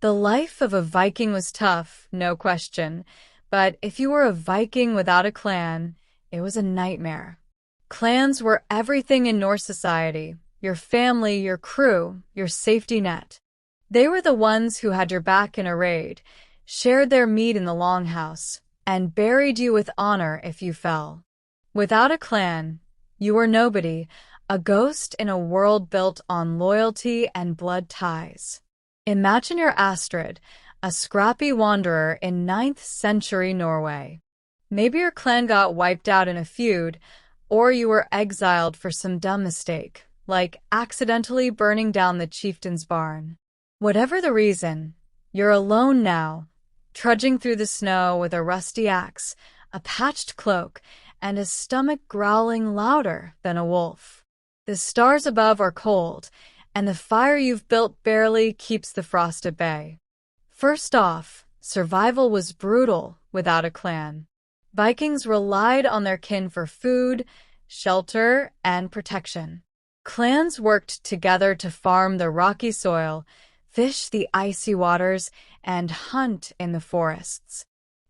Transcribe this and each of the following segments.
The life of a Viking was tough, no question, but if you were a Viking without a clan, it was a nightmare. Clans were everything in Norse society: your family, your crew, your safety net. They were the ones who had your back in a raid, shared their meat in the longhouse, and buried you with honor if you fell. Without a clan, you were nobody, a ghost in a world built on loyalty and blood ties. Imagine you're Astrid, a scrappy wanderer in 9th century Norway. Maybe your clan got wiped out in a feud, or you were exiled for some dumb mistake, like accidentally burning down the chieftain's barn. Whatever the reason, you're alone now, trudging through the snow with a rusty axe, a patched cloak, and a stomach growling louder than a wolf. The stars above are cold, and the fire you've built barely keeps the frost at bay. First off, survival was brutal without a clan. Vikings relied on their kin for food, shelter, and protection. Clans worked together to farm the rocky soil, fish the icy waters, and hunt in the forests.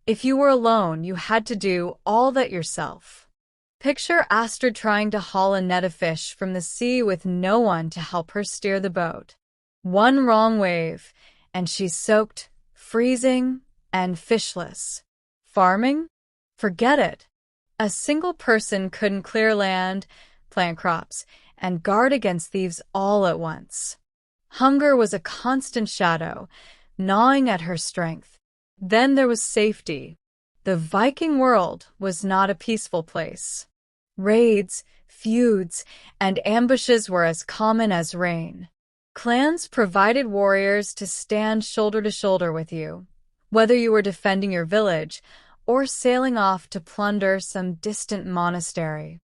If you were alone, you had to do all that yourself. Picture Astrid trying to haul a net of fish from the sea with no one to help her steer the boat. One wrong wave, and she's soaked, freezing, and fishless. Farming? Forget it. A single person couldn't clear land, plant crops, and guard against thieves all at once. Hunger was a constant shadow, gnawing at her strength. Then there was safety. The Viking world was not a peaceful place. Raids, feuds, and ambushes were as common as rain. Clans provided warriors to stand shoulder to shoulder with you, whether you were defending your village or sailing off to plunder some distant monastery.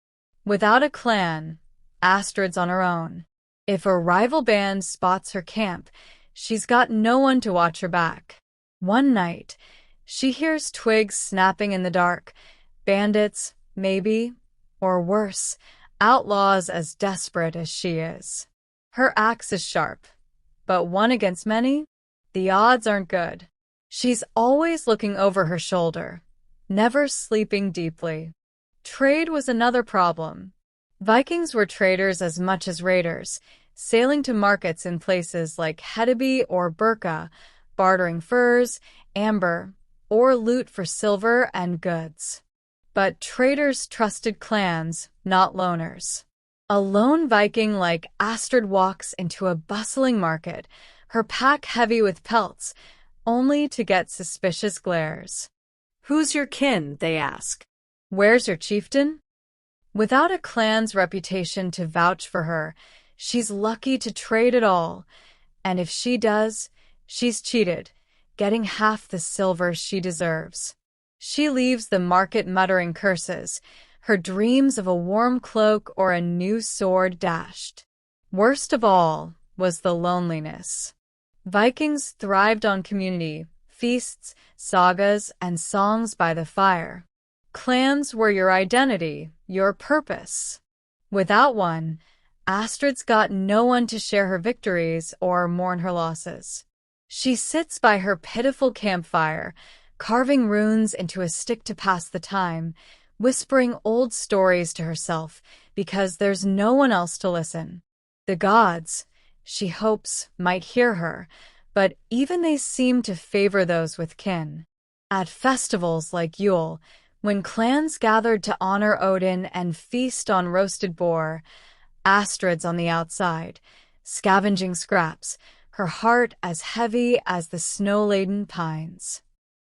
Without a clan, Astrid's on her own. If a rival band spots her camp, she's got no one to watch her back. One night, she hears twigs snapping in the dark. Bandits, maybe, or worse, outlaws as desperate as she is. Her axe is sharp, but one against many, the odds aren't good. She's always looking over her shoulder, never sleeping deeply. Trade was another problem. Vikings were traders as much as raiders, sailing to markets in places like Hedeby or Birka, bartering furs, amber, or loot for silver and goods. But traders trusted clans, not loners. A lone Viking like Astrid walks into a bustling market, her pack heavy with pelts, only to get suspicious glares. "Who's your kin?" they ask. "Where's your chieftain?" Without a clan's reputation to vouch for her, she's lucky to trade at all, and if she does, she's cheated, getting half the silver she deserves. She leaves the market muttering curses, her dreams of a warm cloak or a new sword dashed. Worst of all was the loneliness. Vikings thrived on community, feasts, sagas, and songs by the fire. Clans were your identity, your purpose. Without one, Astrid's got no one to share her victories or mourn her losses. She sits by her pitiful campfire, carving runes into a stick to pass the time, whispering old stories to herself because there's no one else to listen. The gods, she hopes, might hear her, but even they seem to favor those with kin. At festivals like Yule, when clans gathered to honor Odin and feast on roasted boar, Astrid's on the outside, scavenging scraps, her heart as heavy as the snow-laden pines.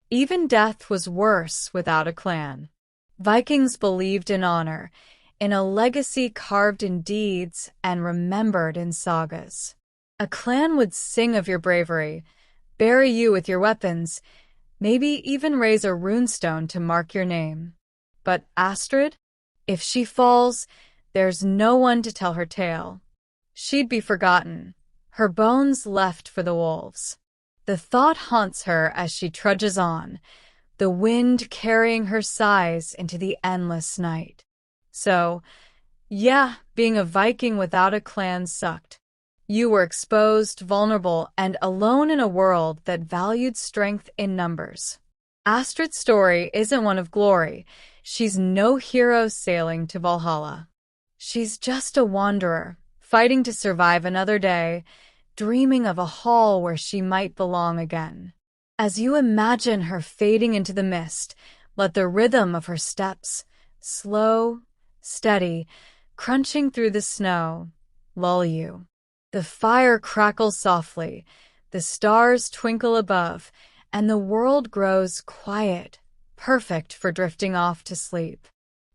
Even death was worse without a clan. Vikings believed in honor, in a legacy carved in deeds and remembered in sagas. A clan would sing of your bravery, bury you with your weapons, maybe even raise a runestone to mark your name. But Astrid? If she falls, there's no one to tell her tale. She'd be forgotten, her bones left for the wolves. The thought haunts her as she trudges on, the wind carrying her sighs into the endless night. So, yeah, being a Viking without a clan sucked. You were exposed, vulnerable, and alone in a world that valued strength in numbers. Astrid's story isn't one of glory. She's no hero sailing to Valhalla. She's just a wanderer, fighting to survive another day, dreaming of a hall where she might belong again. As you imagine her fading into the mist, let the rhythm of her steps, slow, steady, crunching through the snow, lull you. The fire crackles softly, the stars twinkle above, and the world grows quiet, perfect for drifting off to sleep.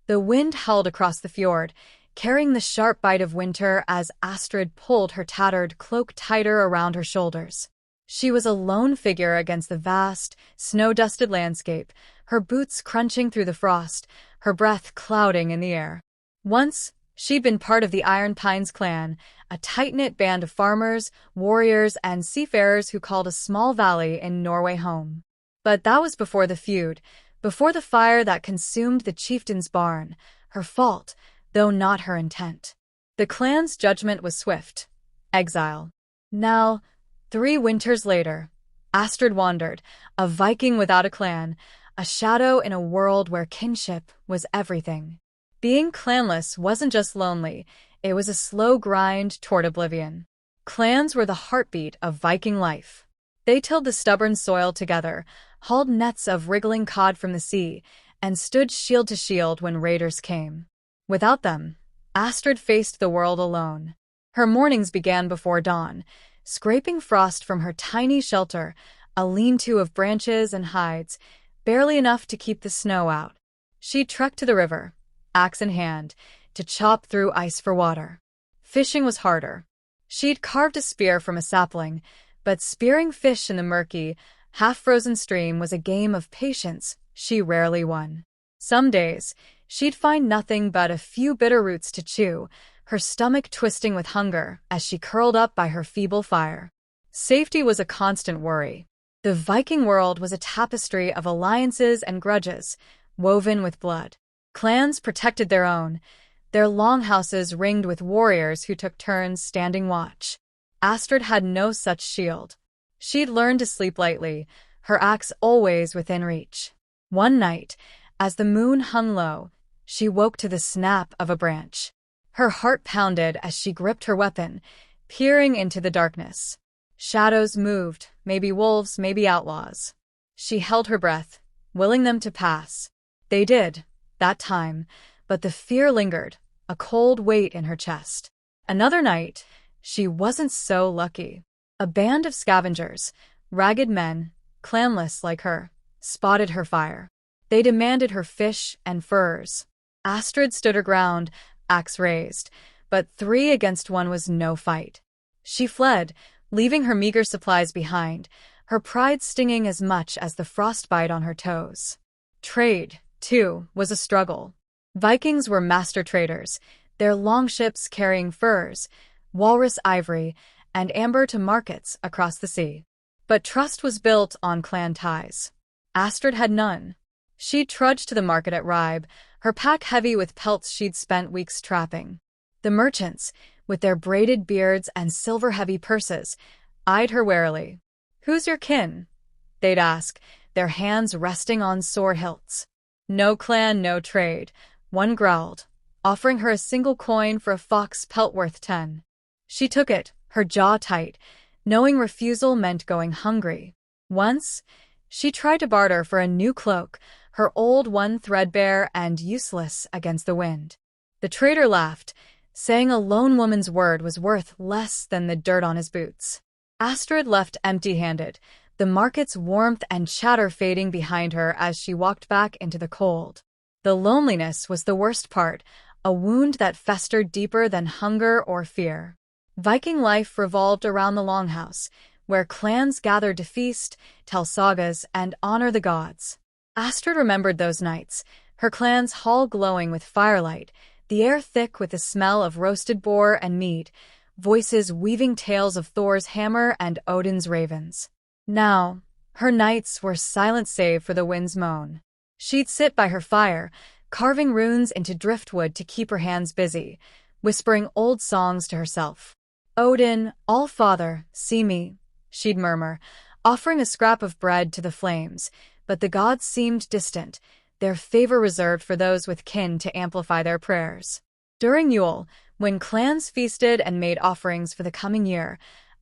The wind howled across the fjord, carrying the sharp bite of winter as Astrid pulled her tattered cloak tighter around her shoulders. She was a lone figure against the vast, snow-dusted landscape, her boots crunching through the frost, her breath clouding in the air. Once, she'd been part of the Iron Pines clan, a tight-knit band of farmers, warriors, and seafarers who called a small valley in Norway home. But that was before the feud, before the fire that consumed the chieftain's barn, her fault, though not her intent. The clan's judgment was swift. Exile. Now, 3 winters later, Astrid wandered, a Viking without a clan, a shadow in a world where kinship was everything. Being clanless wasn't just lonely, it was a slow grind toward oblivion. Clans were the heartbeat of Viking life. They tilled the stubborn soil together, hauled nets of wriggling cod from the sea, and stood shield to shield when raiders came. Without them, Astrid faced the world alone. Her mornings began before dawn, scraping frost from her tiny shelter, a lean-to of branches and hides, barely enough to keep the snow out. She'd trek to the river, axe in hand, to chop through ice for water. Fishing was harder. She'd carved a spear from a sapling, but spearing fish in the murky, half-frozen stream was a game of patience she rarely won. Some days, she'd find nothing but a few bitter roots to chew, her stomach twisting with hunger as she curled up by her feeble fire. Safety was a constant worry. The Viking world was a tapestry of alliances and grudges, woven with blood. Clans protected their own, their longhouses ringed with warriors who took turns standing watch. Astrid had no such shield. She'd learned to sleep lightly, her axe always within reach. One night, as the moon hung low, she woke to the snap of a branch. Her heart pounded as she gripped her weapon, peering into the darkness. Shadows moved, maybe wolves, maybe outlaws. She held her breath, willing them to pass. They did, that time, but the fear lingered, a cold weight in her chest. Another night, she wasn't so lucky. A band of scavengers, ragged men, clanless like her, spotted her fire. They demanded her fish and furs. Astrid stood her ground, axe raised, but 3 against 1 was no fight. She fled, leaving her meager supplies behind, her pride stinging as much as the frostbite on her toes. Trade, too, was a struggle. Vikings were master traders, their longships carrying furs, walrus ivory, and amber to markets across the sea. But trust was built on clan ties. Astrid had none. She'd trudged to the market at Ribe, her pack heavy with pelts she'd spent weeks trapping. The merchants, with their braided beards and silver-heavy purses, eyed her warily. "Who's your kin?" they'd ask, their hands resting on sword hilts. "No clan, no trade," one growled, offering her a single coin for a fox pelt worth 10. She took it, her jaw tight, knowing refusal meant going hungry. Once, she tried to barter for a new cloak, her old one threadbare and useless against the wind. The trader laughed, saying a lone woman's word was worth less than the dirt on his boots. Astrid left empty-handed, the market's warmth and chatter fading behind her as she walked back into the cold. The loneliness was the worst part, a wound that festered deeper than hunger or fear. Viking life revolved around the Longhouse, where clans gathered to feast, tell sagas, and honor the gods. Astrid remembered those nights, her clan's hall glowing with firelight, the air thick with the smell of roasted boar and meat, voices weaving tales of Thor's hammer and Odin's ravens. Now, her nights were silent save for the wind's moan. She'd sit by her fire, carving runes into driftwood to keep her hands busy, whispering old songs to herself. Odin, All-Father, see me, she'd murmur, offering a scrap of bread to the flames, but the gods seemed distant, their favor reserved for those with kin to amplify their prayers. During Yule, when clans feasted and made offerings for the coming year,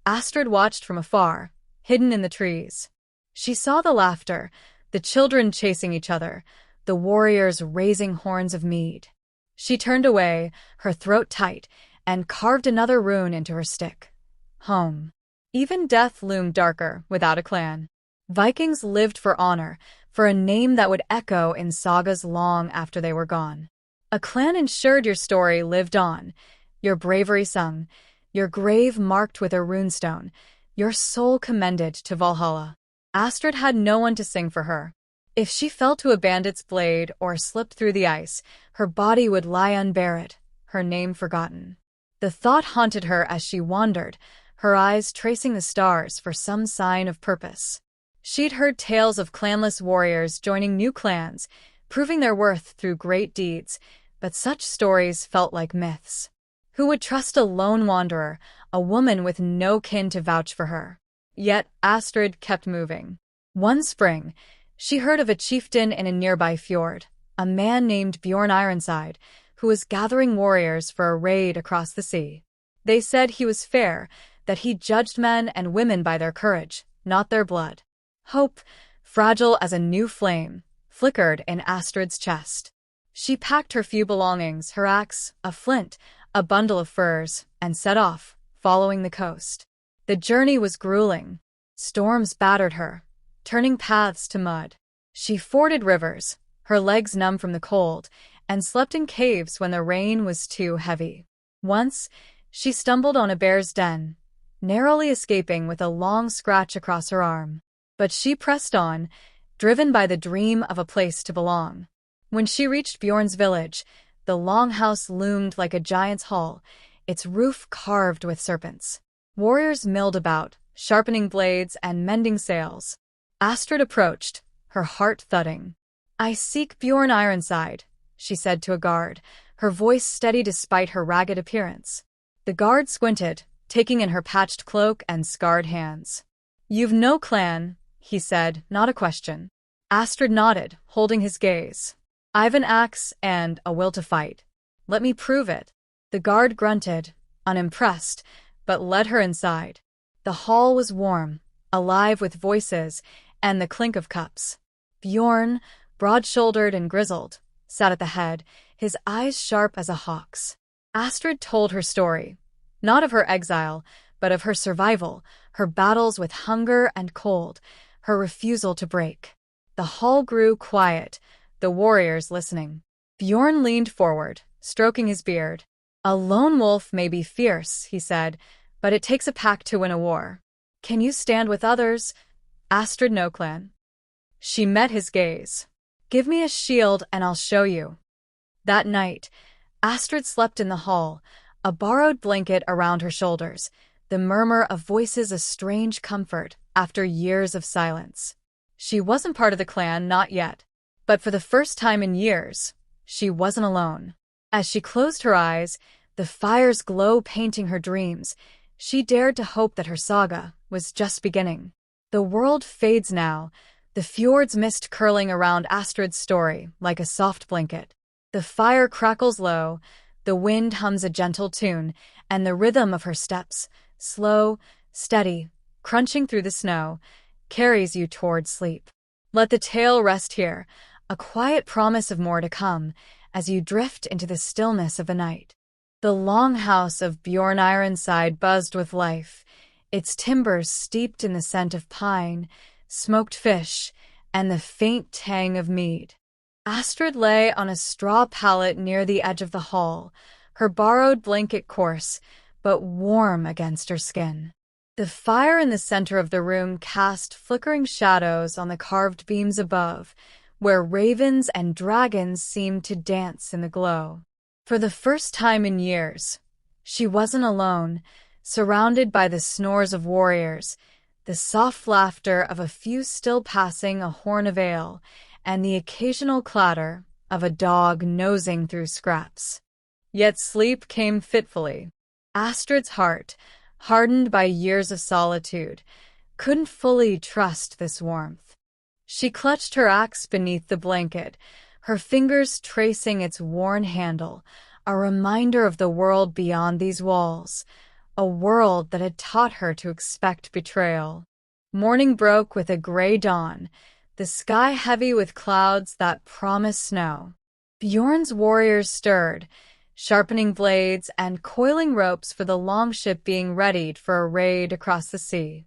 Astrid watched from afar, hidden in the trees. She saw the laughter, the children chasing each other, the warriors raising horns of mead. She turned away, her throat tight, and carved another rune into her stick. Home. Even death loomed darker without a clan. Vikings lived for honor, for a name that would echo in sagas long after they were gone. A clan ensured your story lived on, your bravery sung, your grave marked with a runestone, your soul commended to Valhalla. Astrid had no one to sing for her. If she fell to a bandit's blade or slipped through the ice, her body would lie unburied, her name forgotten. The thought haunted her as she wandered, her eyes tracing the stars for some sign of purpose. She'd heard tales of clanless warriors joining new clans, proving their worth through great deeds, but such stories felt like myths. Who would trust a lone wanderer, a woman with no kin to vouch for her? Yet Astrid kept moving. One spring, she heard of a chieftain in a nearby fjord, a man named Bjorn Ironside, who was gathering warriors for a raid across the sea. They said he was fair, that he judged men and women by their courage, not their blood. Hope, fragile as a new flame, flickered in Astrid's chest. She packed her few belongings, her axe, a flint, a bundle of furs, and set off, following the coast. The journey was grueling. Storms battered her, turning paths to mud. She forded rivers, her legs numb from the cold, and slept in caves when the rain was too heavy. Once, she stumbled on a bear's den, narrowly escaping with a long scratch across her arm. But she pressed on, driven by the dream of a place to belong. When she reached Bjorn's village, the longhouse loomed like a giant's hall, its roof carved with serpents. Warriors milled about, sharpening blades and mending sails. Astrid approached, her heart thudding. "I seek Bjorn Ironside," she said to a guard, her voice steady despite her ragged appearance. The guard squinted, taking in her patched cloak and scarred hands. "You've no clan," he said, not a question. Astrid nodded, holding his gaze. "I've an axe and a will to fight. Let me prove it." The guard grunted, unimpressed, but led her inside. The hall was warm, alive with voices and the clink of cups. Bjorn, broad-shouldered and grizzled, sat at the head, his eyes sharp as a hawk's. Astrid told her story, not of her exile, but of her survival, her battles with hunger and cold, her refusal to break. The hall grew quiet, the warriors listening. Bjorn leaned forward, stroking his beard. "A lone wolf may be fierce," he said, "but it takes a pack to win a war. Can you stand with others?" Astrid no clan. She met his gaze. "Give me a shield and I'll show you." That night, Astrid slept in the hall, a borrowed blanket around her shoulders, the murmur of voices a strange comfort after years of silence. She wasn't part of the clan, not yet. But for the first time in years, she wasn't alone. As she closed her eyes, the fire's glow painting her dreams, she dared to hope that her saga was just beginning. The world fades now, the fjord's mist curling around Astrid's story like a soft blanket. The fire crackles low, the wind hums a gentle tune, and the rhythm of her steps, slow, steady, crunching through the snow, carries you toward sleep. Let the tale rest here, a quiet promise of more to come, as you drift into the stillness of the night. The longhouse of Bjorn Ironside buzzed with life, its timbers steeped in the scent of pine, smoked fish, and the faint tang of mead. Astrid lay on a straw pallet near the edge of the hall, her borrowed blanket coarse, but warm against her skin. The fire in the center of the room cast flickering shadows on the carved beams above, where ravens and dragons seemed to dance in the glow. For the first time in years, she wasn't alone, surrounded by the snores of warriors, the soft laughter of a few still passing a horn of ale, and the occasional clatter of a dog nosing through scraps. Yet sleep came fitfully. Astrid's heart, hardened by years of solitude, couldn't fully trust this warmth. She clutched her axe beneath the blanket, her fingers tracing its worn handle, a reminder of the world beyond these walls, a world that had taught her to expect betrayal. Morning broke with a gray dawn, the sky heavy with clouds that promised snow. Bjorn's warriors stirred, sharpening blades and coiling ropes for the longship being readied for a raid across the sea.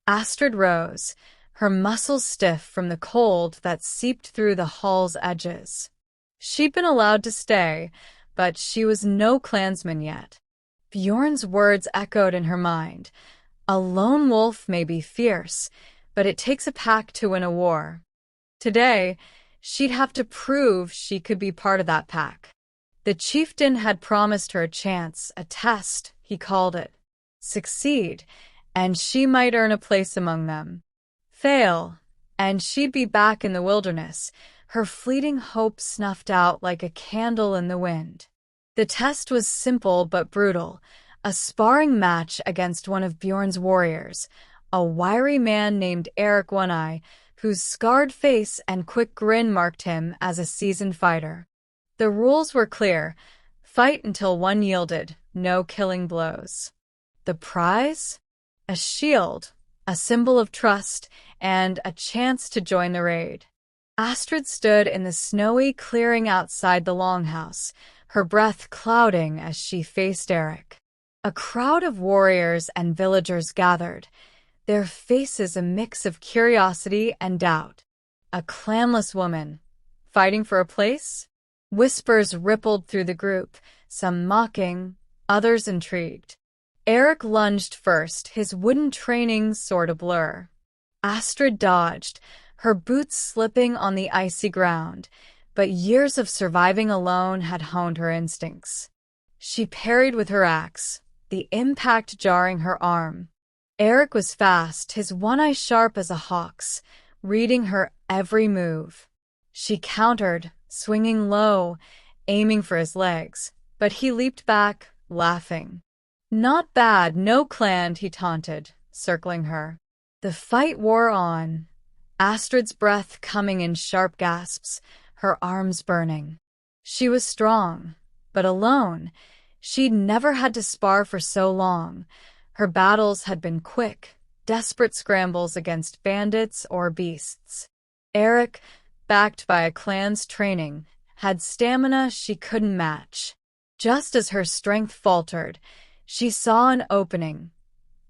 Astrid rose, her muscles stiff from the cold that seeped through the hull's edges. She'd been allowed to stay, but she was no clansman yet. Bjorn's words echoed in her mind. A lone wolf may be fierce, but it takes a pack to win a war. Today, she'd have to prove she could be part of that pack. The chieftain had promised her a chance, a test, he called it. Succeed, and she might earn a place among them. Fail, and she'd be back in the wilderness, her fleeting hope snuffed out like a candle in the wind. The test was simple but brutal, a sparring match against one of Bjorn's warriors, a wiry man named Eric One-Eye, whose scarred face and quick grin marked him as a seasoned fighter. The rules were clear: fight until one yielded, no killing blows. The prize? A shield, a symbol of trust, and a chance to join the raid. Astrid stood in the snowy clearing outside the longhouse, her breath clouding as she faced Eric. A crowd of warriors and villagers gathered, their faces a mix of curiosity and doubt. A clanless woman, fighting for a place? Whispers rippled through the group, some mocking, others intrigued. Eric lunged first, his wooden training sword a blur. Astrid dodged, her boots slipping on the icy ground, but years of surviving alone had honed her instincts. She parried with her axe, the impact jarring her arm. Eric was fast, his one eye sharp as a hawk's, reading her every move. She countered, swinging low, aiming for his legs, but he leaped back, laughing. Not bad, no clan, he taunted, circling her. The fight wore on, Astrid's breath coming in sharp gasps, her arms burning. She was strong, but alone. She'd never had to spar for so long. Her battles had been quick, desperate scrambles against bandits or beasts. Eric, backed by a clan's training, had stamina she couldn't match. Just as her strength faltered, she saw an opening.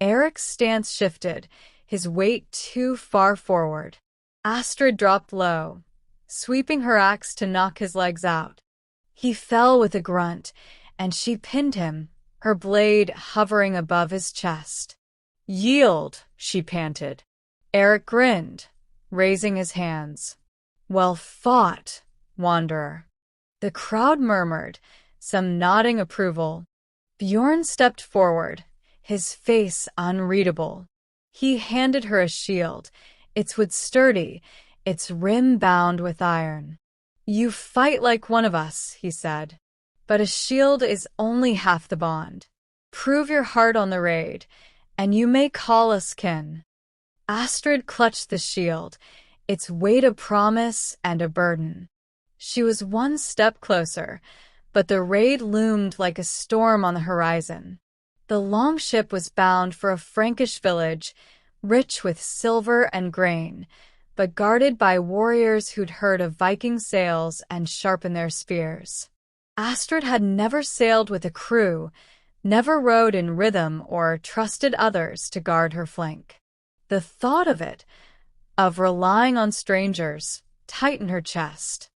Eric's stance shifted, his weight too far forward. Astrid dropped low, sweeping her axe to knock his legs out. He fell with a grunt, and she pinned him, her blade hovering above his chest. "Yield," she panted. Eric grinned, raising his hands. "Well fought, wanderer." The crowd murmured, some nodding approval. Bjorn stepped forward, his face unreadable. He handed her a shield, its wood sturdy, its rim bound with iron. "You fight like one of us," he said. "But a shield is only half the bond. Prove your heart on the raid, and you may call us kin." Astrid clutched the shield, its weight a promise and a burden. She was one step closer, but the raid loomed like a storm on the horizon. The longship was bound for a Frankish village, rich with silver and grain, but guarded by warriors who'd heard of Viking sails and sharpened their spears. Astrid had never sailed with a crew, never rode in rhythm or trusted others to guard her flank. The thought of it, of relying on strangers, tightened her chest.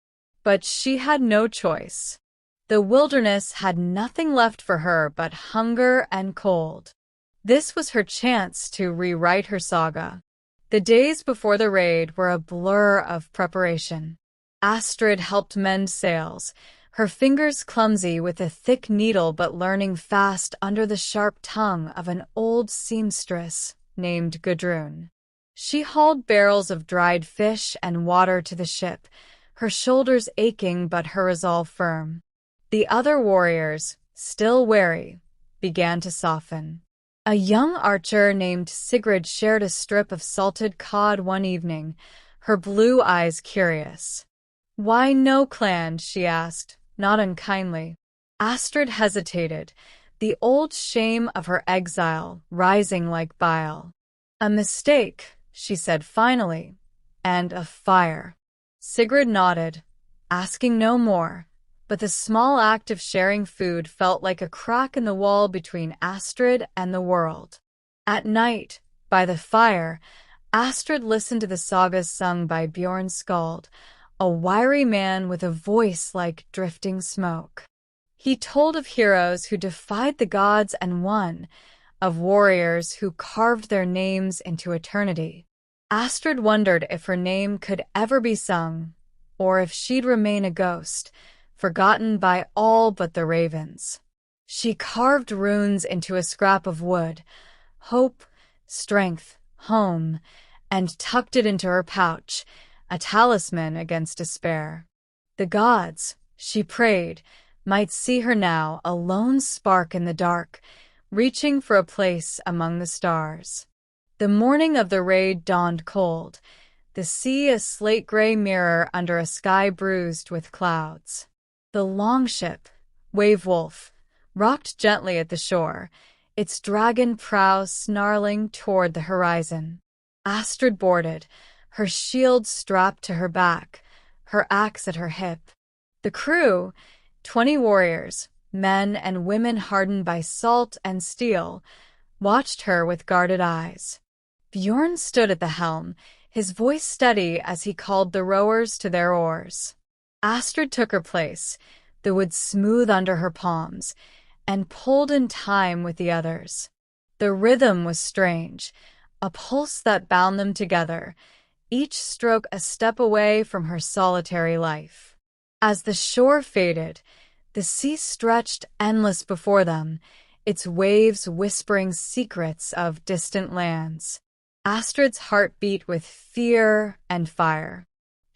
But she had no choice. The wilderness had nothing left for her but hunger and cold. This was her chance to rewrite her saga. The days before the raid were a blur of preparation. Astrid helped mend sails, her fingers clumsy with a thick needle but learning fast under the sharp tongue of an old seamstress named Gudrun. She hauled barrels of dried fish and water to the ship, her shoulders aching but her resolve firm. The other warriors, still wary, began to soften. A young archer named Sigrid shared a strip of salted cod one evening, her blue eyes curious. "Why no clan?" she asked, not unkindly. Astrid hesitated, the old shame of her exile rising like bile. "A mistake," she said finally, "and a fire." Sigrid nodded, asking no more, but the small act of sharing food felt like a crack in the wall between Astrid and the world. At night, by the fire, Astrid listened to the sagas sung by Bjorn Skald, a wiry man with a voice like drifting smoke. He told of heroes who defied the gods and won, of warriors who carved their names into eternity. Astrid wondered if her name could ever be sung, or if she'd remain a ghost, forgotten by all but the ravens. She carved runes into a scrap of wood, hope, strength, home, and tucked it into her pouch, a talisman against despair. The gods, she prayed, might see her now, a lone spark in the dark, reaching for a place among the stars. The morning of the raid dawned cold, the sea a slate-gray mirror under a sky bruised with clouds. The longship, Wave Wolf, rocked gently at the shore, its dragon prow snarling toward the horizon. Astrid boarded, her shield strapped to her back, her axe at her hip. The crew, 20 warriors, men and women hardened by salt and steel, watched her with guarded eyes. Bjorn stood at the helm, his voice steady as he called the rowers to their oars. Astrid took her place, the wood smooth under her palms, and pulled in time with the others. The rhythm was strange, a pulse that bound them together, each stroke a step away from her solitary life. As the shore faded, the sea stretched endless before them, its waves whispering secrets of distant lands. Astrid's heart beat with fear and fire.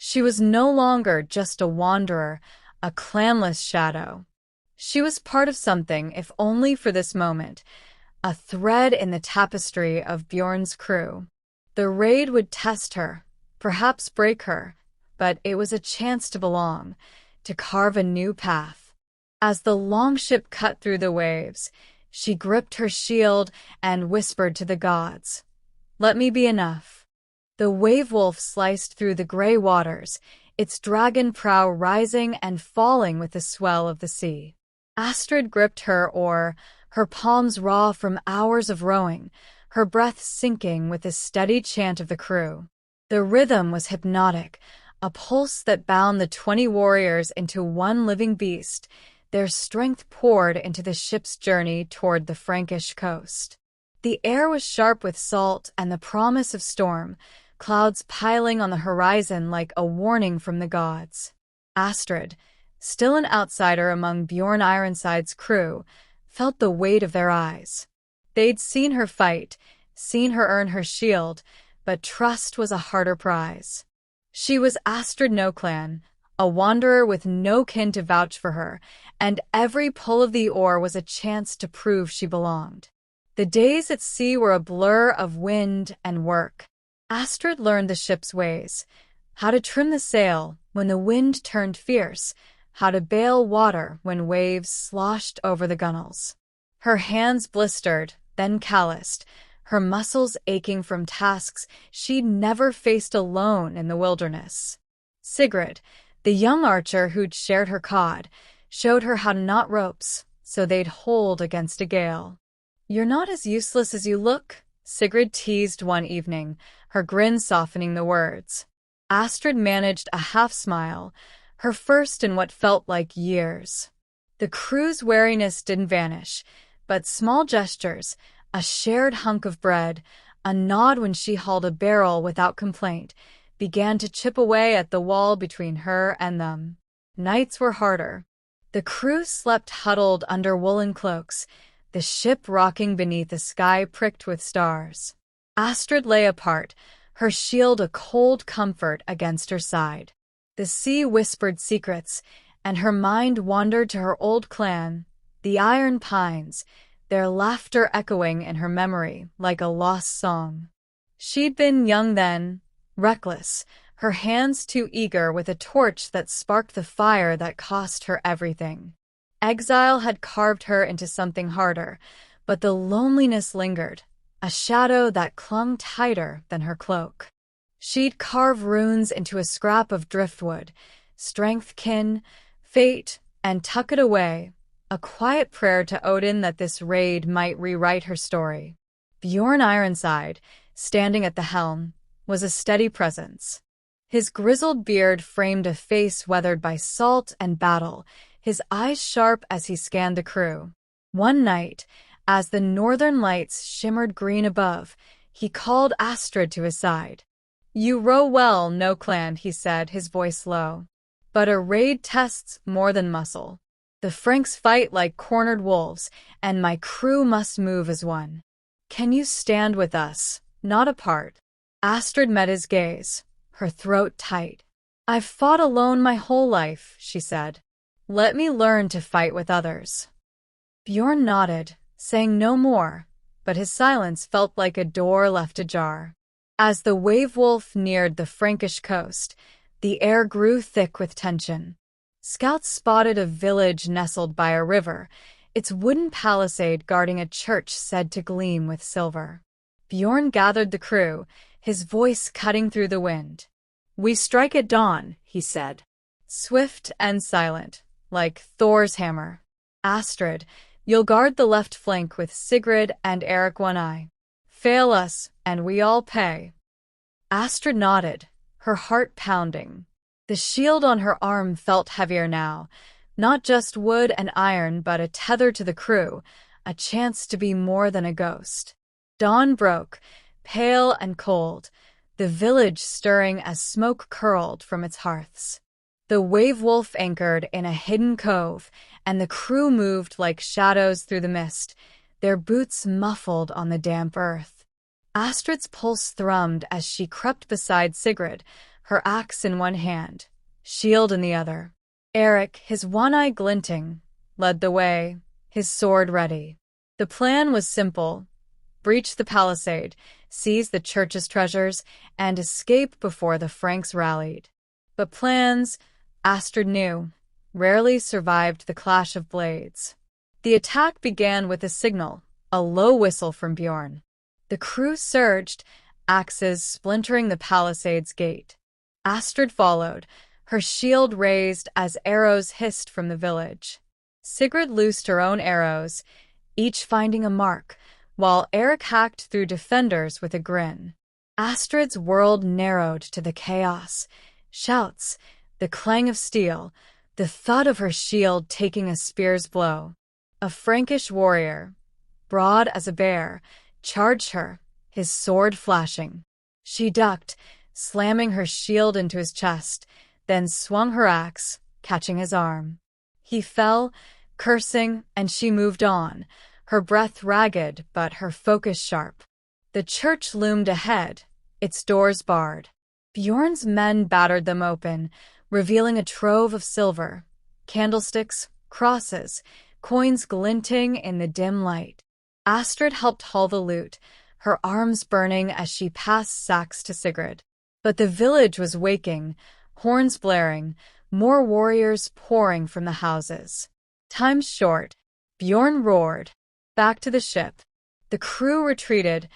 She was no longer just a wanderer, a clanless shadow. She was part of something, if only for this moment, a thread in the tapestry of Bjorn's crew. The raid would test her, perhaps break her, but it was a chance to belong, to carve a new path. As the longship cut through the waves, she gripped her shield and whispered to the gods, "Let me be enough." The wave wolf sliced through the gray waters, its dragon prow rising and falling with the swell of the sea. Astrid gripped her oar, her palms raw from hours of rowing, her breath sinking with the steady chant of the crew. The rhythm was hypnotic, a pulse that bound the 20 warriors into one living beast, their strength poured into the ship's journey toward the Frankish coast. The air was sharp with salt and the promise of storm, clouds piling on the horizon like a warning from the gods. Astrid, still an outsider among Bjorn Ironside's crew, felt the weight of their eyes. They'd seen her fight, seen her earn her shield, but trust was a harder prize. She was Astrid Noclan, a wanderer with no kin to vouch for her, and every pull of the oar was a chance to prove she belonged. The days at sea were a blur of wind and work. Astrid learned the ship's ways, how to trim the sail when the wind turned fierce, how to bail water when waves sloshed over the gunwales. Her hands blistered, then calloused, her muscles aching from tasks she'd never faced alone in the wilderness. Sigrid, the young archer who'd shared her cod, showed her how to knot ropes so they'd hold against a gale. "You're not as useless as you look," Sigrid teased one evening, her grin softening the words. Astrid managed a half-smile, her first in what felt like years. The crew's wariness didn't vanish, but small gestures, a shared hunk of bread, a nod when she hauled a barrel without complaint, began to chip away at the wall between her and them. Nights were harder. The crew slept huddled under woolen cloaks, the ship rocking beneath a sky pricked with stars. Astrid lay apart, her shield a cold comfort against her side. The sea whispered secrets, and her mind wandered to her old clan, the Iron Pines, their laughter echoing in her memory like a lost song. She'd been young then, reckless, her hands too eager with a torch that sparked the fire that cost her everything. Exile had carved her into something harder, but the loneliness lingered, a shadow that clung tighter than her cloak. She'd carve runes into a scrap of driftwood, strength kin, fate, and tuck it away, a quiet prayer to Odin that this raid might rewrite her story. Bjorn Ironside, standing at the helm, was a steady presence. His grizzled beard framed a face weathered by salt and battle, his eyes sharp as he scanned the crew. One night, as the northern lights shimmered green above, he called Astrid to his side. "You row well, no clan," he said, his voice low. "But a raid tests more than muscle. The Franks fight like cornered wolves, and my crew must move as one. Can you stand with us, not apart?" Astrid met his gaze, her throat tight. "I've fought alone my whole life," she said. "Let me learn to fight with others." Bjorn nodded, saying no more, but his silence felt like a door left ajar. As the wave-wolf neared the Frankish coast, the air grew thick with tension. Scouts spotted a village nestled by a river, its wooden palisade guarding a church said to gleam with silver. Bjorn gathered the crew, his voice cutting through the wind. "We strike at dawn," he said. Swift and silent, like Thor's hammer. "Astrid, you'll guard the left flank with Sigrid and Eric One Eye. Fail us, and we all pay." Astrid nodded, her heart pounding. The shield on her arm felt heavier now, not just wood and iron but a tether to the crew, a chance to be more than a ghost. Dawn broke, pale and cold, the village stirring as smoke curled from its hearths. The wave-wolf anchored in a hidden cove, and the crew moved like shadows through the mist, their boots muffled on the damp earth. Astrid's pulse thrummed as she crept beside Sigrid, her axe in one hand, shield in the other. Eric, his one eye glinting, led the way, his sword ready. The plan was simple: breach the palisade, seize the church's treasures, and escape before the Franks rallied. But plans, Astrid knew, rarely survived the clash of blades. The attack began with a signal, a low whistle from Bjorn. The crew surged, axes splintering the palisade's gate. Astrid followed, her shield raised as arrows hissed from the village. Sigrid loosed her own arrows, each finding a mark, while Eric hacked through defenders with a grin. Astrid's world narrowed to the chaos. Shouts, the clang of steel, the thud of her shield taking a spear's blow. A Frankish warrior, broad as a bear, charged her, his sword flashing. She ducked, slamming her shield into his chest, then swung her axe, catching his arm. He fell, cursing, and she moved on, her breath ragged but her focus sharp. The church loomed ahead, its doors barred. Bjorn's men battered them open, revealing a trove of silver, candlesticks, crosses, coins glinting in the dim light. Astrid helped haul the loot, her arms burning as she passed sacks to Sigrid. But the village was waking, horns blaring, more warriors pouring from the houses. Time's short, Bjorn roared. Back to the ship. The crew retreated,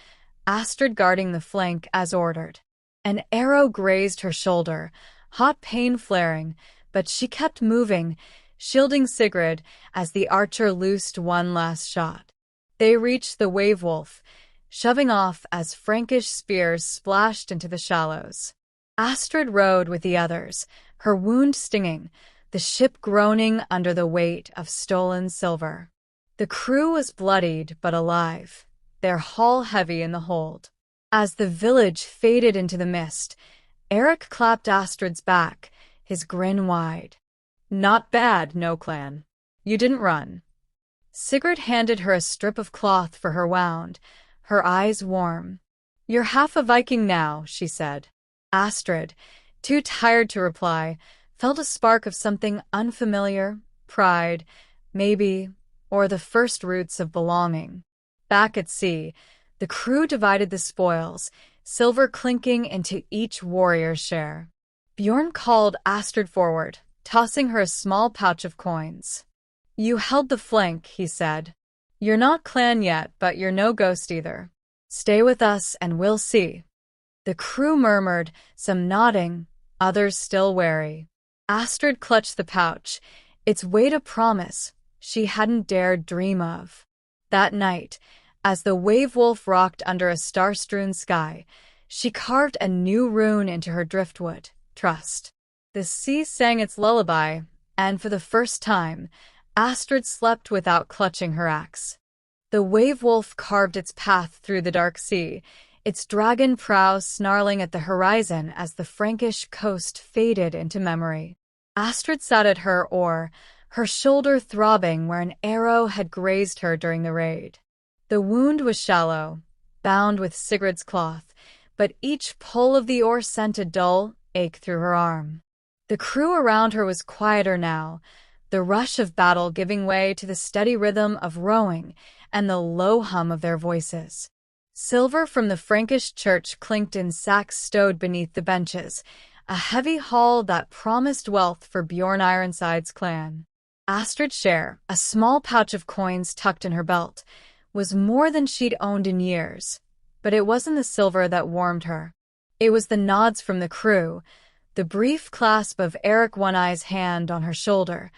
Astrid guarding the flank as ordered. An arrow grazed her shoulder, hot pain flaring, but she kept moving, shielding Sigrid as the archer loosed one last shot. They reached the wave-wolf, shoving off as Frankish spears splashed into the shallows. Astrid rowed with the others, her wound stinging, the ship groaning under the weight of stolen silver. The crew was bloodied but alive, their hull heavy in the hold. As the village faded into the mist, Eric clapped Astrid's back, his grin wide. "Not bad, no clan. You didn't run." Sigrid handed her a strip of cloth for her wound, her eyes warm. "You're half a Viking now," she said. Astrid, too tired to reply, felt a spark of something unfamiliar, pride, maybe or the first roots of belonging. Back at sea, the crew divided the spoils, silver clinking into each warrior's share. Bjorn called Astrid forward, tossing her a small pouch of coins. "You held the flank," he said. "You're not clan yet, but you're no ghost either. Stay with us and we'll see." The crew murmured, some nodding, others still wary. Astrid clutched the pouch, its weight a promise she hadn't dared dream of. That night, as the wave wolf rocked under a star-strewn sky, she carved a new rune into her driftwood: trust. The sea sang its lullaby, and for the first time, Astrid slept without clutching her axe. The wave wolf carved its path through the dark sea, its dragon prow snarling at the horizon as the Frankish coast faded into memory. Astrid sat at her oar, her shoulder throbbing where an arrow had grazed her during the raid. The wound was shallow, bound with Sigurd's cloth, but each pull of the oar sent a dull ache through her arm. The crew around her was quieter now, the rush of battle giving way to the steady rhythm of rowing and the low hum of their voices. Silver from the Frankish church clinked in sacks stowed beneath the benches, a heavy haul that promised wealth for Bjorn Ironside's clan. Astrid's share, a small pouch of coins tucked in her belt, was more than she'd owned in years, but it wasn't the silver that warmed her. It was the nods from the crew, the brief clasp of Eric One-Eye's hand on her shoulder,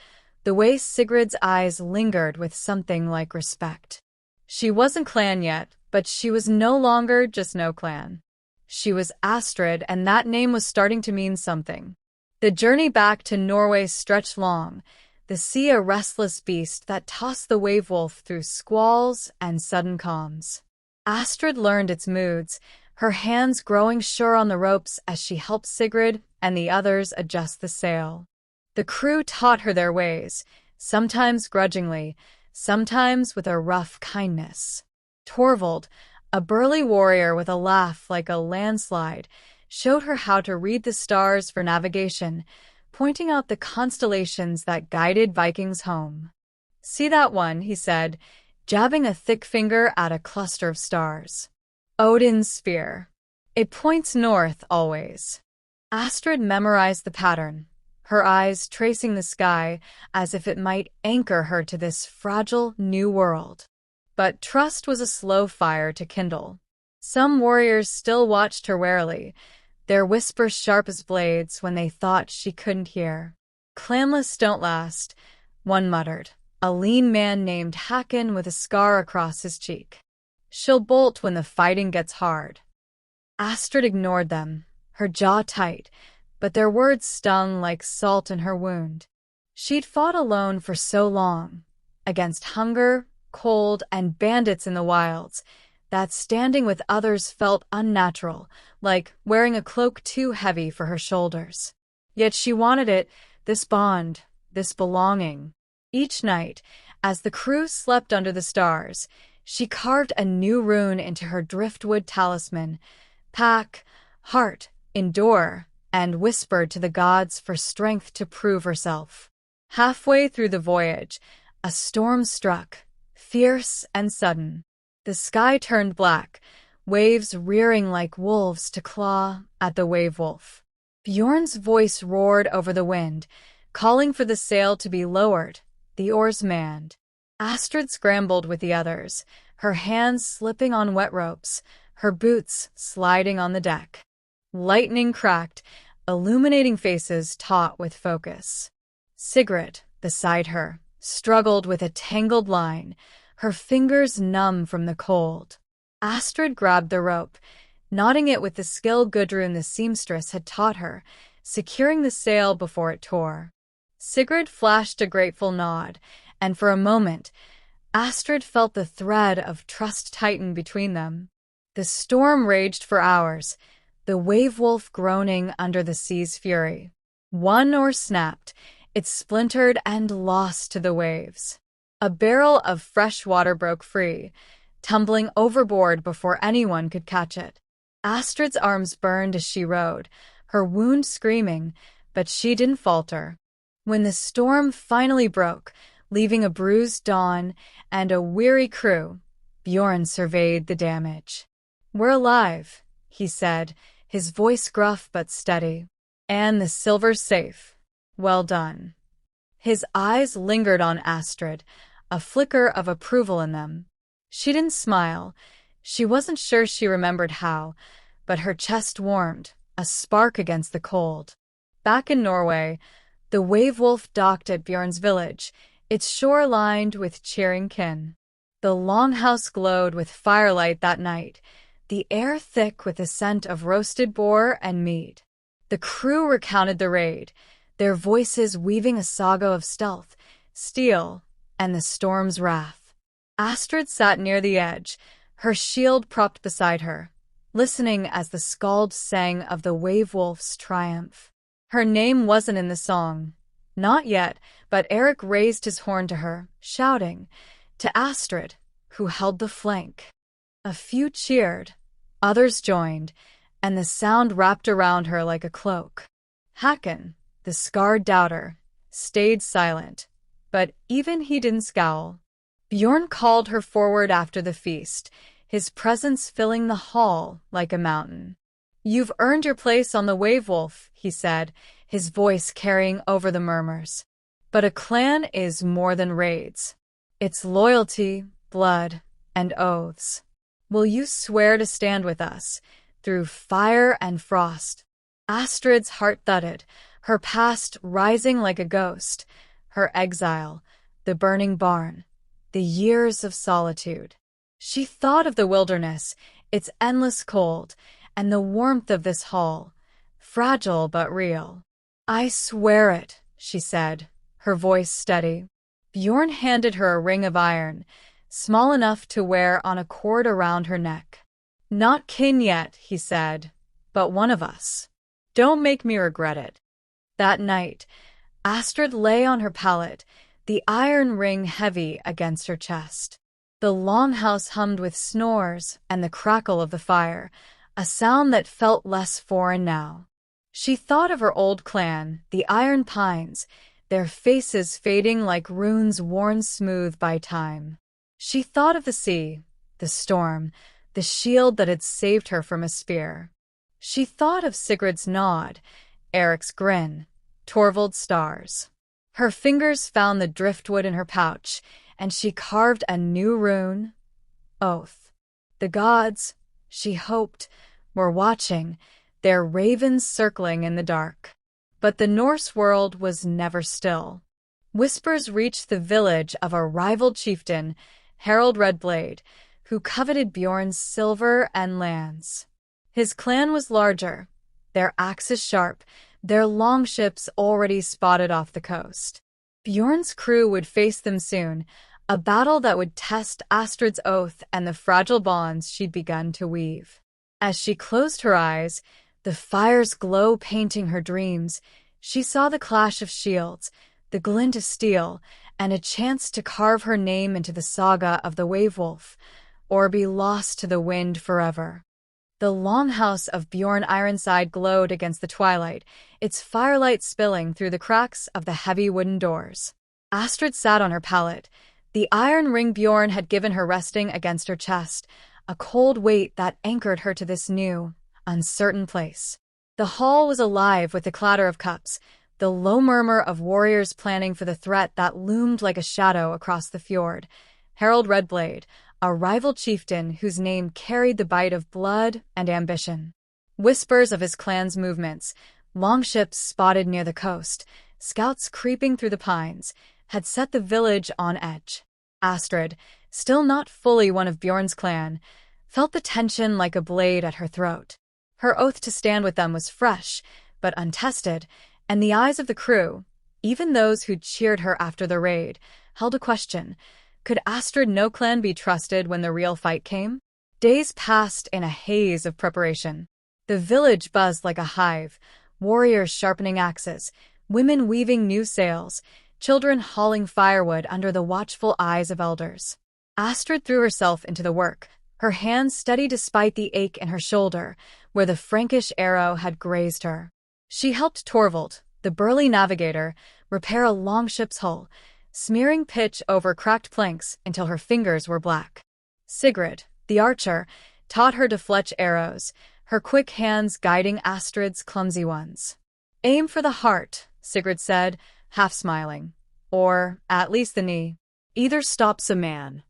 the way Sigrid's eyes lingered with something like respect. She wasn't clan yet, but she was no longer just no clan. She was Astrid, and that name was starting to mean something. The journey back to Norway stretched long, the sea a restless beast that tossed the wave wolf through squalls and sudden calms. Astrid learned its moods, her hands growing sure on the ropes as she helped Sigrid and the others adjust the sail. The crew taught her their ways, sometimes grudgingly, sometimes with a rough kindness. Torvald, a burly warrior with a laugh like a landslide, showed her how to read the stars for navigation, pointing out the constellations that guided Vikings home. "See that one," he said, jabbing a thick finger at a cluster of stars. "Odin's spear. It points north always." Astrid memorized the pattern, her eyes tracing the sky as if it might anchor her to this fragile new world. But trust was a slow fire to kindle. Some warriors still watched her warily, their whispers sharp as blades when they thought she couldn't hear. "Clanless don't last," one muttered, a lean man named Hakon with a scar across his cheek. "She'll bolt when the fighting gets hard." Astrid ignored them, her jaw tight, but their words stung like salt in her wound. She'd fought alone for so long, against hunger, cold, and bandits in the wilds, that standing with others felt unnatural, like wearing a cloak too heavy for her shoulders. Yet she wanted it, this bond, this belonging. Each night, as the crew slept under the stars, she carved a new rune into her driftwood talisman: pack, heart, endure, and whispered to the gods for strength to prove herself. Halfway through the voyage, a storm struck, fierce and sudden. The sky turned black, waves rearing like wolves to claw at the wave wolf. Bjorn's voice roared over the wind, calling for the sail to be lowered, the oars manned. Astrid scrambled with the others, her hands slipping on wet ropes, her boots sliding on the deck. Lightning cracked, illuminating faces taut with focus. Sigrid, beside her, struggled with a tangled line, her fingers numb from the cold. Astrid grabbed the rope, knotting it with the skill Gudrun the seamstress had taught her, securing the sail before it tore. Sigrid flashed a grateful nod, and for a moment, Astrid felt the thread of trust tighten between them. The storm raged for hours, the wave wolf groaning under the sea's fury. One oar snapped, it splintered and lost to the waves. A barrel of fresh water broke free, tumbling overboard before anyone could catch it. Astrid's arms burned as she rowed, her wound screaming, but she didn't falter. When the storm finally broke, leaving a bruised Dawn and a weary crew. Bjorn surveyed the damage. "We're alive," he said, his voice gruff but steady. "And the silver's safe. Well done." His eyes lingered on Astrid, a flicker of approval in them. She didn't smile. She wasn't sure she remembered how, but her chest warmed, a spark against the cold. Back in Norway, the Wave Wolf docked at Bjorn's village, its shore lined with cheering kin. The longhouse glowed with firelight that night, the air thick with the scent of roasted boar and meat. The crew recounted the raid, their voices weaving a saga of stealth, steel, and the storm's wrath. Astrid sat near the edge, her shield propped beside her, listening as the skald sang of the Wave Wolf's triumph. Her name wasn't in the song. Not yet, but Eric raised his horn to her, shouting, to Astrid, who held the flank. A few cheered, others joined, and the sound wrapped around her like a cloak. Hakon, the scarred doubter, stayed silent, but even he didn't scowl. Bjorn called her forward after the feast, his presence filling the hall like a mountain. "You've earned your place on the Wave Wolf," he said, his voice carrying over the murmurs. "But a clan is more than raids. It's loyalty, blood, and oaths. Will you swear to stand with us, through fire and frost?" Astrid's heart thudded, her past rising like a ghost, her exile, the burning barn, the years of solitude. She thought of the wilderness, its endless cold, and the warmth of this hall, fragile but real. "I swear it," she said, her voice steady. Bjorn handed her a ring of iron, small enough to wear on a cord around her neck. "Not kin yet," he said, "but one of us. Don't make me regret it." That night, Astrid lay on her pallet, the iron ring heavy against her chest. The longhouse hummed with snores and the crackle of the fire, a sound that felt less foreign now. She thought of her old clan, the Iron Pines, their faces fading like runes worn smooth by time. She thought of the sea, the storm, the shield that had saved her from a spear. She thought of Sigurd's nod, Eric's grin, Torvald's stars. Her fingers found the driftwood in her pouch, and she carved a new rune, Oath. The gods, she hoped, were watching, their ravens circling in the dark. But the Norse world was never still. Whispers reached the village of a rival chieftain, Harald Redblade, who coveted Bjorn's silver and lands. His clan was larger, their axes sharp, their longships already spotted off the coast. Bjorn's crew would face them soon, a battle that would test Astrid's oath and the fragile bonds she'd begun to weave. As she closed her eyes, the fire's glow painting her dreams, she saw the clash of shields, the glint of steel, and a chance to carve her name into the saga of the Wave Wolf, or be lost to the wind forever. The longhouse of Bjorn Ironside glowed against the twilight, its firelight spilling through the cracks of the heavy wooden doors. Astrid sat on her pallet, the iron ring Bjorn had given her resting against her chest, a cold weight that anchored her to this new, uncertain place. The hall was alive with the clatter of cups, the low murmur of warriors planning for the threat that loomed like a shadow across the fjord. Harald Redblade, a rival chieftain whose name carried the bite of blood and ambition. Whispers of his clan's movements, longships spotted near the coast, scouts creeping through the pines, had set the village on edge. Astrid, still not fully one of Bjorn's clan, felt the tension like a blade at her throat. Her oath to stand with them was fresh, but untested, and the eyes of the crew, even those who'd cheered her after the raid, held a question. Could Astrid no clan be trusted when the real fight came? Days passed in a haze of preparation. The village buzzed like a hive, warriors sharpening axes, women weaving new sails, children hauling firewood under the watchful eyes of elders. Astrid threw herself into the work, her hands steady despite the ache in her shoulder, where the Frankish arrow had grazed her. She helped Torvald, the burly navigator, repair a longship's hull, smearing pitch over cracked planks until her fingers were black. Sigrid, the archer, taught her to fletch arrows, her quick hands guiding Astrid's clumsy ones. "Aim for the heart," Sigrid said, half smiling. "Or, at least the knee. Either stops a man."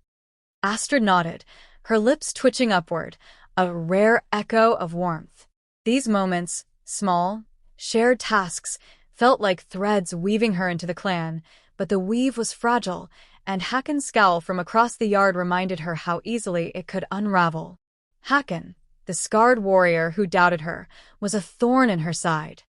Astrid nodded, her lips twitching upward, a rare echo of warmth. These moments, small, shared tasks, felt like threads weaving her into the clan, but the weave was fragile, and Hakon's scowl from across the yard reminded her how easily it could unravel. Hakon, the scarred warrior who doubted her, was a thorn in her side.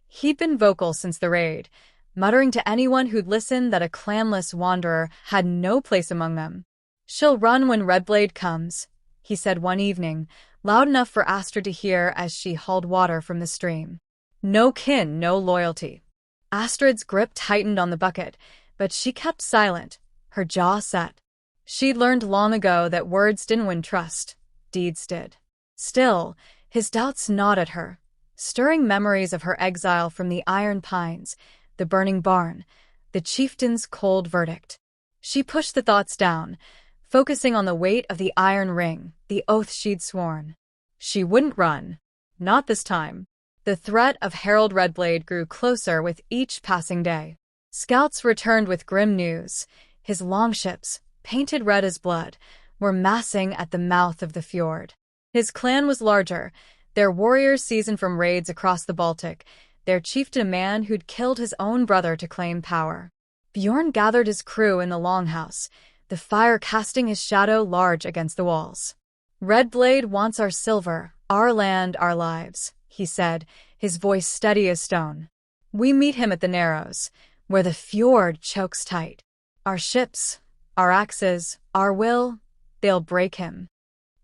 He'd been vocal since the raid, muttering to anyone who'd listen that a clanless wanderer had no place among them. "She'll run when Redblade comes," he said one evening, loud enough for Astrid to hear as she hauled water from the stream. No kin, no loyalty. Astrid's grip tightened on the bucket, but she kept silent, her jaw set. She'd learned long ago that words didn't win trust, deeds did. Still, his doubts gnawed at her, stirring memories of her exile from the iron pines, the burning barn, the chieftain's cold verdict. She pushed the thoughts down, focusing on the weight of the iron ring, the oath she'd sworn. She wouldn't run. Not this time. The threat of Harold Redblade grew closer with each passing day. Scouts returned with grim news. His longships, painted red as blood, were massing at the mouth of the fjord. His clan was larger, their warriors seasoned from raids across the Baltic, their chieftain a man who'd killed his own brother to claim power. Bjorn gathered his crew in the longhouse, the fire casting his shadow large against the walls. "Redblade wants our silver, our land, our lives," he said, his voice steady as stone. "We meet him at the Narrows, where the fjord chokes tight. Our ships, our axes, our will, they'll break him."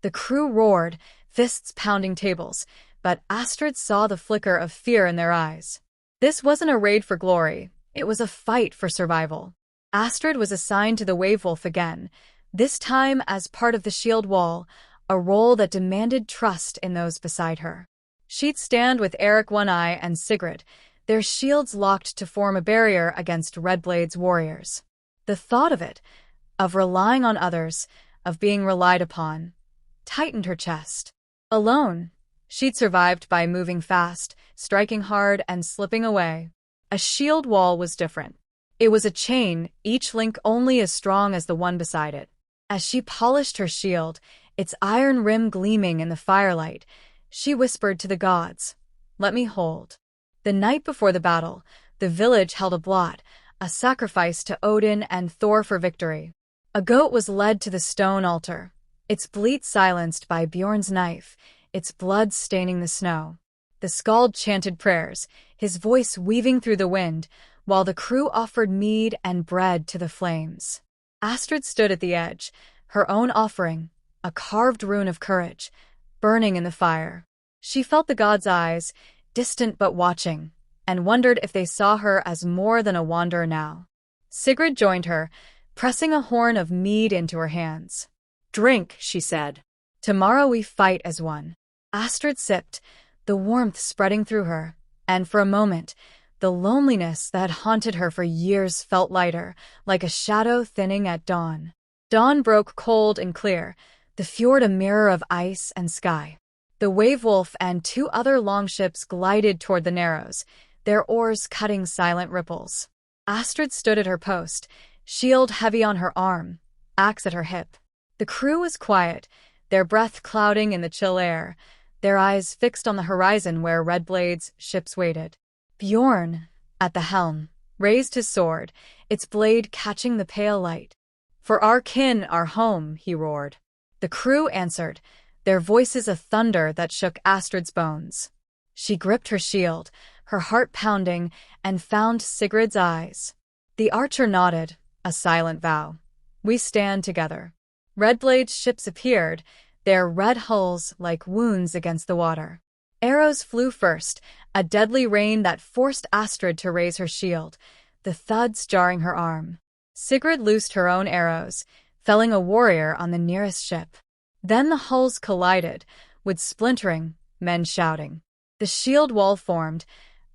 The crew roared, fists pounding tables, but Astrid saw the flicker of fear in their eyes. This wasn't a raid for glory, it was a fight for survival. Astrid was assigned to the Wavewolf again, this time as part of the shield wall, a role that demanded trust in those beside her. She'd stand with Eric One Eye and Sigrid, their shields locked to form a barrier against Redblade's warriors. The thought of it, of relying on others, of being relied upon, tightened her chest. Alone, she'd survived by moving fast, striking hard, and slipping away. A shield wall was different. It was a chain, each link only as strong as the one beside it. As she polished her shield, its iron rim gleaming in the firelight, she whispered to the gods, "Let me hold." The night before the battle, the village held a blot, a sacrifice to Odin and Thor for victory. A goat was led to the stone altar, its bleat silenced by Bjorn's knife, its blood staining the snow. The skald chanted prayers, his voice weaving through the wind, while the crew offered mead and bread to the flames. Astrid stood at the edge, her own offering, a carved rune of courage, burning in the fire. She felt the gods' eyes, distant but watching, and wondered if they saw her as more than a wanderer now. Sigrid joined her, pressing a horn of mead into her hands. "Drink," she said. "Tomorrow we fight as one." Astrid sipped, the warmth spreading through her, and for a moment, the loneliness that haunted her for years felt lighter, like a shadow thinning at dawn. Dawn broke cold and clear, the fjord a mirror of ice and sky. The Wavewolf and two other longships glided toward the Narrows, their oars cutting silent ripples. Astrid stood at her post, shield heavy on her arm, axe at her hip. The crew was quiet, their breath clouding in the chill air, their eyes fixed on the horizon where Redblade's ships waited. Bjorn, at the helm, raised his sword, its blade catching the pale light. "For our kin, our home," he roared. The crew answered, their voices a thunder that shook Astrid's bones. She gripped her shield, her heart pounding, and found Sigrid's eyes. The archer nodded, a silent vow. "We stand together." Redblade's ships appeared, their red hulls like wounds against the water. Arrows flew first, a deadly rain that forced Astrid to raise her shield, the thuds jarring her arm. Sigrid loosed her own arrows, felling a warrior on the nearest ship. Then the hulls collided, with splintering, men shouting. The shield wall formed,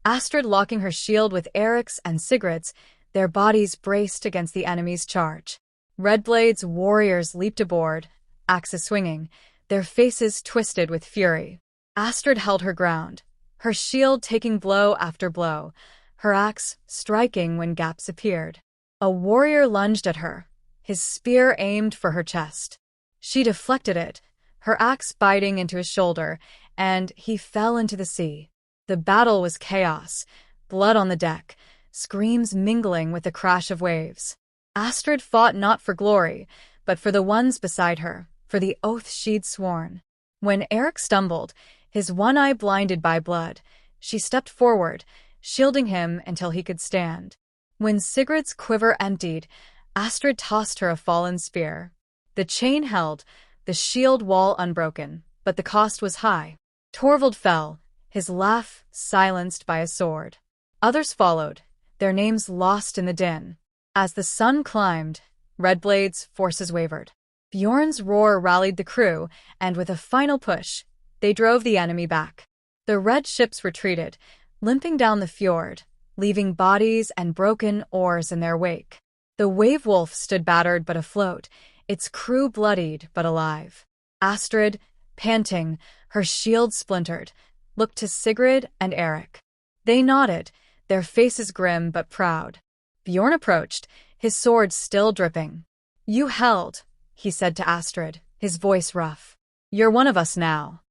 Astrid locking her shield with Eric's and Sigrid's, their bodies braced against the enemy's charge. Redblade's warriors leaped aboard, axes swinging, their faces twisted with fury. Astrid held her ground, her shield taking blow after blow, her axe striking when gaps appeared. A warrior lunged at her, his spear aimed for her chest. She deflected it, her axe biting into his shoulder, and he fell into the sea. The battle was chaos, blood on the deck, screams mingling with the crash of waves. Astrid fought not for glory, but for the ones beside her, for the oath she'd sworn. When Eric stumbled, his one eye blinded by blood, she stepped forward, shielding him until he could stand. When Sigrid's quiver emptied, Astrid tossed her a fallen spear. The chain held, the shield wall unbroken, but the cost was high. Torvald fell, his laugh silenced by a sword. Others followed, their names lost in the din. As the sun climbed, Redblade's forces wavered. Bjorn's roar rallied the crew, and with a final push, they drove the enemy back. The red ships retreated, limping down the fjord, leaving bodies and broken oars in their wake. The Wave Wolf stood battered but afloat, its crew bloodied but alive. Astrid, panting, her shield splintered, looked to Sigrid and Eric. They nodded, their faces grim but proud. Bjorn approached, his sword still dripping. "You held," he said to Astrid, his voice rough. "You're one of us now."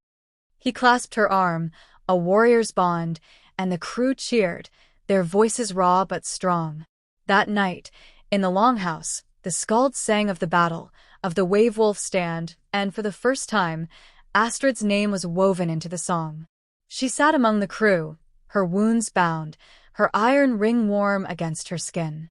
He clasped her arm, a warrior's bond, and the crew cheered, their voices raw but strong. That night, in the Longhouse, the Skalds sang of the battle, of the Wave Wolf stand, and for the first time, Astrid's name was woven into the song. She sat among the crew, her wounds bound, her iron ring warm against her skin.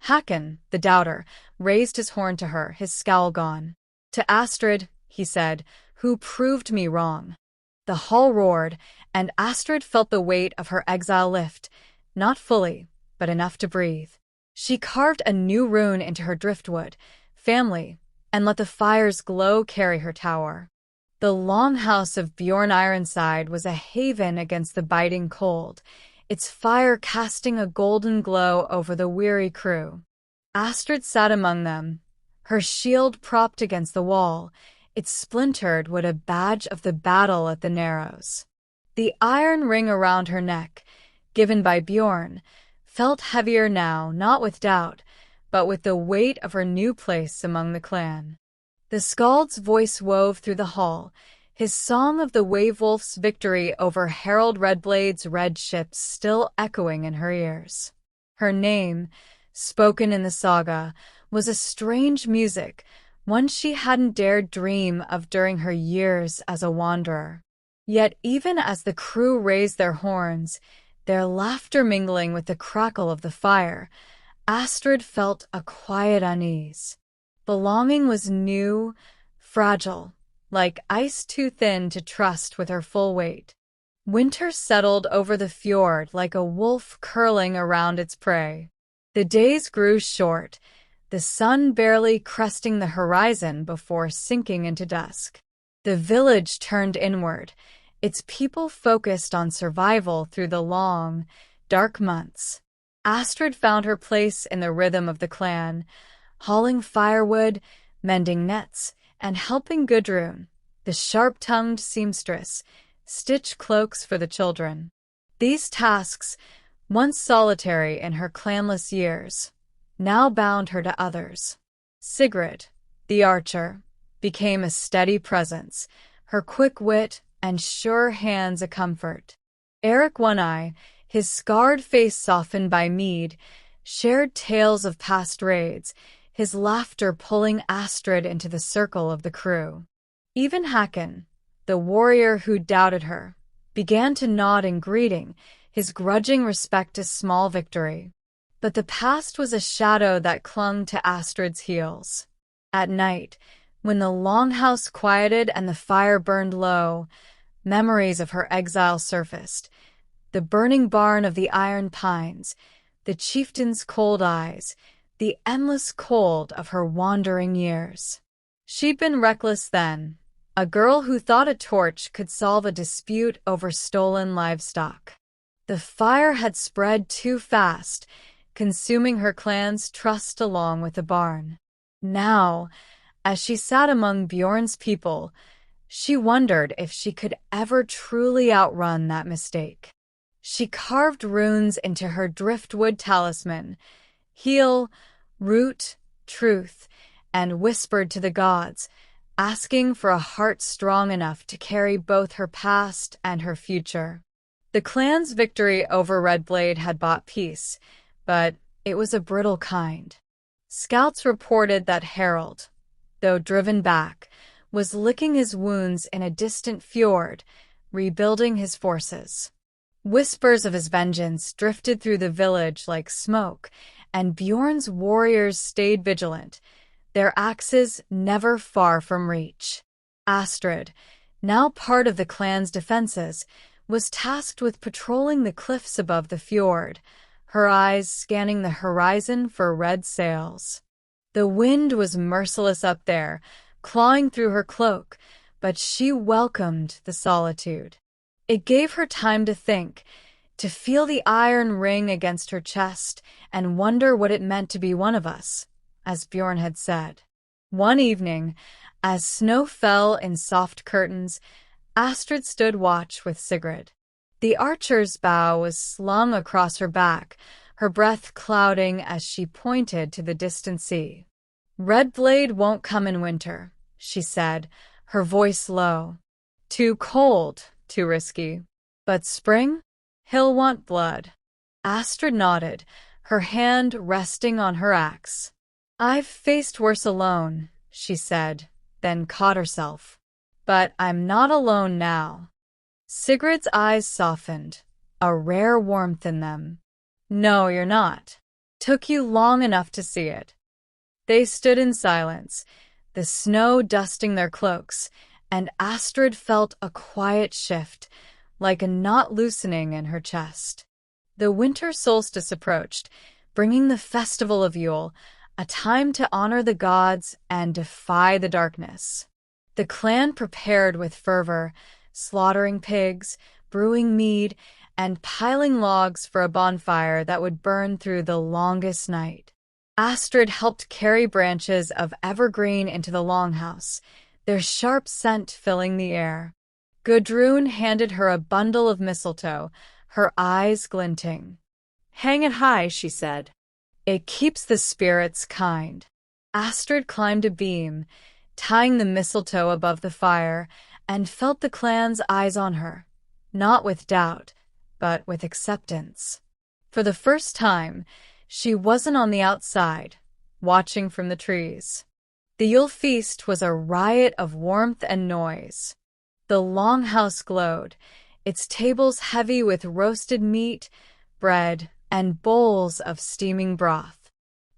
Hakon, the doubter, raised his horn to her, his scowl gone. "To Astrid," he said, "who proved me wrong." The hall roared, and Astrid felt the weight of her exile lift, not fully, but enough to breathe. She carved a new rune into her driftwood, family, and let the fire's glow carry her tower. The Longhouse of Bjorn Ironside was a haven against the biting cold, its fire casting a golden glow over the weary crew. Astrid sat among them, her shield propped against the wall, its splintered wood a badge of the battle at the Narrows. The iron ring around her neck, given by Bjorn, felt heavier now, not with doubt, but with the weight of her new place among the clan. The Skald's voice wove through the hall, his song of the Wave Wolf's victory over Harald Redblade's red ships still echoing in her ears. Her name, spoken in the saga, was a strange music, one she hadn't dared dream of during her years as a wanderer. Yet even as the crew raised their horns, their laughter mingling with the crackle of the fire, Astrid felt a quiet unease. Belonging was new, fragile, like ice too thin to trust with her full weight. Winter settled over the fjord like a wolf curling around its prey. The days grew short, the sun barely cresting the horizon before sinking into dusk. The village turned inward, its people focused on survival through the long, dark months. Astrid found her place in the rhythm of the clan, hauling firewood, mending nets, and helping Gudrun, the sharp-tongued seamstress, stitch cloaks for the children. These tasks, once solitary in her clanless years, now bound her to others. Sigrid, the archer, became a steady presence, her quick wit and sure hands a comfort. Eric One Eye, his scarred face softened by mead, shared tales of past raids, his laughter pulling Astrid into the circle of the crew. Even Hakon, the warrior who doubted her, began to nod in greeting, his grudging respect a small victory. But the past was a shadow that clung to Astrid's heels. At night, when the longhouse quieted and the fire burned low, memories of her exile surfaced. The burning barn of the iron pines, the chieftain's cold eyes, the endless cold of her wandering years. She'd been reckless then, a girl who thought a torch could solve a dispute over stolen livestock. The fire had spread too fast, consuming her clan's trust along with the barn. Now, as she sat among Bjorn's people, she wondered if she could ever truly outrun that mistake. She carved runes into her driftwood talisman, heal, root, truth, and whispered to the gods, asking for a heart strong enough to carry both her past and her future. The clan's victory over Redblade had brought peace, but it was a brittle kind. Scouts reported that Harold, though driven back, was licking his wounds in a distant fjord, rebuilding his forces. Whispers of his vengeance drifted through the village like smoke, and Bjorn's warriors stayed vigilant, their axes never far from reach. Astrid, now part of the clan's defenses, was tasked with patrolling the cliffs above the fjord, her eyes scanning the horizon for red sails. The wind was merciless up there, clawing through her cloak, but she welcomed the solitude. It gave her time to think, to feel the iron ring against her chest and wonder what it meant to be one of us, as Bjorn had said. One evening, as snow fell in soft curtains, Astrid stood watch with Sigrid. The archer's bow was slung across her back, her breath clouding as she pointed to the distant sea. "Redblade won't come in winter," she said, her voice low. "Too cold, too risky. But spring? He'll want blood." Astrid nodded, her hand resting on her axe. "I've faced worse alone," she said, then caught herself. "But I'm not alone now." Sigrid's eyes softened, a rare warmth in them. "No, you're not. Took you long enough to see it." They stood in silence, the snow dusting their cloaks, and Astrid felt a quiet shift, like a knot loosening in her chest. The winter solstice approached, bringing the festival of Yule, a time to honor the gods and defy the darkness. The clan prepared with fervor, slaughtering pigs, brewing mead, and piling logs for a bonfire that would burn through the longest night. Astrid helped carry branches of evergreen into the longhouse, their sharp scent filling the air. Gudrun handed her a bundle of mistletoe, her eyes glinting. "Hang it high," she said. "It keeps the spirits kind." Astrid climbed a beam, tying the mistletoe above the fire, and felt the clan's eyes on her, not with doubt, but with acceptance. For the first time, she wasn't on the outside, watching from the trees. The Yule feast was a riot of warmth and noise. The longhouse glowed, its tables heavy with roasted meat, bread, and bowls of steaming broth.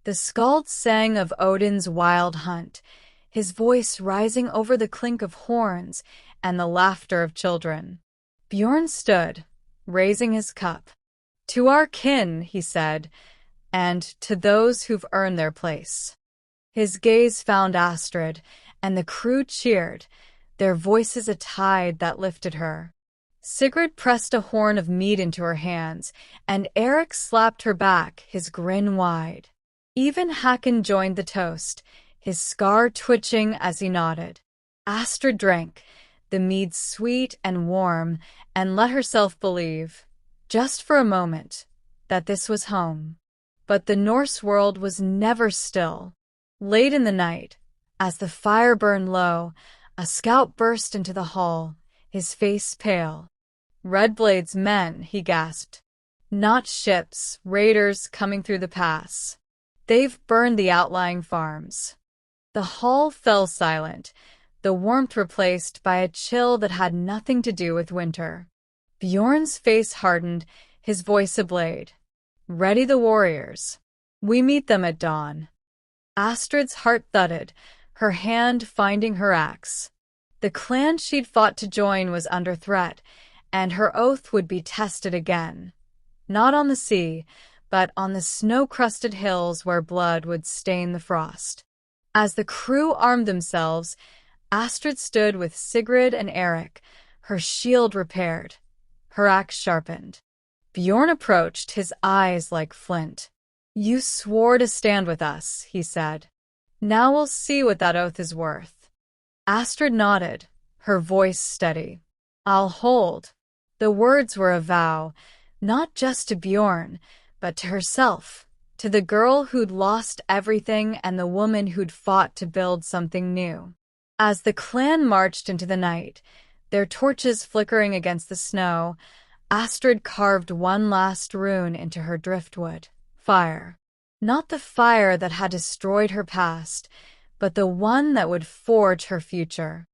The skald sang of Odin's wild hunt, his voice rising over the clink of horns and the laughter of children. Bjorn stood, raising his cup. "To our kin," he said, "and to those who've earned their place." His gaze found Astrid, and the crew cheered, their voices a tide that lifted her. Sigrid pressed a horn of mead into her hands, and Eric slapped her back, his grin wide. Even Hakon joined the toast, his scar twitching as he nodded. Astrid drank, the mead sweet and warm, and let herself believe, just for a moment, that this was home. But the Norse world was never still. Late in the night, as the fire burned low, a scout burst into the hall, his face pale. "Redblade's men," he gasped. "Not ships, raiders coming through the pass. They've burned the outlying farms." The hall fell silent, the warmth replaced by a chill that had nothing to do with winter. Bjorn's face hardened, his voice ablaze. "Ready the warriors. We meet them at dawn." Astrid's heart thudded, her hand finding her axe. The clan she'd fought to join was under threat, and her oath would be tested again. Not on the sea, but on the snow-crusted hills where blood would stain the frost. As the crew armed themselves, Astrid stood with Sigrid and Eric, her shield repaired, her axe sharpened. Bjorn approached, his eyes like flint. You swore to stand with us, he said. Now we'll see what that oath is worth. Astrid nodded, her voice steady. I'll hold. The words were a vow, not just to Bjorn, but to herself, to the girl who'd lost everything and the woman who'd fought to build something new. As the clan marched into the night, their torches flickering against the snow, Astrid carved one last rune into her driftwood. Fire. Not the fire that had destroyed her past, but the one that would forge her future.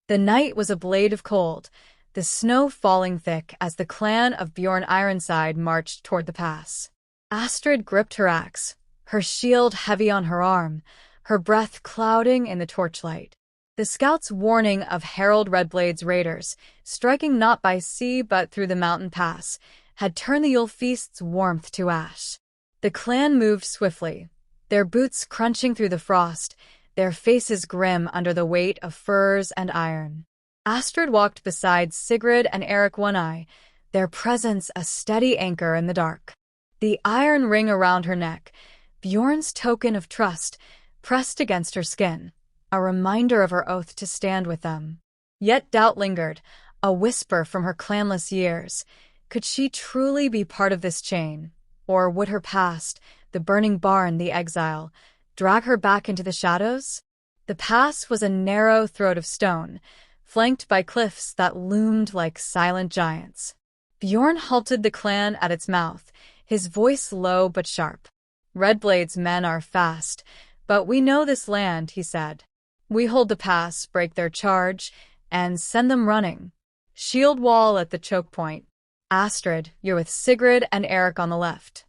The night was a blade of cold, the snow falling thick as the clan of Bjorn Ironside marched toward the pass. Astrid gripped her axe, her shield heavy on her arm, her breath clouding in the torchlight. The scouts' warning of Harold Redblade's raiders, striking not by sea but through the mountain pass, had turned the Yule feast's warmth to ash. The clan moved swiftly, their boots crunching through the frost, their faces grim under the weight of furs and iron. Astrid walked beside Sigrid and Eric One-Eye, their presence a steady anchor in the dark. The iron ring around her neck, Bjorn's token of trust, pressed against her skin, a reminder of her oath to stand with them. Yet doubt lingered, a whisper from her clanless years. Could she truly be part of this chain? Or would her past, the burning barn, the exile, drag her back into the shadows? The pass was a narrow throat of stone, flanked by cliffs that loomed like silent giants. Bjorn halted the clan at its mouth, his voice low but sharp. Redblade's men are fast, but we know this land, he said. We hold the pass, break their charge, and send them running. Shield wall at the choke point. Astrid, you're with Sigrid and Eric on the left.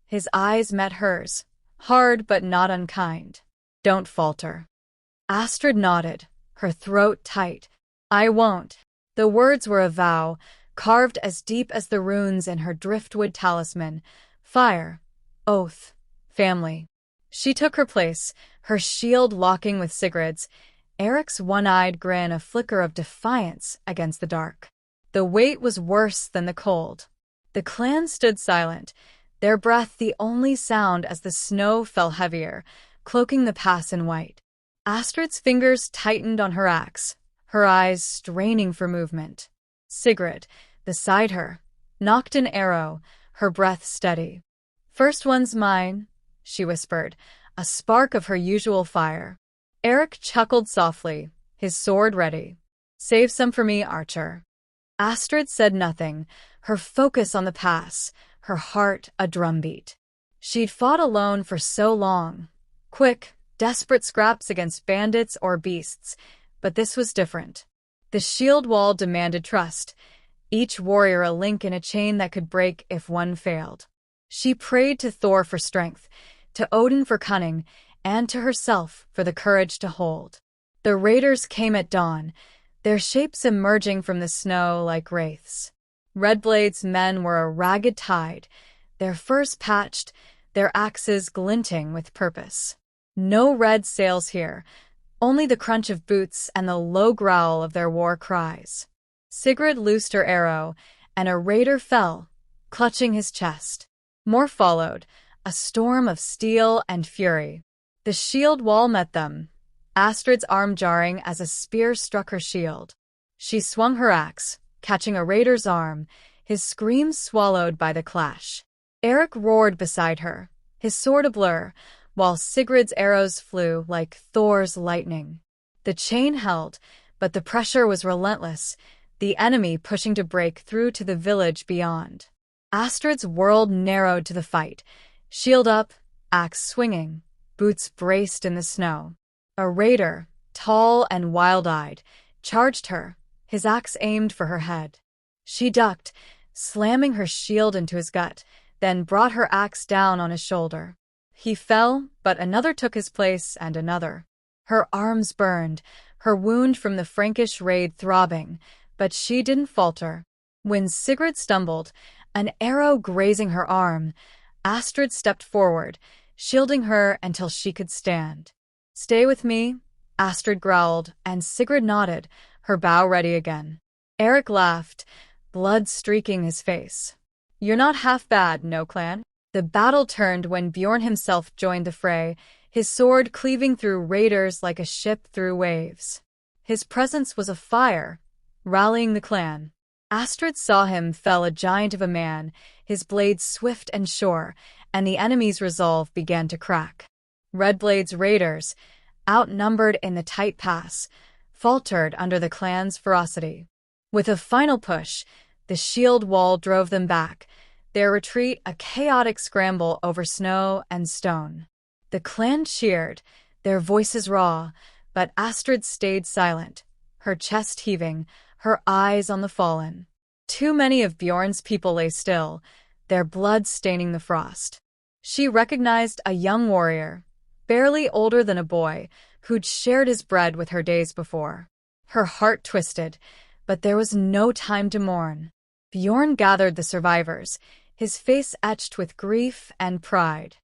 His eyes met hers, hard but not unkind. Don't falter. Astrid nodded, her throat tight. I won't. The words were a vow, carved as deep as the runes in her driftwood talisman. Fire, oath, family. She took her place, her shield locking with Sigrid's, Eric's one-eyed grin a flicker of defiance against the dark. The weight was worse than the cold. The clan stood silent, their breath the only sound as the snow fell heavier, cloaking the pass in white. Astrid's fingers tightened on her axe, her eyes straining for movement. Sigrid, beside her, nocked an arrow, her breath steady. First one's mine, she whispered, a spark of her usual fire. Eric chuckled softly, his sword ready. Save some for me, archer. Astrid said nothing, her focus on the pass, her heart a drumbeat. She'd fought alone for so long. Quick, desperate scraps against bandits or beasts, but this was different. The shield wall demanded trust, each warrior a link in a chain that could break if one failed. She prayed to Thor for strength, to Odin for cunning, and to herself for the courage to hold. The raiders came at dawn, their shapes emerging from the snow like wraiths. Redblade's men were a ragged tide, their furs patched, their axes glinting with purpose. No red sails here, only the crunch of boots and the low growl of their war cries. Sigrid loosed her arrow, and a raider fell, clutching his chest. More followed, a storm of steel and fury. The shield wall met them, Astrid's arm jarring as a spear struck her shield. She swung her axe, catching a raider's arm, his scream swallowed by the clash. Eric roared beside her, his sword a blur, while Sigrid's arrows flew like Thor's lightning. The chain held, but the pressure was relentless, the enemy pushing to break through to the village beyond. Astrid's world narrowed to the fight, shield up, axe swinging, boots braced in the snow. A raider, tall and wild-eyed, charged her, his axe aimed for her head. She ducked, slamming her shield into his gut, then brought her axe down on his shoulder. He fell, but another took his place and another. Her arms burned, her wound from the Frankish raid throbbing, but she didn't falter. When Sigrid stumbled, an arrow grazing her arm, Astrid stepped forward, shielding her until she could stand. Stay with me, Astrid growled, and Sigrid nodded, her bow ready again. Eric laughed, blood streaking his face. You're not half bad, no clan? The battle turned when Bjorn himself joined the fray, his sword cleaving through raiders like a ship through waves. His presence was a fire, rallying the clan. Astrid saw him fell a giant of a man, his blade swift and sure, and the enemy's resolve began to crack. Redblade's raiders, outnumbered in the tight pass, faltered under the clan's ferocity. With a final push, the shield wall drove them back, their retreat a chaotic scramble over snow and stone. The clan cheered, their voices raw, but Astrid stayed silent, her chest heaving, her eyes on the fallen. Too many of Bjorn's people lay still, their blood staining the frost. She recognized a young warrior, barely older than a boy, who'd shared his bread with her days before. Her heart twisted, but there was no time to mourn. Bjorn gathered the survivors, his face etched with grief and pride.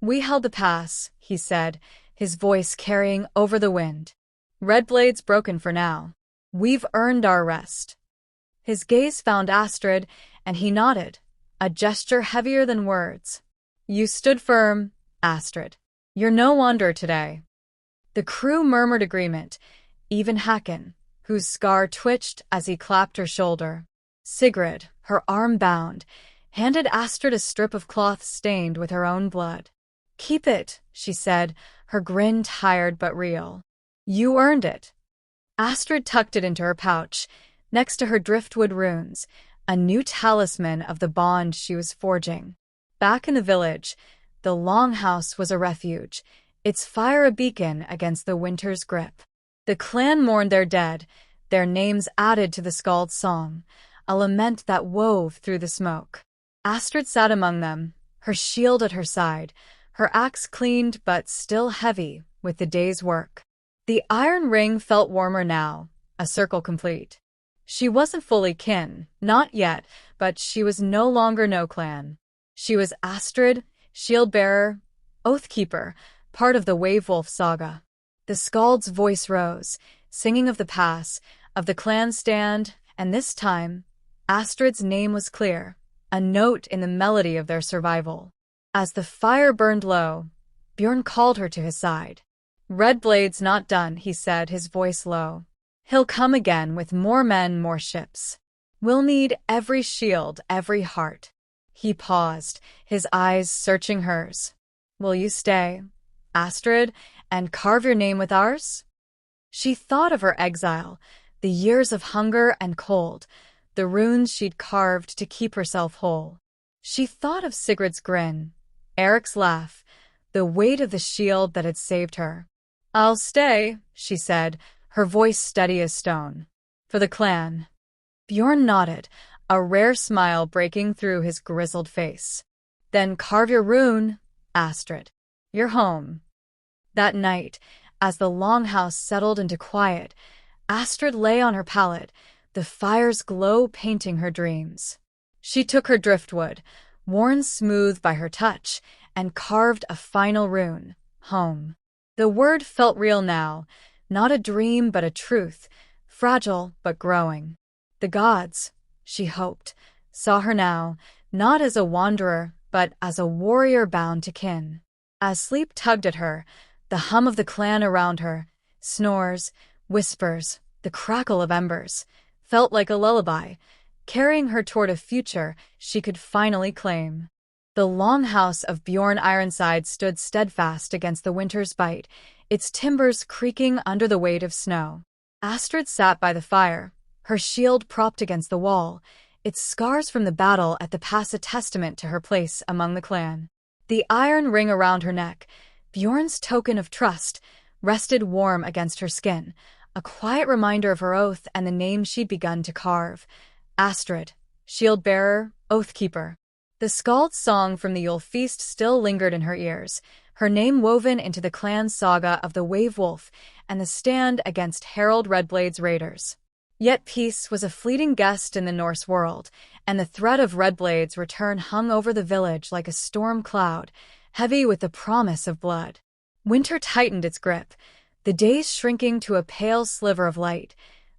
"We held the pass," he said, his voice carrying over the wind. "Redblade's broken for now. We've earned our rest." His gaze found Astrid, and he nodded, a gesture heavier than words. "You stood firm, Astrid. You're no wonder today." The crew murmured agreement, even Hakon, whose scar twitched as he clapped her shoulder. Sigrid, her arm bound, handed Astrid a strip of cloth stained with her own blood. "Keep it," she said, her grin tired but real. "You earned it." Astrid tucked it into her pouch, next to her driftwood runes, a new talisman of the bond she was forging. Back in the village, the longhouse was a refuge, its fire a beacon against the winter's grip. The clan mourned their dead, their names added to the skald's song, a lament that wove through the smoke. Astrid sat among them, her shield at her side, her axe cleaned but still heavy with the day's work. The iron ring felt warmer now, a circle complete. She wasn't fully kin, not yet, but she was no longer no clan. She was Astrid, shield-bearer, oath-keeper, part of the Wavewolf saga. The skald's voice rose, singing of the pass, of the clan stand, and this time, Astrid's name was clear, a note in the melody of their survival. As the fire burned low, Bjorn called her to his side. "Redblade's not done," he said, his voice low. "He'll come again with more men, more ships. We'll need every shield, every heart." He paused, his eyes searching hers. "Will you stay, Astrid, and carve your name with ours?" She thought of her exile, the years of hunger and cold, the runes she'd carved to keep herself whole. She thought of Sigrid's grin, Eric's laugh, the weight of the shield that had saved her. "I'll stay," she said, her voice steady as stone. "For the clan." Bjorn nodded, a rare smile breaking through his grizzled face. "Then carve your rune, Astrid. You're home." That night, as the longhouse settled into quiet, Astrid lay on her pallet, the fire's glow painting her dreams. She took her driftwood, worn smooth by her touch, and carved a final rune, home. The word felt real now, not a dream but a truth, fragile but growing. The gods, she hoped, saw her now, not as a wanderer, but as a warrior bound to kin. As sleep tugged at her, the hum of the clan around her, snores, whispers, the crackle of embers, felt like a lullaby, carrying her toward a future she could finally claim. The longhouse of Bjorn Ironside stood steadfast against the winter's bite, its timbers creaking under the weight of snow. Astrid sat by the fire, her shield propped against the wall, its scars from the battle at the pass a testament to her place among the clan. The iron ring around her neck, Bjorn's token of trust, rested warm against her skin, a quiet reminder of her oath and the name she'd begun to carve. Astrid, shield-bearer, oath-keeper. The skald's song from the Yule feast still lingered in her ears, her name woven into the clan saga of the Wavewolf and the stand against Harald Redblade's raiders. Yet peace was a fleeting guest in the Norse world, and the threat of Redblade's return hung over the village like a storm cloud, heavy with the promise of blood. Winter tightened its grip, the days shrinking to a pale sliver of light,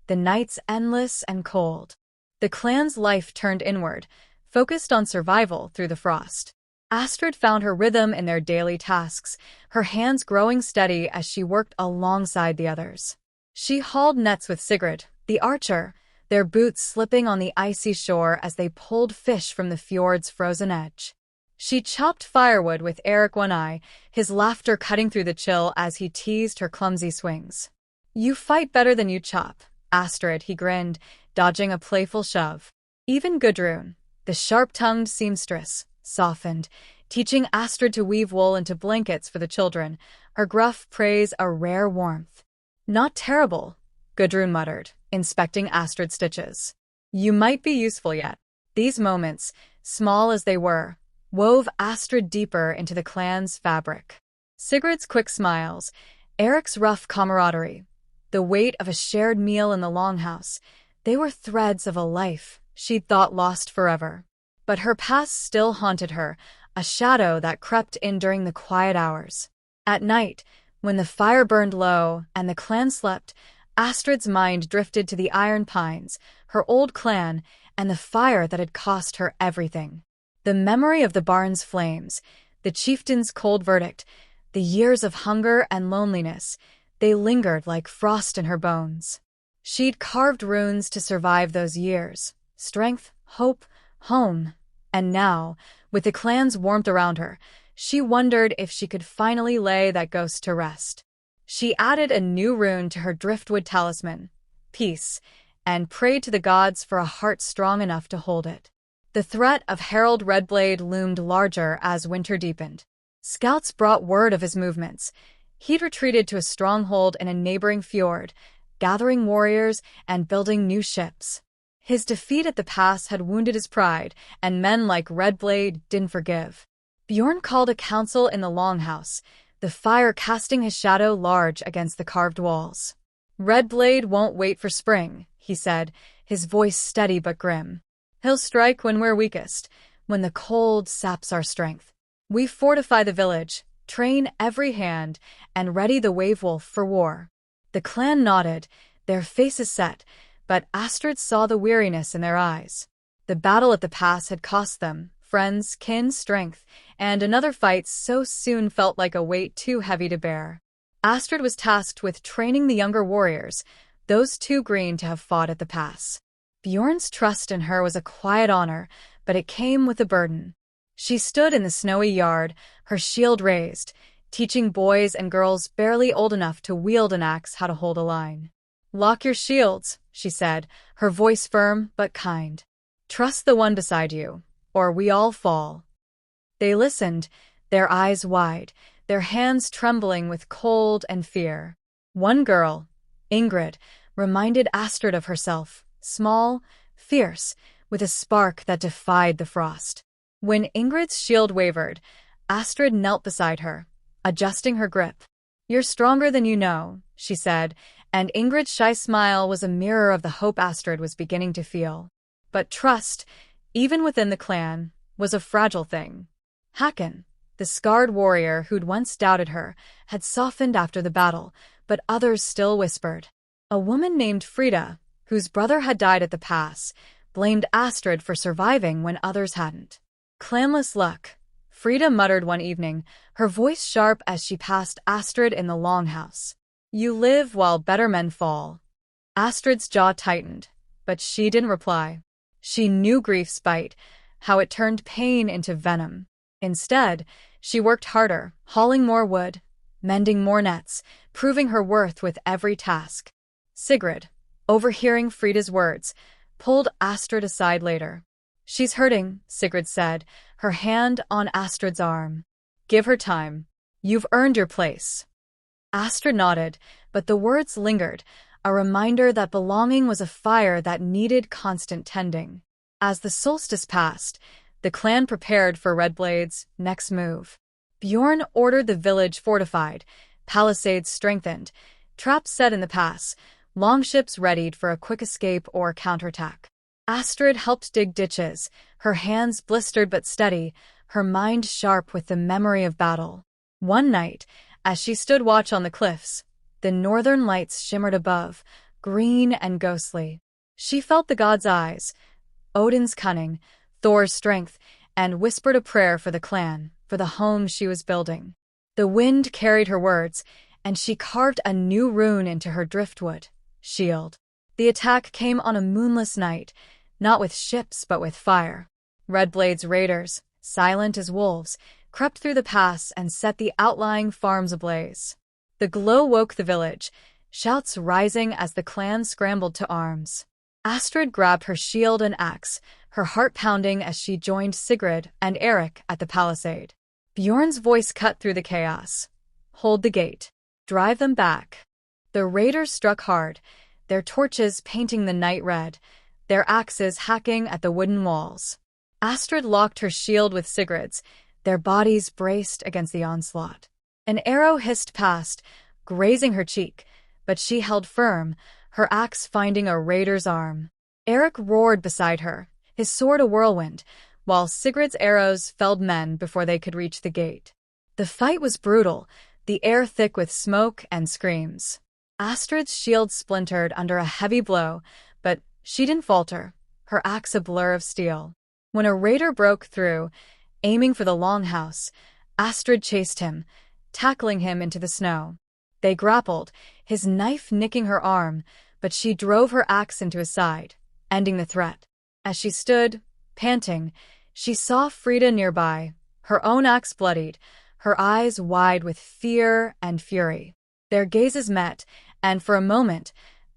the nights endless and cold. The clan's life turned inward, focused on survival through the frost. Astrid found her rhythm in their daily tasks, her hands growing steady as she worked alongside the others. She hauled nets with Sigrid, the archer, their boots slipping on the icy shore as they pulled fish from the fjord's frozen edge. She chopped firewood with Eric One Eye, his laughter cutting through the chill as he teased her clumsy swings. "You fight better than you chop, Astrid," he grinned, dodging a playful shove. Even Gudrun, the sharp-tongued seamstress, softened, teaching Astrid to weave wool into blankets for the children, her gruff praise a rare warmth. "Not terrible," Gudrun muttered, inspecting Astrid's stitches. "You might be useful yet." These moments, small as they were, wove Astrid deeper into the clan's fabric. Sigrid's quick smiles, Eric's rough camaraderie, the weight of a shared meal in the longhouse, they were threads of a life she'd thought lost forever. But her past still haunted her, a shadow that crept in during the quiet hours. At night, when the fire burned low and the clan slept, Astrid's mind drifted to the Iron Pines, her old clan, and the fire that had cost her everything. The memory of the barn's flames, the chieftain's cold verdict, the years of hunger and loneliness, they lingered like frost in her bones. She'd carved runes to survive those years, strength, hope, home. And now, with the clan's warmth around her, she wondered if she could finally lay that ghost to rest. She added a new rune to her driftwood talisman, peace, and prayed to the gods for a heart strong enough to hold it. The threat of Harold Redblade loomed larger as winter deepened. Scouts brought word of his movements. He'd retreated to a stronghold in a neighboring fjord, gathering warriors and building new ships. His defeat at the pass had wounded his pride, and men like Redblade didn't forgive. Bjorn called a council in the longhouse, the fire casting his shadow large against the carved walls. "Redblade won't wait for spring," he said, his voice steady but grim. "He'll strike when we're weakest, when the cold saps our strength. We fortify the village, train every hand, and ready the wave-wolf for war." The clan nodded, their faces set, but Astrid saw the weariness in their eyes. The battle at the pass had cost them friends, kin, strength, and another fight so soon felt like a weight too heavy to bear. Astrid was tasked with training the younger warriors, those too green to have fought at the pass. Bjorn's trust in her was a quiet honor, but it came with a burden. She stood in the snowy yard, her shield raised, teaching boys and girls barely old enough to wield an axe how to hold a line. "Lock your shields," she said, her voice firm but kind. "Trust the one beside you, or we all fall." They listened, their eyes wide, their hands trembling with cold and fear. One girl, Ingrid, reminded Astrid of herself, small, fierce, with a spark that defied the frost. When Ingrid's shield wavered, Astrid knelt beside her, adjusting her grip. "You're stronger than you know," she said, and Ingrid's shy smile was a mirror of the hope Astrid was beginning to feel. But trust, even within the clan, was a fragile thing. Hakon, the scarred warrior who'd once doubted her, had softened after the battle, but others still whispered. A woman named Frida, whose brother had died at the pass, blamed Astrid for surviving when others hadn't. "Clanless luck," Frida muttered one evening, her voice sharp as she passed Astrid in the longhouse. "You live while better men fall." Astrid's jaw tightened, but she didn't reply. She knew grief's bite, how it turned pain into venom. Instead, she worked harder, hauling more wood, mending more nets, proving her worth with every task. Sigrid, overhearing Frida's words, pulled Astrid aside later. "She's hurting," Sigrid said, her hand on Astrid's arm. "Give her time. You've earned your place." Astrid nodded, but the words lingered, a reminder that belonging was a fire that needed constant tending. As the solstice passed, the clan prepared for Redblade's next move. Bjorn ordered the village fortified, palisades strengthened, traps set in the pass, longships readied for a quick escape or counterattack. Astrid helped dig ditches, her hands blistered but steady, her mind sharp with the memory of battle. One night, as she stood watch on the cliffs, the northern lights shimmered above, green and ghostly. She felt the gods' eyes, Odin's cunning, Thor's strength, and whispered a prayer for the clan, for the home she was building. The wind carried her words, and she carved a new rune into her driftwood shield. The attack came on a moonless night, not with ships but with fire. Redblade's raiders, silent as wolves, crept through the pass and set the outlying farms ablaze. The glow woke the village, shouts rising as the clan scrambled to arms. Astrid grabbed her shield and axe, her heart pounding as she joined Sigrid and Eric at the palisade. Bjorn's voice cut through the chaos. "Hold the gate. Drive them back." The raiders struck hard, their torches painting the night red, their axes hacking at the wooden walls. Astrid locked her shield with Sigrid's, their bodies braced against the onslaught. An arrow hissed past, grazing her cheek, but she held firm, her axe finding a raider's arm. Eric roared beside her, his sword a whirlwind, while Sigrid's arrows felled men before they could reach the gate. The fight was brutal, the air thick with smoke and screams. Astrid's shield splintered under a heavy blow, but she didn't falter, her axe a blur of steel. When a raider broke through, aiming for the longhouse, Astrid chased him, tackling him into the snow. They grappled, his knife nicking her arm, but she drove her axe into his side, ending the threat. As she stood, panting, she saw Frida nearby, her own axe bloodied, her eyes wide with fear and fury. Their gazes met, and for a moment,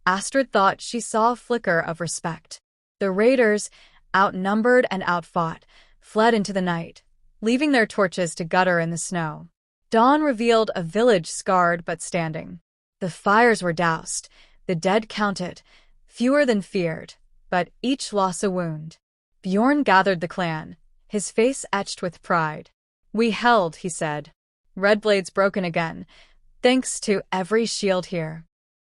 Astrid thought she saw a flicker of respect. The raiders, outnumbered and outfought, fled into the night, leaving their torches to gutter in the snow. Dawn revealed a village scarred but standing. The fires were doused, the dead counted, fewer than feared, but each lost a wound. Bjorn gathered the clan, his face etched with pride. "We held," he said. "Redblade's broken again, thanks to every shield here."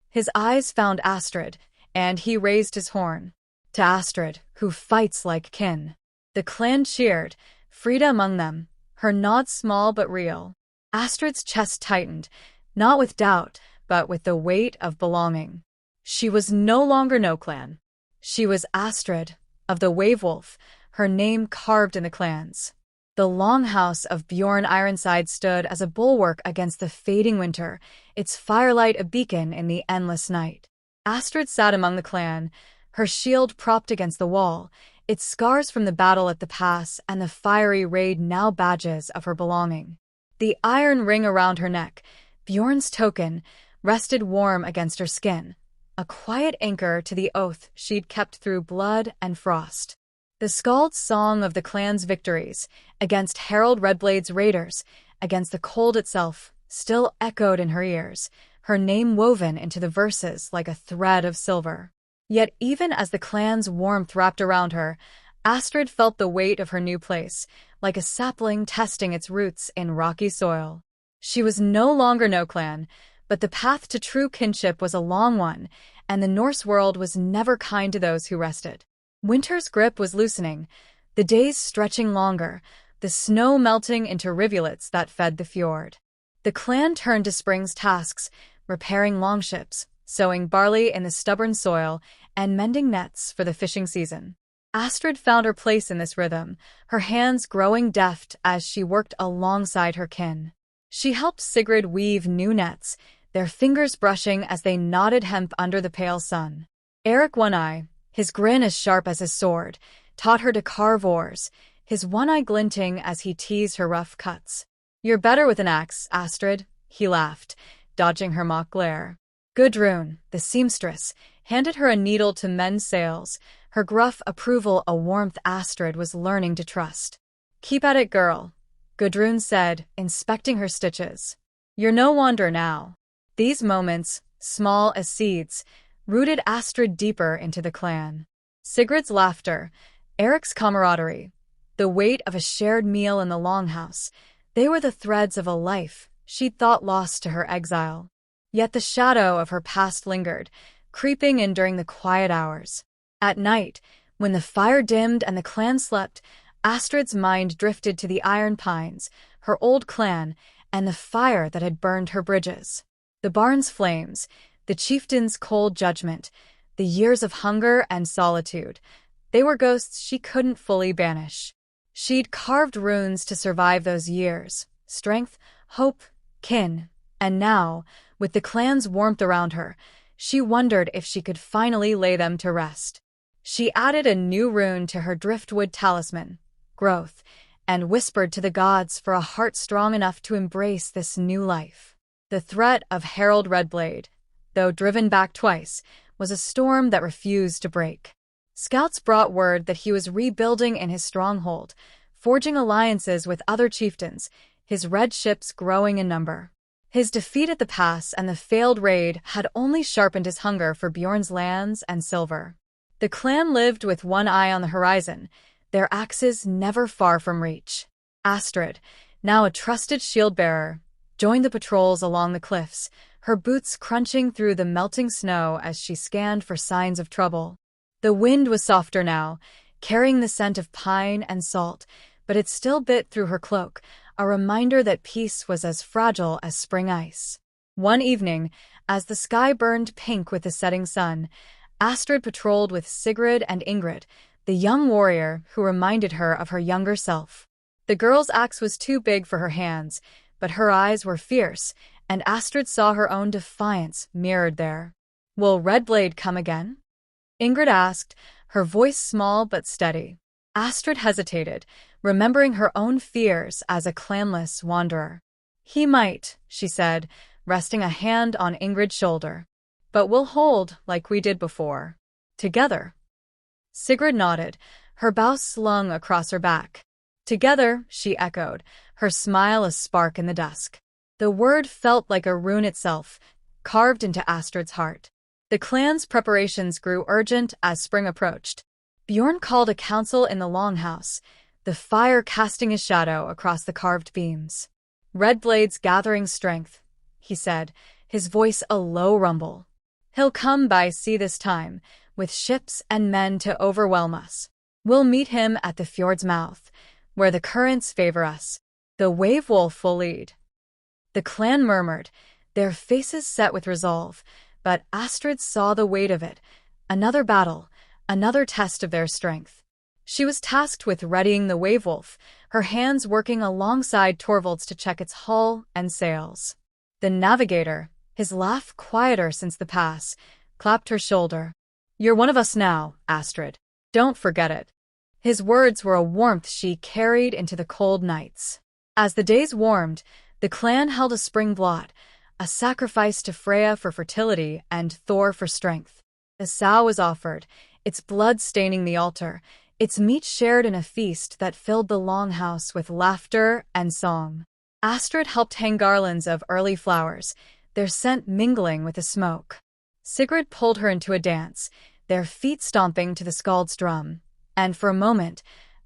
His eyes found Astrid, and he raised his horn. To Astrid, who fights like kin. The clan cheered, Frida among them, her nod small but real. Astrid's chest tightened, not with doubt, but with the weight of belonging. She was no longer no clan. She was Astrid, of the Wavewolf, her name carved in the clans. The longhouse of Bjorn Ironside stood as a bulwark against the fading winter, its firelight a beacon in the endless night. Astrid sat among the clan, her shield propped against the wall, its scars from the battle at the pass and the fiery raid now badges of her belonging. The iron ring around her neck, Bjorn's token, rested warm against her skin, a quiet anchor to the oath she'd kept through blood and frost. The skald's song of the clan's victories, against Harold Redblade's raiders, against the cold itself, still echoed in her ears, her name woven into the verses like a thread of silver. Yet even as the clan's warmth wrapped around her, Astrid felt the weight of her new place, like a sapling testing its roots in rocky soil. She was no longer no clan, but the path to true kinship was a long one, and the Norse world was never kind to those who rested. Winter's grip was loosening, the days stretching longer, the snow melting into rivulets that fed the fjord. The clan turned to spring's tasks, repairing longships, sowing barley in the stubborn soil, and mending nets for the fishing season. Astrid found her place in this rhythm, her hands growing deft as she worked alongside her kin. She helped Sigrid weave new nets, their fingers brushing as they knotted hemp under the pale sun. Eric One Eye, his grin as sharp as his sword, taught her to carve oars, his one eye glinting as he teased her rough cuts. "You're better with an axe, Astrid," he laughed, dodging her mock glare. Gudrun, the seamstress, handed her a needle to mend sails, her gruff approval a warmth Astrid was learning to trust. "Keep at it, girl," Gudrun said, inspecting her stitches. "You're no wonder now." These moments, small as seeds, rooted Astrid deeper into the clan. Sigrid's laughter, Eric's camaraderie, the weight of a shared meal in the longhouse, they were the threads of a life she'd thought lost to her exile. Yet the shadow of her past lingered, creeping in during the quiet hours. At night, when the fire dimmed and the clan slept, Astrid's mind drifted to the iron pines, her old clan, and the fire that had burned her bridges. The barn's flames, the chieftain's cold judgment, the years of hunger and solitude, they were ghosts she couldn't fully banish. She'd carved runes to survive those years. Strength, hope, kin. And now, with the clan's warmth around her, she wondered if she could finally lay them to rest. She added a new rune to her driftwood talisman, growth, and whispered to the gods for a heart strong enough to embrace this new life. The threat of Harold Redblade, though driven back twice, was a storm that refused to break. Scouts brought word that he was rebuilding in his stronghold, forging alliances with other chieftains, his red ships growing in number. His defeat at the pass and the failed raid had only sharpened his hunger for Bjorn's lands and silver. The clan lived with one eye on the horizon, their axes never far from reach. Astrid, now a trusted shield-bearer, joined the patrols along the cliffs, her boots crunching through the melting snow as she scanned for signs of trouble. The wind was softer now, carrying the scent of pine and salt, but it still bit through her cloak, a reminder that peace was as fragile as spring ice. One evening, as the sky burned pink with the setting sun, Astrid patrolled with Sigrid and Ingrid, the young warrior who reminded her of her younger self. The girl's axe was too big for her hands, but her eyes were fierce, and Astrid saw her own defiance mirrored there. "Will Redblade come again?" Ingrid asked, her voice small but steady. Astrid hesitated, remembering her own fears as a clanless wanderer. "He might," she said, resting a hand on Ingrid's shoulder. "But we'll hold like we did before. Together." Sigrid nodded, her bow slung across her back. "Together," she echoed, her smile a spark in the dusk. The word felt like a rune itself, carved into Astrid's heart. The clan's preparations grew urgent as spring approached. Bjorn called a council in the longhouse, the fire casting a shadow across the carved beams. "Redblade's gathering strength," he said, his voice a low rumble. "He'll come by sea this time, with ships and men to overwhelm us. We'll meet him at the fjord's mouth, where the currents favor us. The wave wolf will lead." The clan murmured, their faces set with resolve, but Astrid saw the weight of it. Another battle, another test of their strength. She was tasked with readying the wave wolf, her hands working alongside Torvald's to check its hull and sails. The navigator, his laugh quieter since the pass, clapped her shoulder. "You're one of us now, Astrid. Don't forget it." His words were a warmth she carried into the cold nights. As the days warmed, the clan held a spring blot, a sacrifice to Freya for fertility and Thor for strength. A sow was offered, its blood staining the altar, its meat shared in a feast that filled the longhouse with laughter and song. Astrid helped hang garlands of early flowers, their scent mingling with the smoke. Sigrid pulled her into a dance, their feet stomping to the skald's drum, and for a moment,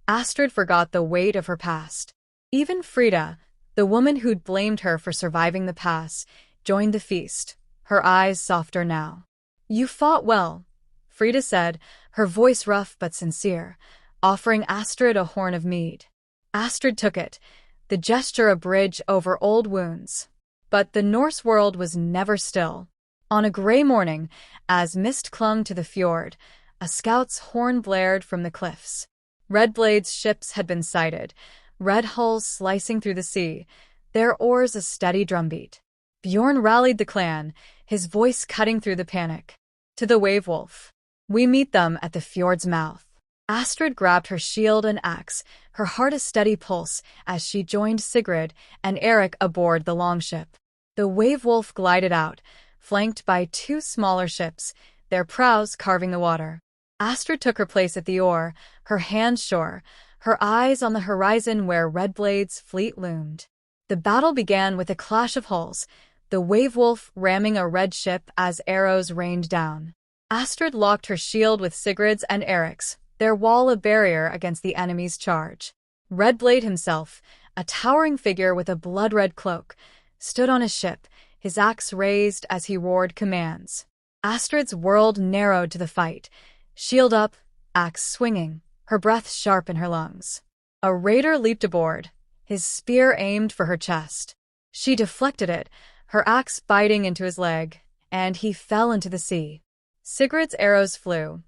Astrid forgot the weight of her past. Even Frida, the woman who'd blamed her for surviving the pass, joined the feast, her eyes softer now. "You fought well," Frida said, her voice rough but sincere, offering Astrid a horn of mead. Astrid took it, the gesture a bridge over old wounds. But the Norse world was never still. On a gray morning, as mist clung to the fjord, a scout's horn blared from the cliffs. Redblade's ships had been sighted, red hulls slicing through the sea, their oars a steady drumbeat. Bjorn rallied the clan, his voice cutting through the panic. "To the wave wolf. We meet them at the fjord's mouth." Astrid grabbed her shield and axe, her heart a steady pulse as she joined Sigrid and Eric aboard the longship. The wave wolf glided out, flanked by two smaller ships, their prows carving the water. Astrid took her place at the oar, her hands sure, her eyes on the horizon where Redblade's fleet loomed. The battle began with a clash of hulls, the wave wolf ramming a red ship as arrows rained down. Astrid locked her shield with Sigrid's and Eric's, their wall a barrier against the enemy's charge. Redblade himself, a towering figure with a blood-red cloak, stood on his ship, his axe raised as he roared commands. Astrid's world narrowed to the fight, shield up, axe swinging, her breath sharp in her lungs. A raider leaped aboard, his spear aimed for her chest. She deflected it, her axe biting into his leg, and he fell into the sea. Sigrid's arrows flew.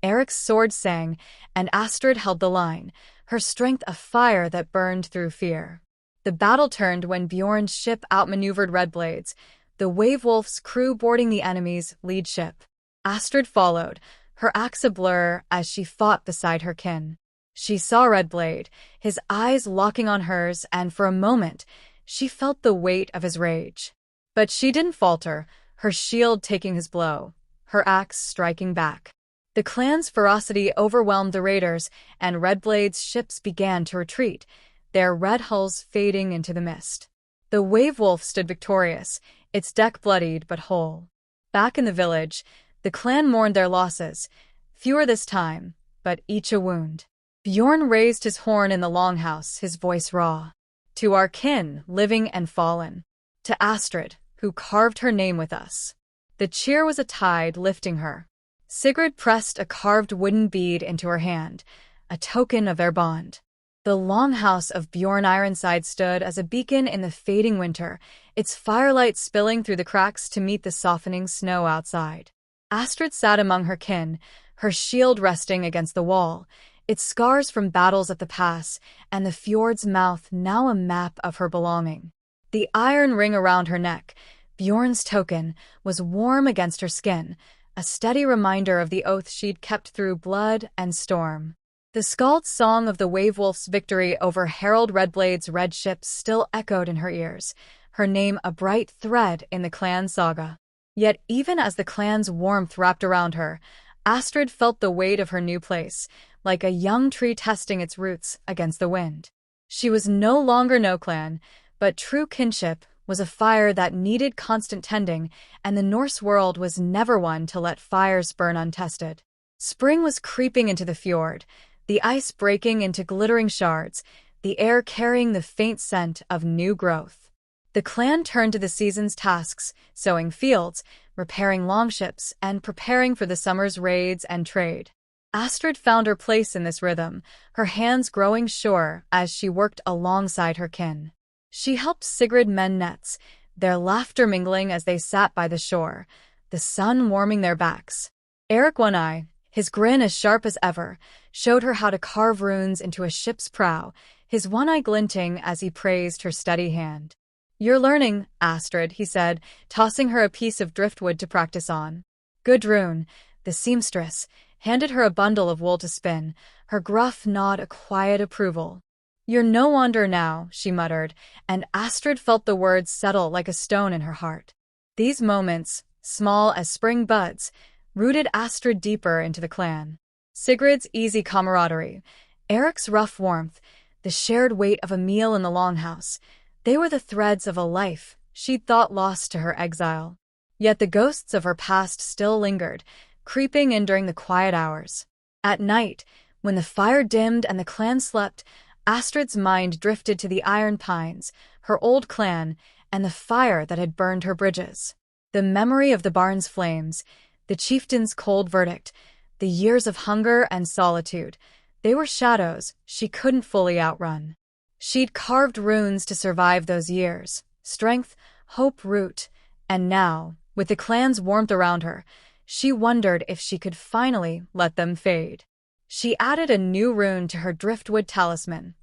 Eric's sword sang, and Astrid held the line, her strength a fire that burned through fear. The battle turned when Bjorn's ship outmaneuvered Redblade's, the Wave Wolf's crew boarding the enemy's lead ship. Astrid followed, her axe a blur as she fought beside her kin. She saw Redblade, his eyes locking on hers, and for a moment, she felt the weight of his rage. But she didn't falter, her shield taking his blow, her axe striking back. The clan's ferocity overwhelmed the raiders, and Redblade's ships began to retreat, their red hulls fading into the mist. The Wave Wolf stood victorious, its deck bloodied but whole. Back in the village, the clan mourned their losses, fewer this time, but each a wound. Bjorn raised his horn in the longhouse, his voice raw. To our kin, living and fallen. To Astrid, who carved her name with us. The cheer was a tide lifting her. Sigrid pressed a carved wooden bead into her hand, a token of their bond. The longhouse of Bjorn Ironside stood as a beacon in the fading winter, its firelight spilling through the cracks to meet the softening snow outside. Astrid sat among her kin, her shield resting against the wall, its scars from battles at the pass, and the fjord's mouth now a map of her belonging. The iron ring around her neck, Bjorn's token, was warm against her skin, a steady reminder of the oath she'd kept through blood and storm. The skald's song of the Wave Wolf's victory over Harald Redblade's red ships still echoed in her ears, her name a bright thread in the clan saga. Yet even as the clan's warmth wrapped around her, Astrid felt the weight of her new place, like a young tree testing its roots against the wind. She was no longer no clan, but true kinship was a fire that needed constant tending, and the Norse world was never one to let fires burn untested. Spring was creeping into the fjord, the ice breaking into glittering shards, the air carrying the faint scent of new growth. The clan turned to the season's tasks, sowing fields, repairing longships, and preparing for the summer's raids and trade. Astrid found her place in this rhythm, her hands growing sure as she worked alongside her kin. She helped Sigrid mend nets, their laughter mingling as they sat by the shore, the sun warming their backs. Eric One Eye, his grin as sharp as ever, showed her how to carve runes into a ship's prow, his one eye glinting as he praised her steady hand. "You're learning, Astrid," he said, tossing her a piece of driftwood to practice on. Gudrun, the seamstress, handed her a bundle of wool to spin, her gruff nod a quiet approval. "You're no wanderer now," she muttered, and Astrid felt the words settle like a stone in her heart. These moments, small as spring buds, rooted Astrid deeper into the clan. Sigrid's easy camaraderie, Eric's rough warmth, the shared weight of a meal in the longhouse, they were the threads of a life she'd thought lost to her exile. Yet the ghosts of her past still lingered, creeping in during the quiet hours. At night, when the fire dimmed and the clan slept, Astrid's mind drifted to the Iron Pines, her old clan, and the fire that had burned her bridges. The memory of the barn's flames, the chieftain's cold verdict, the years of hunger and solitude, they were shadows she couldn't fully outrun. She'd carved runes to survive those years, strength, hope, root, and now, with the clan's warmth around her, she wondered if she could finally let them fade. She added a new rune to her driftwood talisman,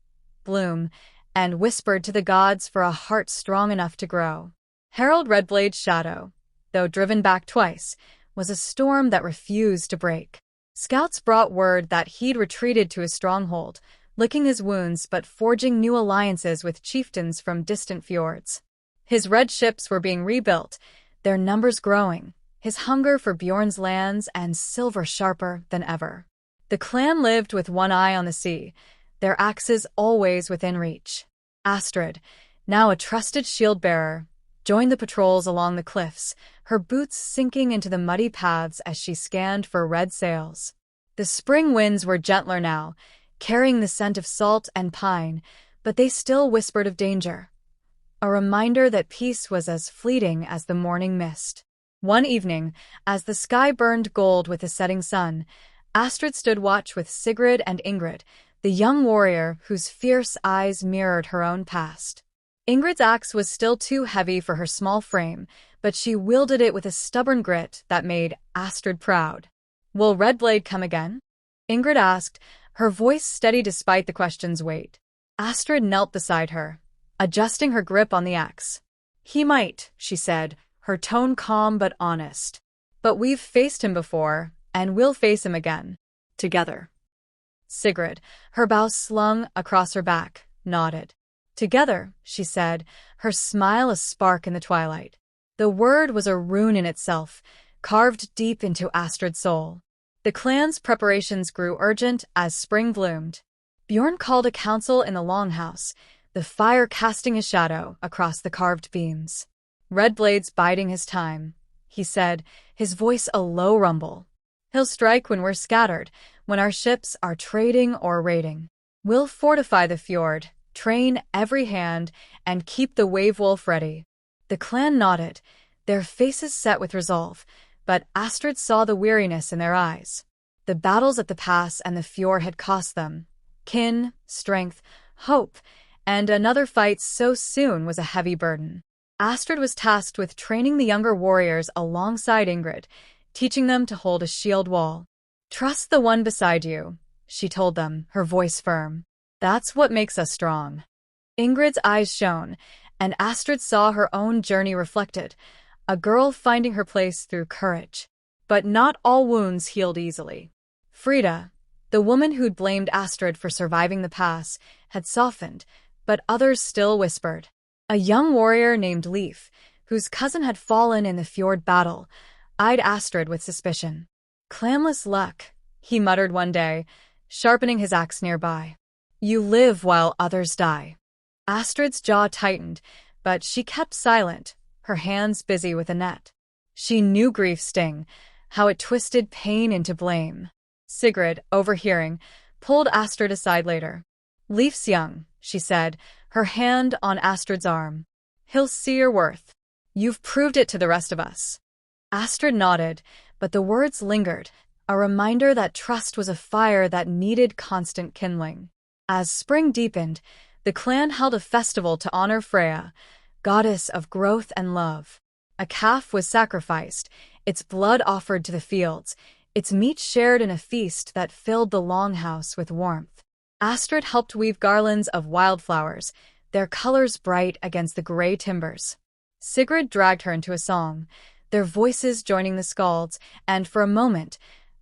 Bloom, and whispered to the gods for a heart strong enough to grow. Harald Redblade's shadow, though driven back twice, was a storm that refused to break. Scouts brought word that he'd retreated to his stronghold, licking his wounds but forging new alliances with chieftains from distant fjords. His red ships were being rebuilt, their numbers growing, his hunger for Bjorn's lands and silver sharper than ever. The clan lived with one eye on the sea, their axes always within reach. Astrid, now a trusted shield-bearer, joined the patrols along the cliffs, her boots sinking into the muddy paths as she scanned for red sails. The spring winds were gentler now, carrying the scent of salt and pine, but they still whispered of danger, a reminder that peace was as fleeting as the morning mist. One evening, as the sky burned gold with the setting sun, Astrid stood watch with Sigrid and Ingrid, the young warrior whose fierce eyes mirrored her own past. Ingrid's axe was still too heavy for her small frame, but she wielded it with a stubborn grit that made Astrid proud. "Will Redblade come again?" Ingrid asked, her voice steady despite the question's weight. Astrid knelt beside her, adjusting her grip on the axe. "He might," she said, her tone calm but honest. "But we've faced him before, and we'll face him again. Together." Sigrid, her bow slung across her back, nodded. "Together," she said, her smile a spark in the twilight. The word was a rune in itself, carved deep into Astrid's soul. The clan's preparations grew urgent as spring bloomed. Bjorn called a council in the longhouse, the fire casting a shadow across the carved beams. "Red Blade's biding his time," he said, his voice a low rumble. "He'll strike when we're scattered, when our ships are trading or raiding. We'll fortify the fjord, train every hand, and keep the wave wolf ready." The clan nodded, their faces set with resolve, but Astrid saw the weariness in their eyes. The battles at the pass and the fjord had cost them kin, strength, hope, and another fight so soon was a heavy burden. Astrid was tasked with training the younger warriors alongside Ingrid, teaching them to hold a shield wall. "Trust the one beside you," she told them, her voice firm. "That's what makes us strong." Ingrid's eyes shone, and Astrid saw her own journey reflected, a girl finding her place through courage. But not all wounds healed easily. Frida, the woman who'd blamed Astrid for surviving the pass, had softened, but others still whispered. A young warrior named Leif, whose cousin had fallen in the fjord battle, eyed Astrid with suspicion. "Clanless luck," he muttered one day, sharpening his axe nearby. "You live while others die." Astrid's jaw tightened, but she kept silent, her hands busy with a net. She knew grief's sting, how it twisted pain into blame. Sigrid, overhearing, pulled Astrid aside later. "Leif's young," she said, her hand on Astrid's arm. "He'll see your worth. You've proved it to the rest of us." Astrid nodded, but the words lingered, a reminder that trust was a fire that needed constant kindling. As spring deepened, the clan held a festival to honor Freya, goddess of growth and love. A calf was sacrificed, its blood offered to the fields, its meat shared in a feast that filled the longhouse with warmth. Astrid helped weave garlands of wildflowers, their colors bright against the gray timbers. Sigrid dragged her into a song, their voices joining the skalds, and for a moment,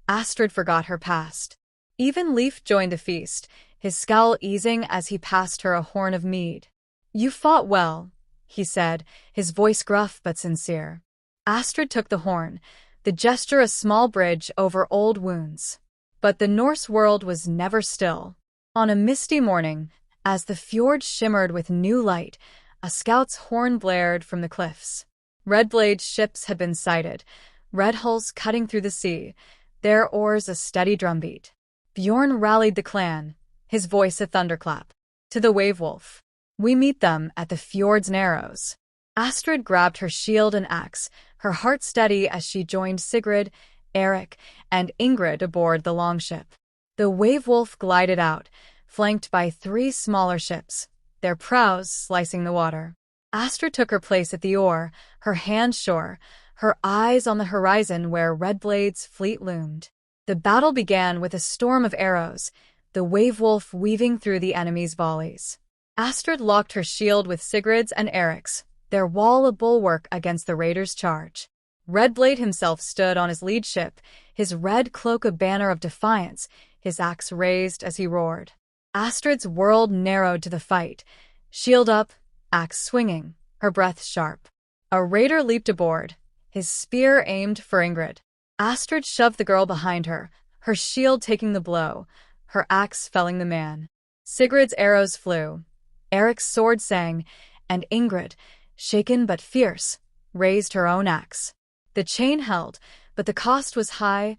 Astrid forgot her past. Even Leif joined the feast, his scowl easing as he passed her a horn of mead. "You fought well," he said, his voice gruff but sincere. Astrid took the horn, the gesture a small bridge over old wounds. But the Norse world was never still. On a misty morning, as the fjord shimmered with new light, a scout's horn blared from the cliffs. Red Blade's ships had been sighted, red hulls cutting through the sea, their oars a steady drumbeat. Bjorn rallied the clan, his voice a thunderclap. "To the Wave Wolf. We meet them at the fjord's narrows." Astrid grabbed her shield and axe, her heart steady as she joined Sigrid, Eric, and Ingrid aboard the longship. The Wave Wolf glided out, flanked by 3 smaller ships, their prows slicing the water. Astrid took her place at the oar, her hand sure, her eyes on the horizon where Red Blade's fleet loomed. The battle began with a storm of arrows, the Wave Wolf weaving through the enemy's volleys. Astrid locked her shield with Sigrid's and Eric's, their wall a bulwark against the raiders' charge. Red Blade himself stood on his lead ship, his red cloak a banner of defiance, his axe raised as he roared. Astrid's world narrowed to the fight, shield up, axe swinging, her breath sharp. A raider leaped aboard, his spear aimed for Ingrid. Astrid shoved the girl behind her, her shield taking the blow, her axe felling the man. Sigrid's arrows flew, Eric's sword sang, and Ingrid, shaken but fierce, raised her own axe. The chain held, but the cost was high,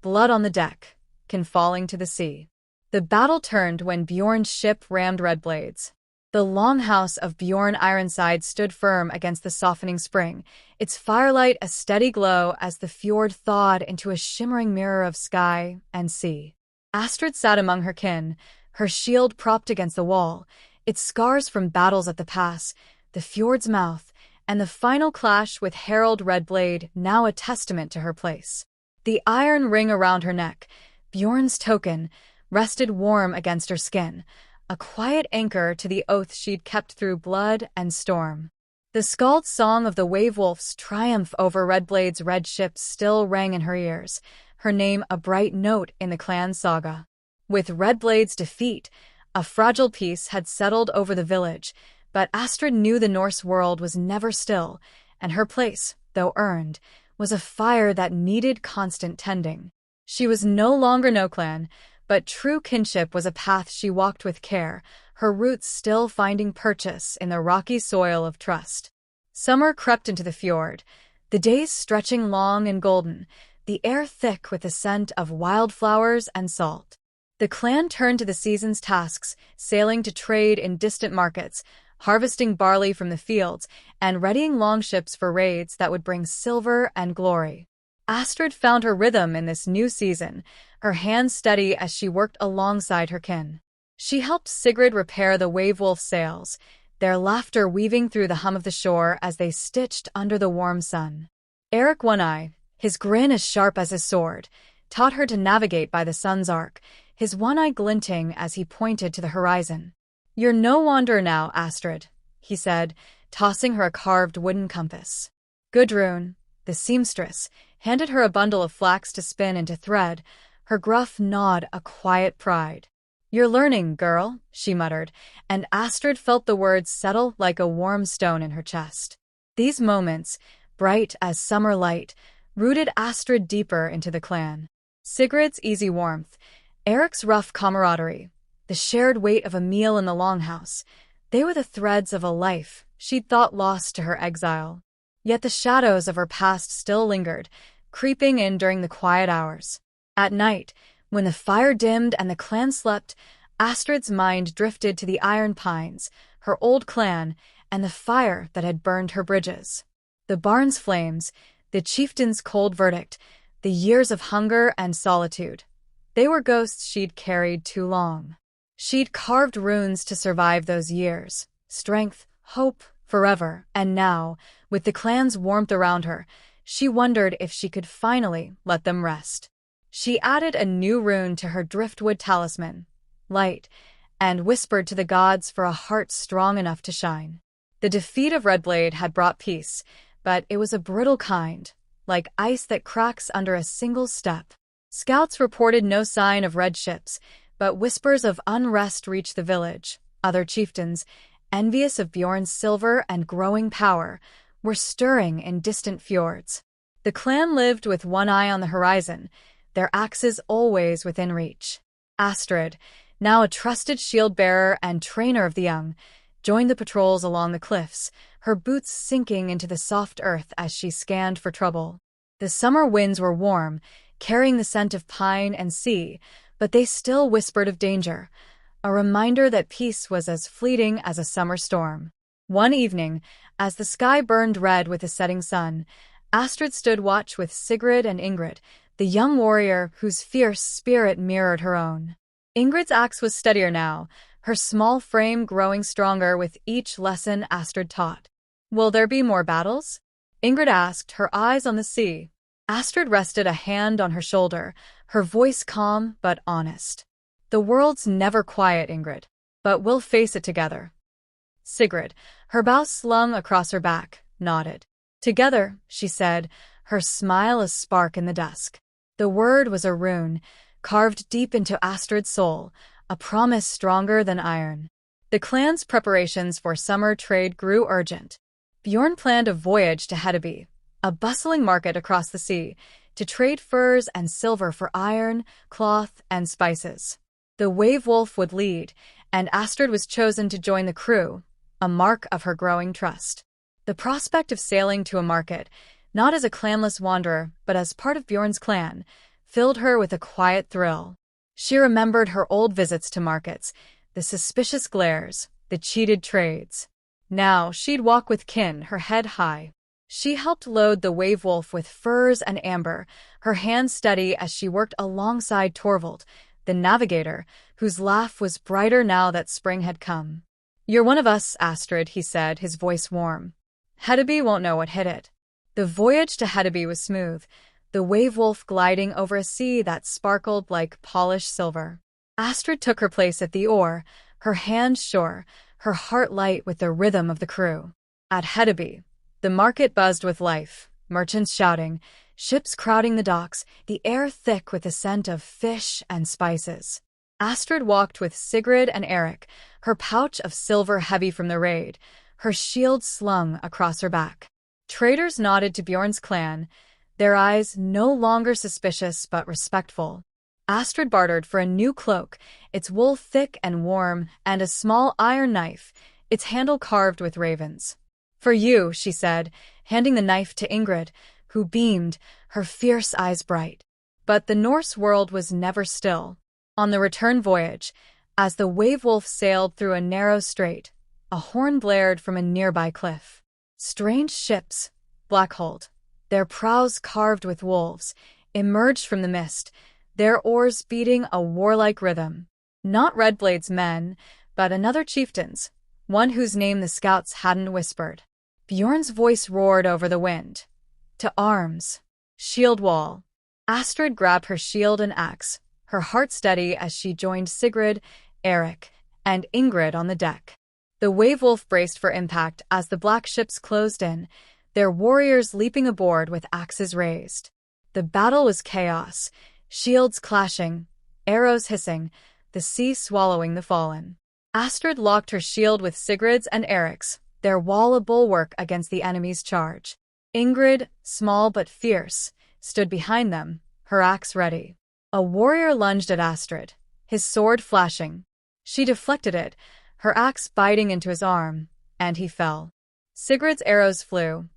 blood on the deck, kin falling to the sea. The battle turned when Bjorn's ship rammed Red Blade's. The longhouse of Bjorn Ironside stood firm against the softening spring, its firelight a steady glow as the fjord thawed into a shimmering mirror of sky and sea. Astrid sat among her kin, her shield propped against the wall, its scars from battles at the pass, the fjord's mouth, and the final clash with Harold Red Blade now a testament to her place. The iron ring around her neck, Bjorn's token, rested warm against her skin, a quiet anchor to the oath she'd kept through blood and storm. The skald's song of the wave-wolf's triumph over Redblade's red ship still rang in her ears, her name a bright note in the clan's saga. With Redblade's defeat, a fragile peace had settled over the village, but Astrid knew the Norse world was never still, and her place, though earned, was a fire that needed constant tending. She was no longer no clan, but true kinship was a path she walked with care, her roots still finding purchase in the rocky soil of trust. Summer crept into the fjord, the days stretching long and golden, the air thick with the scent of wildflowers and salt. The clan turned to the season's tasks, sailing to trade in distant markets, harvesting barley from the fields, and readying longships for raids that would bring silver and glory. Astrid found her rhythm in this new season, her hands steady as she worked alongside her kin. She helped Sigrid repair the wave-wolf sails, their laughter weaving through the hum of the shore as they stitched under the warm sun. Eric One Eye, his grin as sharp as his sword, taught her to navigate by the sun's arc, his one eye glinting as he pointed to the horizon. "You're no wanderer now, Astrid," he said, tossing her a carved wooden compass. Gudrun, the seamstress, handed her a bundle of flax to spin into thread, her gruff nod a quiet pride. "You're learning, girl," she muttered, and Astrid felt the words settle like a warm stone in her chest. These moments, bright as summer light, rooted Astrid deeper into the clan. Sigrid's easy warmth, Eric's rough camaraderie, the shared weight of a meal in the longhouse, they were the threads of a life she'd thought lost to her exile. Yet the shadows of her past still lingered, creeping in during the quiet hours. At night, when the fire dimmed and the clan slept, Astrid's mind drifted to the Iron Pines, her old clan, and the fire that had burned her bridges. The barn's flames, the chieftain's cold verdict, the years of hunger and solitude. They were ghosts she'd carried too long. She'd carved runes to survive those years, strength, hope, forever, and now, with the clan's warmth around her, she wondered if she could finally let them rest. She added a new rune to her driftwood talisman, light, and whispered to the gods for a heart strong enough to shine. The defeat of Redblade had brought peace, but it was a brittle kind, like ice that cracks under a single step. Scouts reported no sign of red ships, but whispers of unrest reached the village. Other chieftains, envious of Bjorn's silver and growing power, were stirring in distant fjords. The clan lived with one eye on the horizon, their axes always within reach. Astrid, now a trusted shield-bearer and trainer of the young, joined the patrols along the cliffs, her boots sinking into the soft earth as she scanned for trouble. The summer winds were warm, carrying the scent of pine and sea, but they still whispered of danger, a reminder that peace was as fleeting as a summer storm. One evening, as the sky burned red with the setting sun, Astrid stood watch with Sigrid and Ingrid, the young warrior whose fierce spirit mirrored her own. Ingrid's axe was steadier now, her small frame growing stronger with each lesson Astrid taught. "Will there be more battles?" Ingrid asked, her eyes on the sea. Astrid rested a hand on her shoulder, her voice calm but honest. "The world's never quiet, Ingrid, but we'll face it together." Sigrid, her bow slung across her back, nodded. "Together," she said, her smile a spark in the dusk. The word was a rune, carved deep into Astrid's soul, a promise stronger than iron. The clan's preparations for summer trade grew urgent. Bjorn planned a voyage to Hedeby, a bustling market across the sea, to trade furs and silver for iron, cloth, and spices. The Wave-Wolf would lead, and Astrid was chosen to join the crew, a mark of her growing trust. The prospect of sailing to a market, not as a clanless wanderer but as part of Bjorn's clan, filled her with a quiet thrill. She remembered her old visits to markets, the suspicious glares, the cheated trades. Now she'd walk with kin, her head high. She helped load the Wave-Wolf with furs and amber, her hands steady as she worked alongside Torvald, the navigator, whose laugh was brighter now that spring had come. "You're one of us, Astrid," he said, his voice warm. "Hedeby won't know what hit it." The voyage to Hedeby was smooth, the Wave-Wolf gliding over a sea that sparkled like polished silver. Astrid took her place at the oar, her hands sure, her heart light with the rhythm of the crew. At Hedeby, the market buzzed with life, merchants shouting, ships crowding the docks, the air thick with the scent of fish and spices. Astrid walked with Sigrid and Eric, her pouch of silver heavy from the raid, her shield slung across her back. Traders nodded to Bjorn's clan, their eyes no longer suspicious but respectful. Astrid bartered for a new cloak, its wool thick and warm, and a small iron knife, its handle carved with ravens. "For you," she said, handing the knife to Ingrid, who beamed, her fierce eyes bright. But the Norse world was never still. On the return voyage, as the Wave-Wolf sailed through a narrow strait, a horn blared from a nearby cliff. Strange ships, black-hulled, their prows carved with wolves, emerged from the mist, their oars beating a warlike rhythm. Not Redblade's men, but another chieftain's, one whose name the scouts hadn't whispered. Bjorn's voice roared over the wind. "To arms! Shield wall!" Astrid grabbed her shield and axe, her heart steady as she joined Sigrid, Eric, and Ingrid on the deck. The Wave-Wolf braced for impact as the black ships closed in, their warriors leaping aboard with axes raised. The battle was chaos, shields clashing, arrows hissing, the sea swallowing the fallen. Astrid locked her shield with Sigrid's and Eric's, their wall a bulwark against the enemy's charge. Ingrid, small but fierce, stood behind them, her axe ready. A warrior lunged at Astrid, his sword flashing. She deflected it, her axe biting into his arm, and he fell. Sigrid's arrows flew.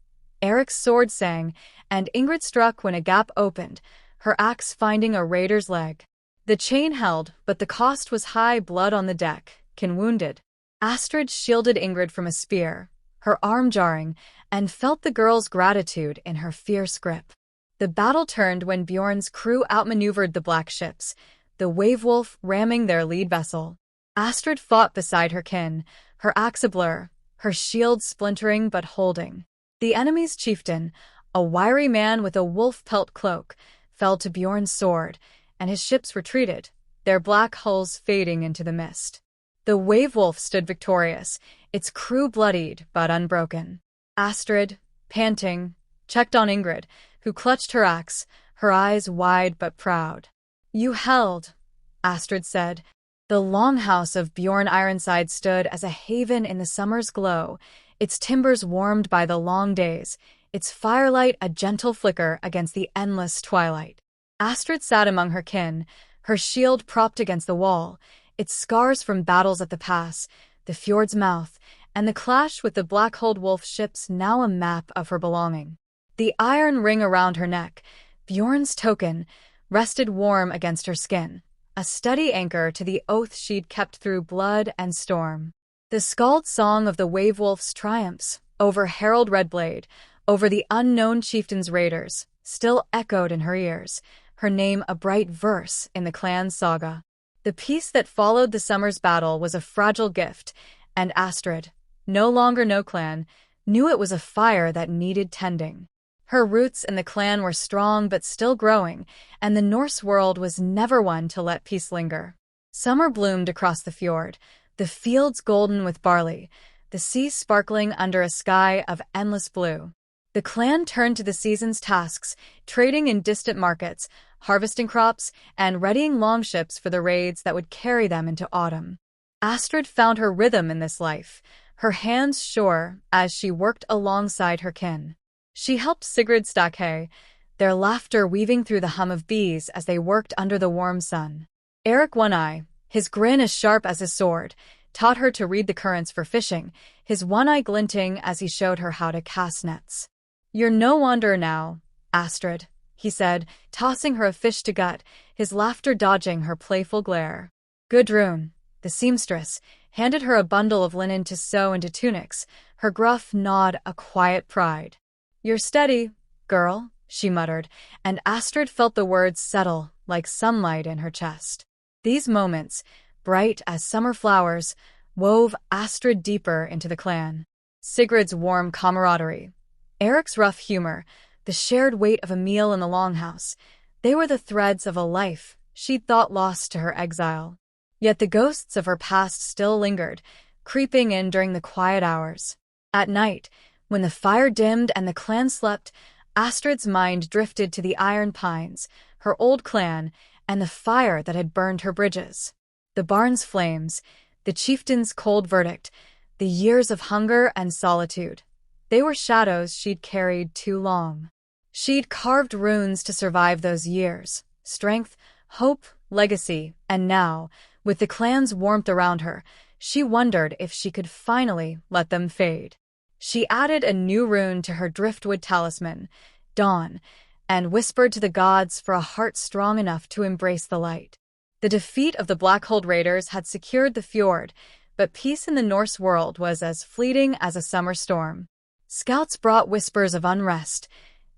Eric's sword sang, and Ingrid struck when a gap opened, her axe finding a raider's leg. The chain held, but the cost was high, blood on the deck, kin wounded. Astrid shielded Ingrid from a spear, her arm jarring, and felt the girl's gratitude in her fierce grip. The battle turned when Bjorn's crew outmaneuvered the black ships, the Wave-Wolf ramming their lead vessel. Astrid fought beside her kin, her axe a blur, her shield splintering but holding. The enemy's chieftain, a wiry man with a wolf pelt cloak, fell to Bjorn's sword, and his ships retreated, their black hulls fading into the mist. The Wave-Wolf stood victorious, its crew bloodied but unbroken. Astrid, panting, checked on Ingrid, who clutched her axe, her eyes wide but proud. "You held," Astrid said. The longhouse of Bjorn Ironside stood as a haven in the summer's glow, its timbers warmed by the long days, its firelight a gentle flicker against the endless twilight. Astrid sat among her kin, her shield propped against the wall, its scars from battles at the pass, the fjord's mouth, and the clash with the black-hulled wolf ships now a map of her belonging. The iron ring around her neck, Bjorn's token, rested warm against her skin, a steady anchor to the oath she'd kept through blood and storm. The scald song of the Wave-Wolf's triumphs, over Harold Redblade, over the unknown chieftain's raiders, still echoed in her ears, her name a bright verse in the clan's saga. The peace that followed the summer's battle was a fragile gift, and Astrid, no longer no clan, knew it was a fire that needed tending. Her roots in the clan were strong but still growing, and the Norse world was never one to let peace linger. Summer bloomed across the fjord, the fields golden with barley, the sea sparkling under a sky of endless blue. The clan turned to the season's tasks, trading in distant markets, harvesting crops, and readying longships for the raids that would carry them into autumn. Astrid found her rhythm in this life, her hands sure as she worked alongside her kin. She helped Sigrid stack hay, their laughter weaving through the hum of bees as they worked under the warm sun. Eric One Eye, his grin as sharp as his sword, taught her to read the currents for fishing, his one eye glinting as he showed her how to cast nets. "You're no wanderer now, Astrid," he said, tossing her a fish to gut, his laughter dodging her playful glare. Gudrun, the seamstress, handed her a bundle of linen to sew into tunics, her gruff nod a quiet pride. "You're steady, girl," she muttered, and Astrid felt the words settle like sunlight in her chest. These moments, bright as summer flowers, wove Astrid deeper into the clan. Sigrid's warm camaraderie, Eric's rough humor, the shared weight of a meal in the longhouse, they were the threads of a life she'd thought lost to her exile. Yet the ghosts of her past still lingered, creeping in during the quiet hours. At night, when the fire dimmed and the clan slept, Astrid's mind drifted to the Iron Pines, her old clan, and the fire that had burned her bridges. The barn's flames, the chieftain's cold verdict, the years of hunger and solitude. They were shadows she'd carried too long. She'd carved runes to survive those years, strength, hope, legacy, and now, with the clan's warmth around her, she wondered if she could finally let them fade. She added a new rune to her driftwood talisman, Dawn, and whispered to the gods for a heart strong enough to embrace the light. The defeat of the Blackhold Raiders had secured the fjord, but peace in the Norse world was as fleeting as a summer storm. Scouts brought whispers of unrest.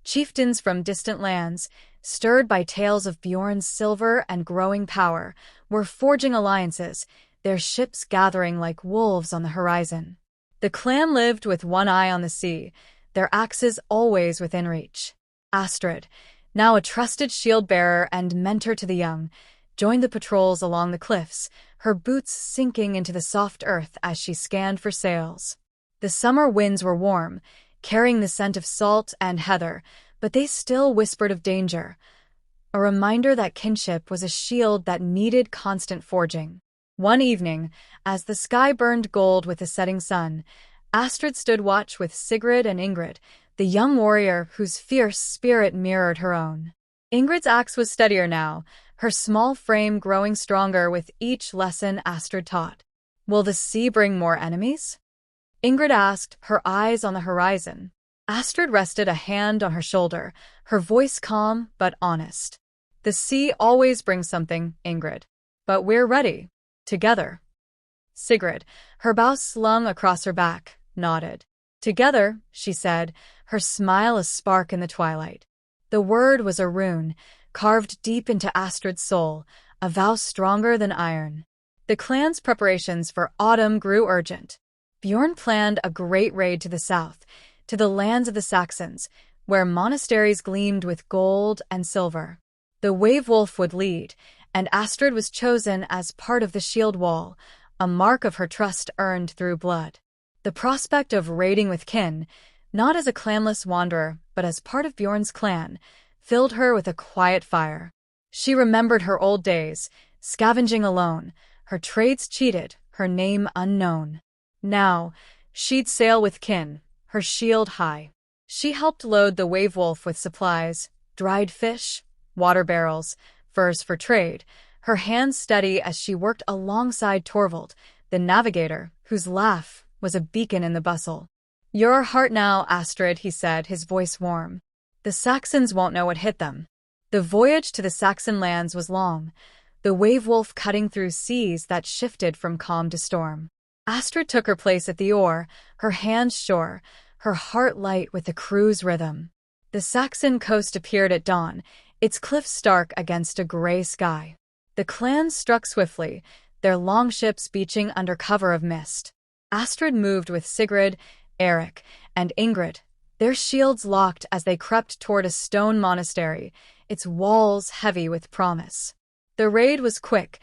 Chieftains from distant lands, stirred by tales of Bjorn's silver and growing power, were forging alliances, their ships gathering like wolves on the horizon. The clan lived with one eye on the sea, their axes always within reach. Astrid, now a trusted shield-bearer and mentor to the young, joined the patrols along the cliffs, her boots sinking into the soft earth as she scanned for sails. The summer winds were warm, carrying the scent of salt and heather, but they still whispered of danger, a reminder that kinship was a shield that needed constant forging. One evening, as the sky burned gold with the setting sun, Astrid stood watch with Sigrid and Ingrid, the young warrior whose fierce spirit mirrored her own. Ingrid's axe was steadier now, her small frame growing stronger with each lesson Astrid taught. "Will the sea bring more enemies?" Ingrid asked, her eyes on the horizon. Astrid rested a hand on her shoulder, her voice calm but honest. "The sea always brings something, Ingrid. But we're ready. Together." Sigrid, her bow slung across her back, nodded. "Together," she said, her smile a spark in the twilight. The word was a rune, carved deep into Astrid's soul, a vow stronger than iron. The clan's preparations for autumn grew urgent. Bjorn planned a great raid to the south, to the lands of the Saxons, where monasteries gleamed with gold and silver. The Wave-Wolf would lead, and Astrid was chosen as part of the shield wall, a mark of her trust earned through blood. The prospect of raiding with kin, not as a clanless wanderer, but as part of Bjorn's clan, filled her with a quiet fire. She remembered her old days, scavenging alone, her trades cheated, her name unknown. Now, she'd sail with kin, her shield high. She helped load the Wave-Wolf with supplies, dried fish, water barrels, furs for trade, her hands steady as she worked alongside Torvald, the navigator, whose laugh was a beacon in the bustle. "You're our heart now, Astrid," he said, his voice warm. "The Saxons won't know what hit them." The voyage to the Saxon lands was long, the Wave-Wolf cutting through seas that shifted from calm to storm. Astrid took her place at the oar, her hands sure, her heart light with the crew's rhythm. The Saxon coast appeared at dawn, its cliffs stark against a gray sky. The clans struck swiftly, their longships beaching under cover of mist. Astrid moved with Sigrid, Eric, and Ingrid, their shields locked as they crept toward a stone monastery, its walls heavy with promise. The raid was quick,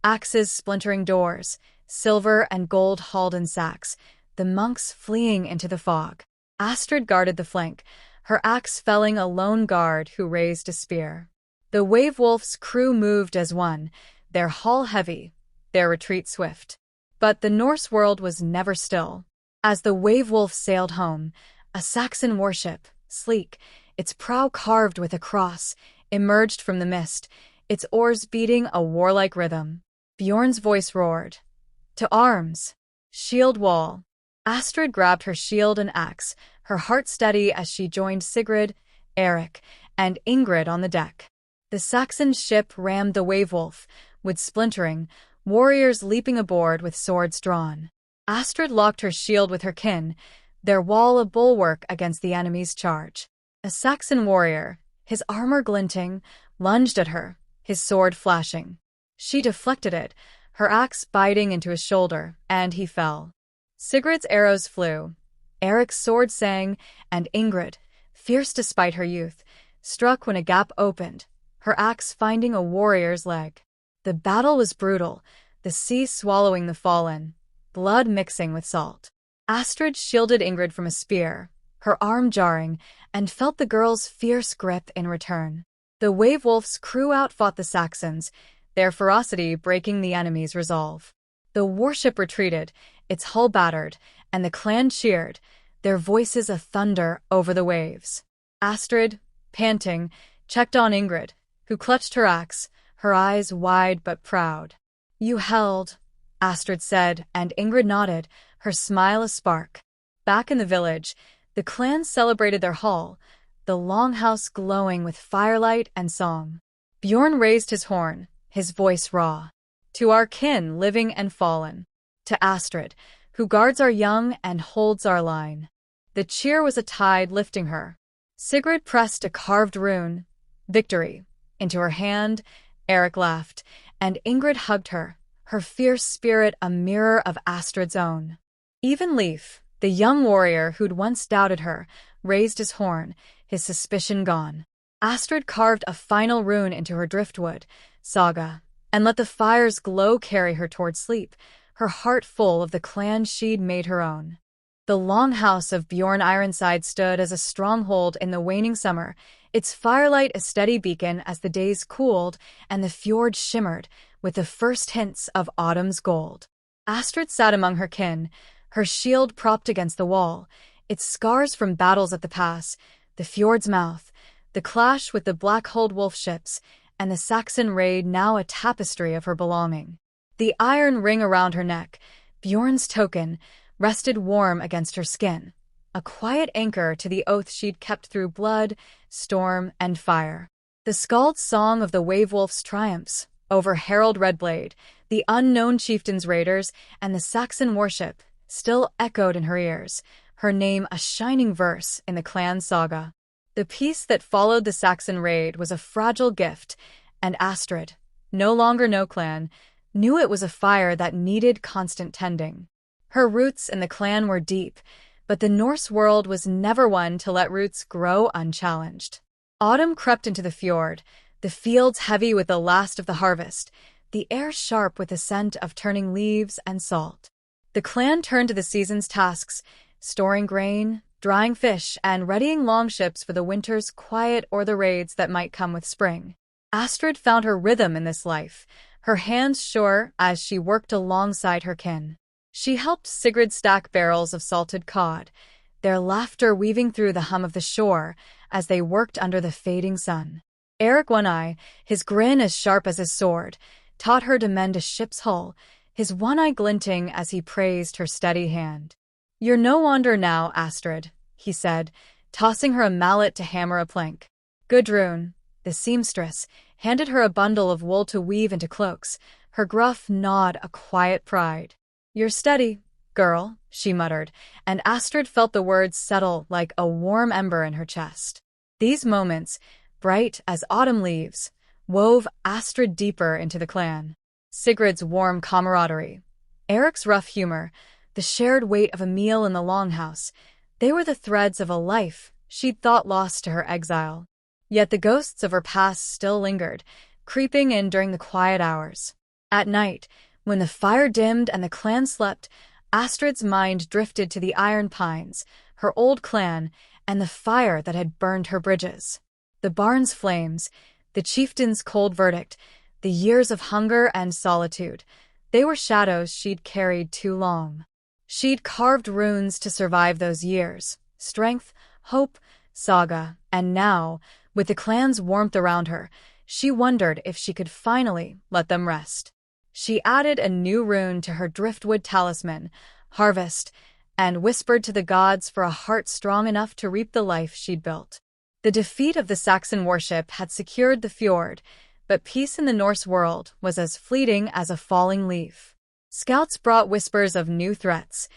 axes splintering doors, silver and gold hauled in sacks, the monks fleeing into the fog. Astrid guarded the flank, her axe felling a lone guard who raised a spear. The Wave-Wolf's crew moved as one, their hull heavy, their retreat swift. But the Norse world was never still. As the Wave-Wolf sailed home, a Saxon warship, sleek, its prow carved with a cross, emerged from the mist, its oars beating a warlike rhythm. Bjorn's voice roared, "To arms! Shield wall!" Astrid grabbed her shield and axe, her heart steady as she joined Sigrid, Eric, and Ingrid on the deck. The Saxon ship rammed the Wave-Wolf, with splintering, warriors leaping aboard with swords drawn. Astrid locked her shield with her kin, their wall a bulwark against the enemy's charge. A Saxon warrior, his armor glinting, lunged at her, his sword flashing. She deflected it, her axe biting into his shoulder, and he fell. Sigrid's arrows flew, Eric's sword sang, and Ingrid, fierce despite her youth, struck when a gap opened, her axe finding a warrior's leg. The battle was brutal, the sea swallowing the fallen, blood mixing with salt. Astrid shielded Ingrid from a spear, her arm jarring, and felt the girl's fierce grip in return. The Wave Wolf's crew outfought the Saxons, their ferocity breaking the enemy's resolve. The warship retreated, its hull battered, and the clan cheered, their voices a thunder over the waves. Astrid, panting, checked on Ingrid, who clutched her axe, her eyes wide but proud. "You held," Astrid said, and Ingrid nodded, her smile a spark. Back in the village, the clan celebrated their haul, the longhouse glowing with firelight and song. Bjorn raised his horn, his voice raw. "To our kin, living and fallen. To Astrid, who guards our young and holds our line." The cheer was a tide lifting her. Sigrid pressed a carved rune, victory, into her hand. Eric laughed, and Ingrid hugged her, her fierce spirit a mirror of Astrid's own. Even Leif, the young warrior who'd once doubted her, raised his horn, his suspicion gone. Astrid carved a final rune into her driftwood, Saga, and let the fire's glow carry her toward sleep, her heart full of the clan she'd made her own. The longhouse of Bjorn Ironside stood as a stronghold in the waning summer, its firelight a steady beacon as the days cooled and the fjord shimmered with the first hints of autumn's gold. Astrid sat among her kin, her shield propped against the wall, its scars from battles at the pass, the fjord's mouth, the clash with the black-hulled wolf ships, and the Saxon raid now a tapestry of her belonging. The iron ring around her neck, Bjorn's token, rested warm against her skin, a quiet anchor to the oath she'd kept through blood, storm, and fire. The skald's song of the Wave Wolf's triumphs, over Harold Redblade, the unknown chieftain's raiders, and the Saxon warship, still echoed in her ears, her name a shining verse in the clan saga. The peace that followed the Saxon raid was a fragile gift, and Astrid, no longer no clan, knew it was a fire that needed constant tending. Her roots in the clan were deep, but the Norse world was never one to let roots grow unchallenged. Autumn crept into the fjord, the fields heavy with the last of the harvest, the air sharp with the scent of turning leaves and salt. The clan turned to the season's tasks, storing grain, drying fish, and readying longships for the winter's quiet or the raids that might come with spring. Astrid found her rhythm in this life, her hands sure as she worked alongside her kin. She helped Sigrid stack barrels of salted cod, their laughter weaving through the hum of the shore as they worked under the fading sun. Eric One Eye, his grin as sharp as his sword, taught her to mend a ship's hull, his one eye glinting as he praised her steady hand. "You're no wonder now, Astrid," he said, tossing her a mallet to hammer a plank. Gudrun, the seamstress, handed her a bundle of wool to weave into cloaks, her gruff nod a quiet pride. "You're steady, girl," she muttered, and Astrid felt the words settle like a warm ember in her chest. These moments, bright as autumn leaves, wove Astrid deeper into the clan. Sigrid's warm camaraderie, Eric's rough humor, the shared weight of a meal in the longhouse, they were the threads of a life she'd thought lost to her exile. Yet the ghosts of her past still lingered, creeping in during the quiet hours. At night, when the fire dimmed and the clan slept, Astrid's mind drifted to the Iron Pines, her old clan, and the fire that had burned her bridges. The barn's flames, the chieftain's cold verdict, the years of hunger and solitude, they were shadows she'd carried too long. She'd carved runes to survive those years, strength, hope, saga, and now, with the clan's warmth around her, she wondered if she could finally let them rest. She added a new rune to her driftwood talisman, Harvest, and whispered to the gods for a heart strong enough to reap the life she'd built. The defeat of the Saxon warship had secured the fjord, but peace in the Norse world was as fleeting as a falling leaf. Scouts brought whispers of new threats.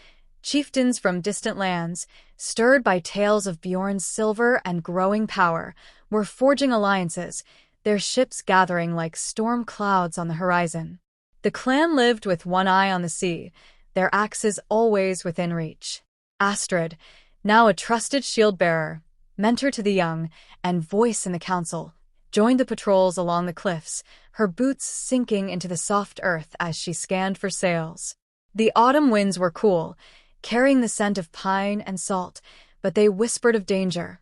Chieftains from distant lands, stirred by tales of Bjorn's silver and growing power, were forging alliances, their ships gathering like storm clouds on the horizon. The clan lived with one eye on the sea, their axes always within reach. Astrid, now a trusted shield-bearer, mentor to the young, and voice in the council, joined the patrols along the cliffs, her boots sinking into the soft earth as she scanned for sails. The autumn winds were cool, carrying the scent of pine and salt, but they whispered of danger,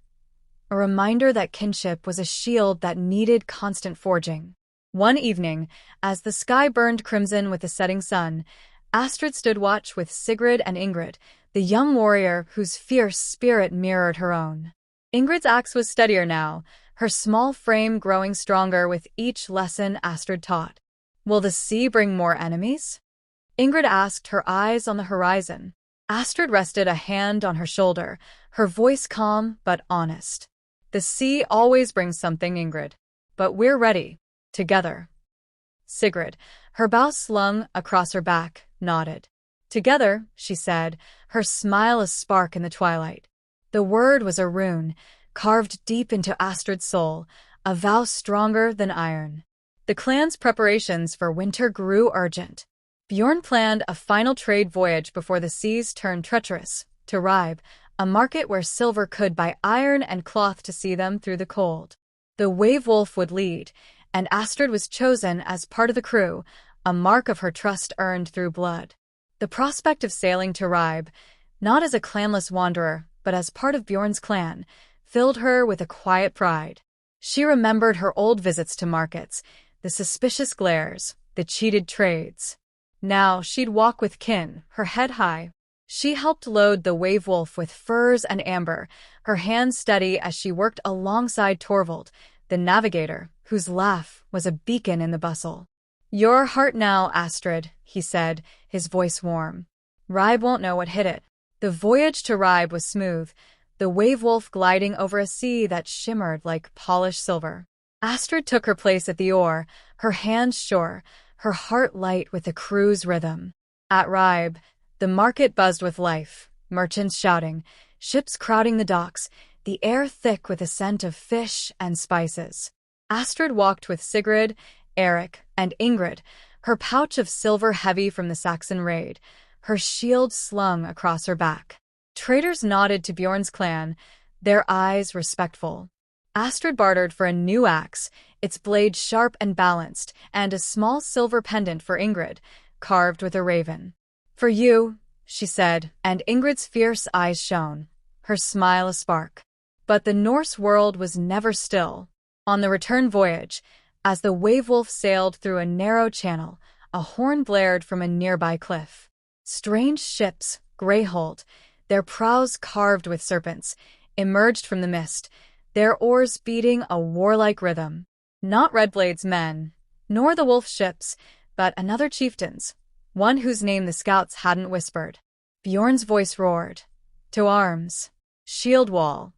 a reminder that kinship was a shield that needed constant forging. One evening, as the sky burned crimson with the setting sun, Astrid stood watch with Sigrid and Ingrid, the young warrior whose fierce spirit mirrored her own. Ingrid's axe was steadier now, her small frame growing stronger with each lesson Astrid taught. "Will the sea bring more enemies?" Ingrid asked, her eyes on the horizon. Astrid rested a hand on her shoulder, her voice calm but honest. "The sea always brings something, Ingrid. But we're ready. Together." Sigrid, her bow slung across her back, nodded. "Together," she said, her smile a spark in the twilight. The word was a rune, carved deep into Astrid's soul, a vow stronger than iron. The clan's preparations for winter grew urgent. Bjorn planned a final trade voyage before the seas turned treacherous, to Ribe, a market where silver could buy iron and cloth to see them through the cold. The Wave Wolf would lead, and Astrid was chosen as part of the crew, a mark of her trust earned through blood. The prospect of sailing to Ribe, not as a clanless wanderer, but as part of Bjorn's clan, filled her with a quiet pride. She remembered her old visits to markets, the suspicious glares, the cheated trades. Now she'd walk with kin, her head high. She helped load the Wave Wolf with furs and amber, her hands steady as she worked alongside Torvald, the navigator, whose laugh was a beacon in the bustle. "Your heart now, Astrid," he said, his voice warm. "Ribe won't know what hit it." The voyage to Ribe was smooth, the Wave Wolf gliding over a sea that shimmered like polished silver. Astrid took her place at the oar, her hands sure, her heart light with the crew's rhythm. At Ribe, the market buzzed with life, merchants shouting, ships crowding the docks, the air thick with the scent of fish and spices. Astrid walked with Sigrid, Eric, and Ingrid, her pouch of silver heavy from the Saxon raid, her shield slung across her back. Traders nodded to Bjorn's clan, their eyes respectful. Astrid bartered for a new axe, its blade sharp and balanced, and a small silver pendant for Ingrid, carved with a raven. "For you," she said, and Ingrid's fierce eyes shone, her smile a spark. But the Norse world was never still. On the return voyage, as the Wave Wolf sailed through a narrow channel, a horn blared from a nearby cliff. Strange ships, grey-hulled, their prows carved with serpents, emerged from the mist, their oars beating a warlike rhythm. Not Redblade's men, nor the wolf ships, but another chieftain's, one whose name the scouts hadn't whispered. Bjorn's voice roared, "To arms! Shield wall!"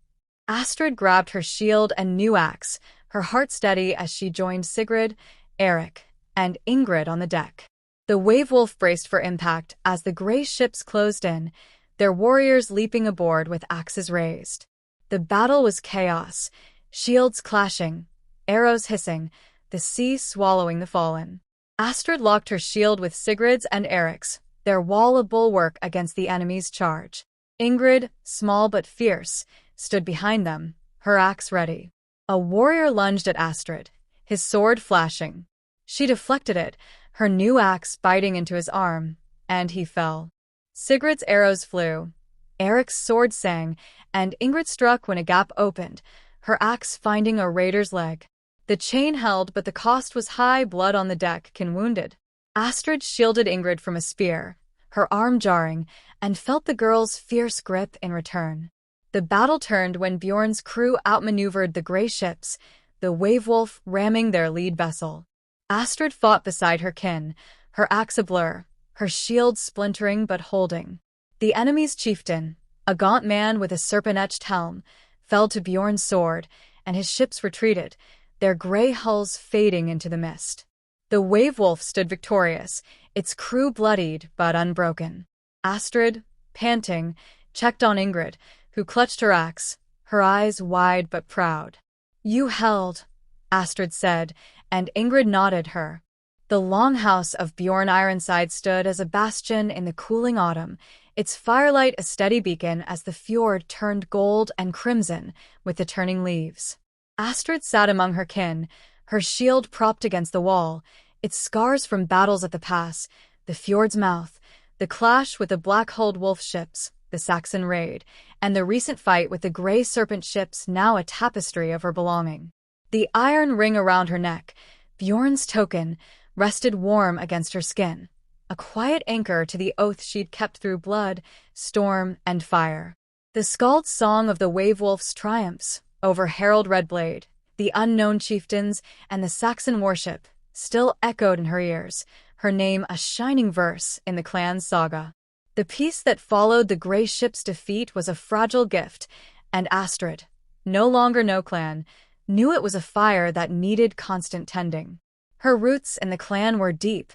Astrid grabbed her shield and new axe, her heart steady as she joined Sigrid, Eric, and Ingrid on the deck. The Wave Wolf braced for impact as the grey ships closed in, their warriors leaping aboard with axes raised. The battle was chaos, shields clashing, arrows hissing, the sea swallowing the fallen. Astrid locked her shield with Sigrid's and Eric's, their wall a bulwark against the enemy's charge. Ingrid, small but fierce, stood behind them, her axe ready. A warrior lunged at Astrid, his sword flashing. She deflected it, her new axe biting into his arm, and he fell. Sigrid's arrows flew, Eric's sword sang, and Ingrid struck when a gap opened, her axe finding a raider's leg. The chain held, but the cost was high, blood on the deck, kin wounded. Astrid shielded Ingrid from a spear, her arm jarring, and felt the girl's fierce grip in return. The battle turned when Bjorn's crew outmaneuvered the grey ships, the Wave Wolf ramming their lead vessel. Astrid fought beside her kin, her axe a blur, her shield splintering but holding. The enemy's chieftain, a gaunt man with a serpent-etched helm, fell to Bjorn's sword, and his ships retreated, their grey hulls fading into the mist. The Wave Wolf stood victorious, its crew bloodied but unbroken. Astrid, panting, checked on Ingrid, who clutched her axe, her eyes wide but proud. "You held," Astrid said, and Ingrid nodded her. The longhouse of Bjorn Ironside stood as a bastion in the cooling autumn, its firelight a steady beacon as the fjord turned gold and crimson with the turning leaves. Astrid sat among her kin, her shield propped against the wall, its scars from battles at the pass, the fjord's mouth, the clash with the black-hulled wolf ships, the Saxon raid, and the recent fight with the Grey Serpent ships, now a tapestry of her belonging. The iron ring around her neck, Bjorn's token, rested warm against her skin, a quiet anchor to the oath she'd kept through blood, storm, and fire. The skald's song of the wave-wolf's triumphs over Harold Redblade, the unknown chieftains, and the Saxon warship still echoed in her ears, her name a shining verse in the clan's saga. The peace that followed the Grey Ship's defeat was a fragile gift, and Astrid, no longer no clan, knew it was a fire that needed constant tending. Her roots in the clan were deep,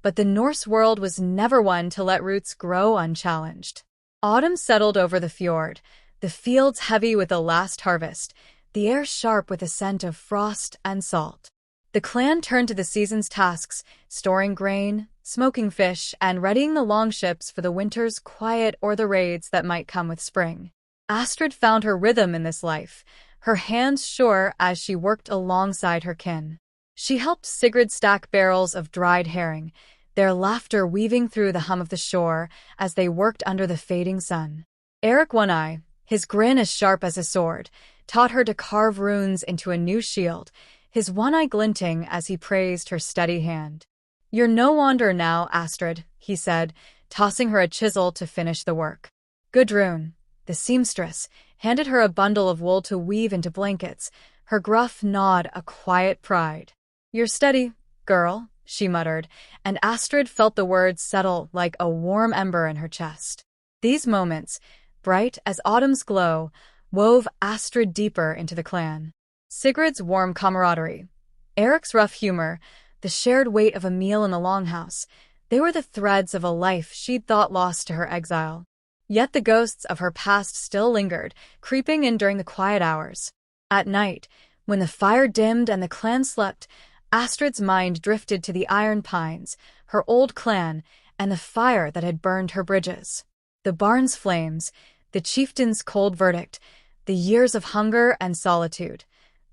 but the Norse world was never one to let roots grow unchallenged. Autumn settled over the fjord, the fields heavy with the last harvest, the air sharp with the scent of frost and salt. The clan turned to the season's tasks, storing grain, smoking fish, and readying the longships for the winter's quiet or the raids that might come with spring. Astrid found her rhythm in this life, her hands sure as she worked alongside her kin. She helped Sigrid stack barrels of dried herring, their laughter weaving through the hum of the shore as they worked under the fading sun. Eric One Eye, his grin as sharp as a sword, taught her to carve runes into a new shield, his one eye glinting as he praised her steady hand. "You're no wanderer now, Astrid," he said, tossing her a chisel to finish the work. Gudrun, the seamstress, handed her a bundle of wool to weave into blankets, her gruff nod a quiet pride. "You're steady, girl," she muttered, and Astrid felt the words settle like a warm ember in her chest. These moments, bright as autumn's glow, wove Astrid deeper into the clan. Sigrid's warm camaraderie, Eric's rough humor, the shared weight of a meal in the longhouse, they were the threads of a life she'd thought lost to her exile. Yet the ghosts of her past still lingered, creeping in during the quiet hours. At night, when the fire dimmed and the clan slept, Astrid's mind drifted to the iron pines, her old clan, and the fire that had burned her bridges. The barn's flames, the chieftain's cold verdict, the years of hunger and solitude.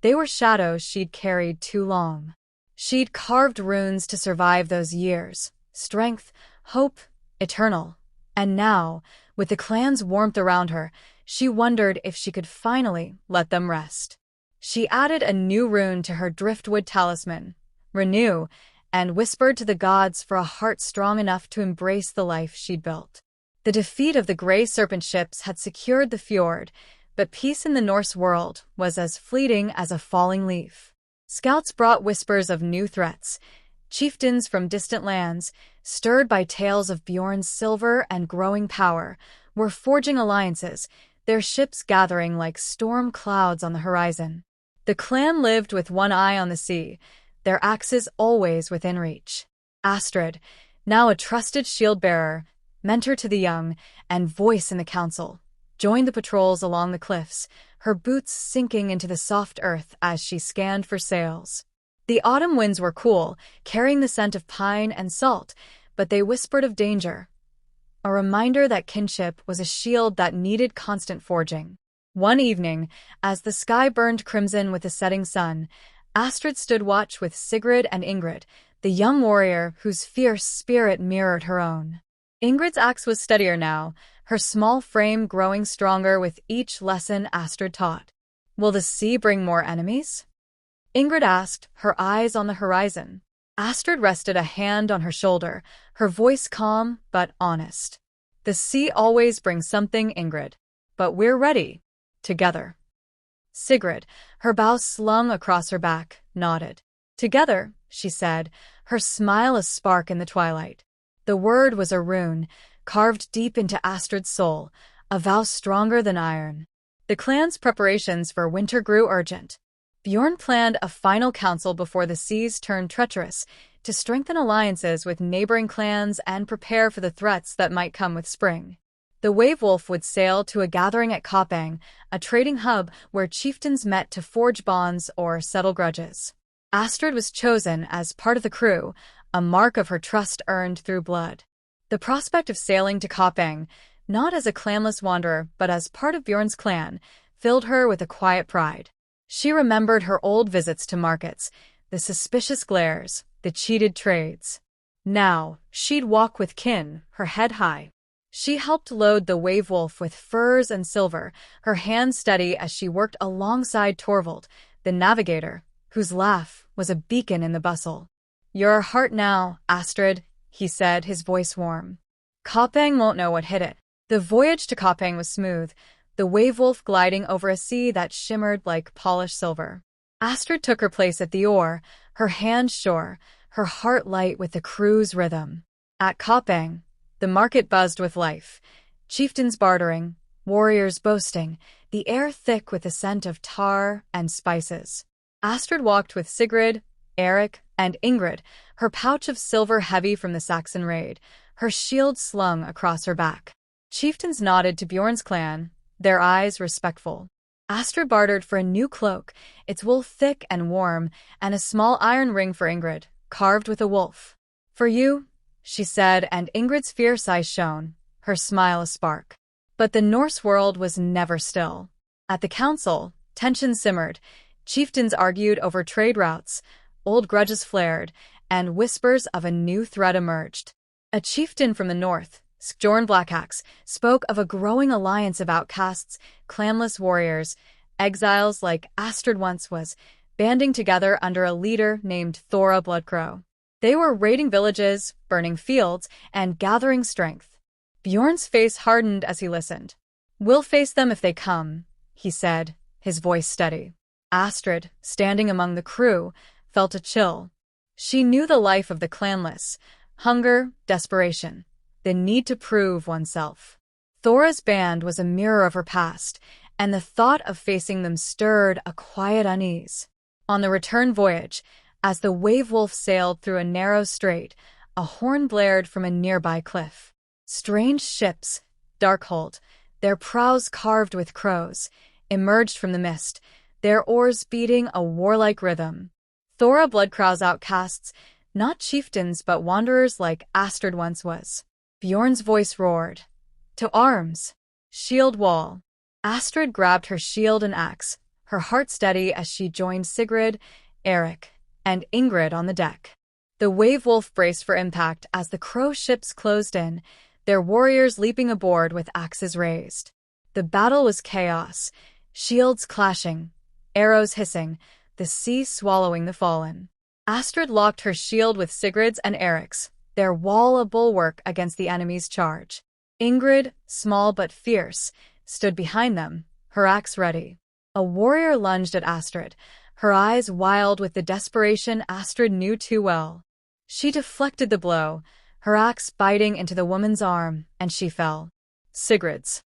They were shadows she'd carried too long. She'd carved runes to survive those years, strength, hope, eternal. And now, with the clan's warmth around her, she wondered if she could finally let them rest. She added a new rune to her driftwood talisman, Renew, and whispered to the gods for a heart strong enough to embrace the life she'd built. The defeat of the Grey Serpent ships had secured the fjord, but peace in the Norse world was as fleeting as a falling leaf. Scouts brought whispers of new threats. Chieftains from distant lands, stirred by tales of Bjorn's silver and growing power, were forging alliances, their ships gathering like storm clouds on the horizon. The clan lived with one eye on the sea, their axes always within reach. Astrid, now a trusted shield-bearer, mentor to the young, and voice in the council, joined the patrols along the cliffs, her boots sinking into the soft earth as she scanned for sails. The autumn winds were cool, carrying the scent of pine and salt, but they whispered of danger, a reminder that kinship was a shield that needed constant forging. One evening, as the sky burned crimson with the setting sun, Astrid stood watch with Sigrid and Ingrid, the young warrior whose fierce spirit mirrored her own. Ingrid's axe was steadier now, her small frame growing stronger with each lesson Astrid taught. "Will the sea bring more enemies?" Ingrid asked, her eyes on the horizon. Astrid rested a hand on her shoulder, her voice calm but honest. "The sea always brings something, Ingrid. But we're ready. Together." Sigrid, her bow slung across her back, nodded. "Together," she said, her smile a spark in the twilight. The word was a rune, carved deep into Astrid's soul, a vow stronger than iron. The clan's preparations for winter grew urgent. Bjorn planned a final council before the seas turned treacherous, to strengthen alliances with neighboring clans and prepare for the threats that might come with spring. The Wavewolf would sail to a gathering at Koppang, a trading hub where chieftains met to forge bonds or settle grudges. Astrid was chosen as part of the crew, a mark of her trust earned through blood. The prospect of sailing to Koppang, not as a clanless wanderer but as part of Bjorn's clan, filled her with a quiet pride. She remembered her old visits to markets, the suspicious glares, the cheated trades. Now, she'd walk with kin, her head high. She helped load the wave wolf with furs and silver, her hands steady as she worked alongside Torvald, the navigator, whose laugh was a beacon in the bustle. "You're a heart now, Astrid," he said, his voice warm. Kopang won't know what hit it. The voyage to Kopang was smooth, the wave wolf gliding over a sea that shimmered like polished silver. Astrid took her place at the oar, her hands sure, her heart light with the crew's rhythm. At Kopang, the market buzzed with life. Chieftains bartering, warriors boasting, the air thick with the scent of tar and spices. Astrid walked with Sigrid, Eric, and Ingrid, her pouch of silver heavy from the Saxon raid, her shield slung across her back. Chieftains nodded to Bjorn's clan, their eyes respectful. Astrid bartered for a new cloak, its wool thick and warm, and a small iron ring for Ingrid, carved with a wolf. "For you," she said, and Ingrid's fierce eyes shone, her smile a spark. But the Norse world was never still. At the council, tension simmered, chieftains argued over trade routes, old grudges flared, and whispers of a new threat emerged. A chieftain from the north, Skjorn Blackaxe, spoke of a growing alliance of outcasts, clanless warriors, exiles like Astrid once was, banding together under a leader named Thora Bloodcrow. They were raiding villages, burning fields, and gathering strength. Bjorn's face hardened as he listened. "We'll face them if they come," he said, his voice steady. Astrid, standing among the crew, felt a chill. She knew the life of the clanless, hunger, desperation, the need to prove oneself. Thora's band was a mirror of her past, and the thought of facing them stirred a quiet unease. On the return voyage, as the wave wolf sailed through a narrow strait, a horn blared from a nearby cliff. Strange ships, dark-hulled, their prows carved with crows, emerged from the mist, their oars beating a warlike rhythm. Thora Bloodcrow's outcasts, not chieftains but wanderers like Astrid once was. Bjorn's voice roared. "To arms! Shield wall!" Astrid grabbed her shield and axe, her heart steady as she joined Sigrid, Eric, and Ingrid on the deck. The wave wolf braced for impact as the crow ships closed in, their warriors leaping aboard with axes raised. The battle was chaos, shields clashing, arrows hissing, the sea swallowing the fallen. Astrid locked her shield with Sigrid's and Eric's, their wall a bulwark against the enemy's charge. Ingrid, small but fierce, stood behind them, her axe ready. A warrior lunged at Astrid, her eyes wild with the desperation Astrid knew too well. She deflected the blow, her axe biting into the woman's arm, and she fell. Sigrid's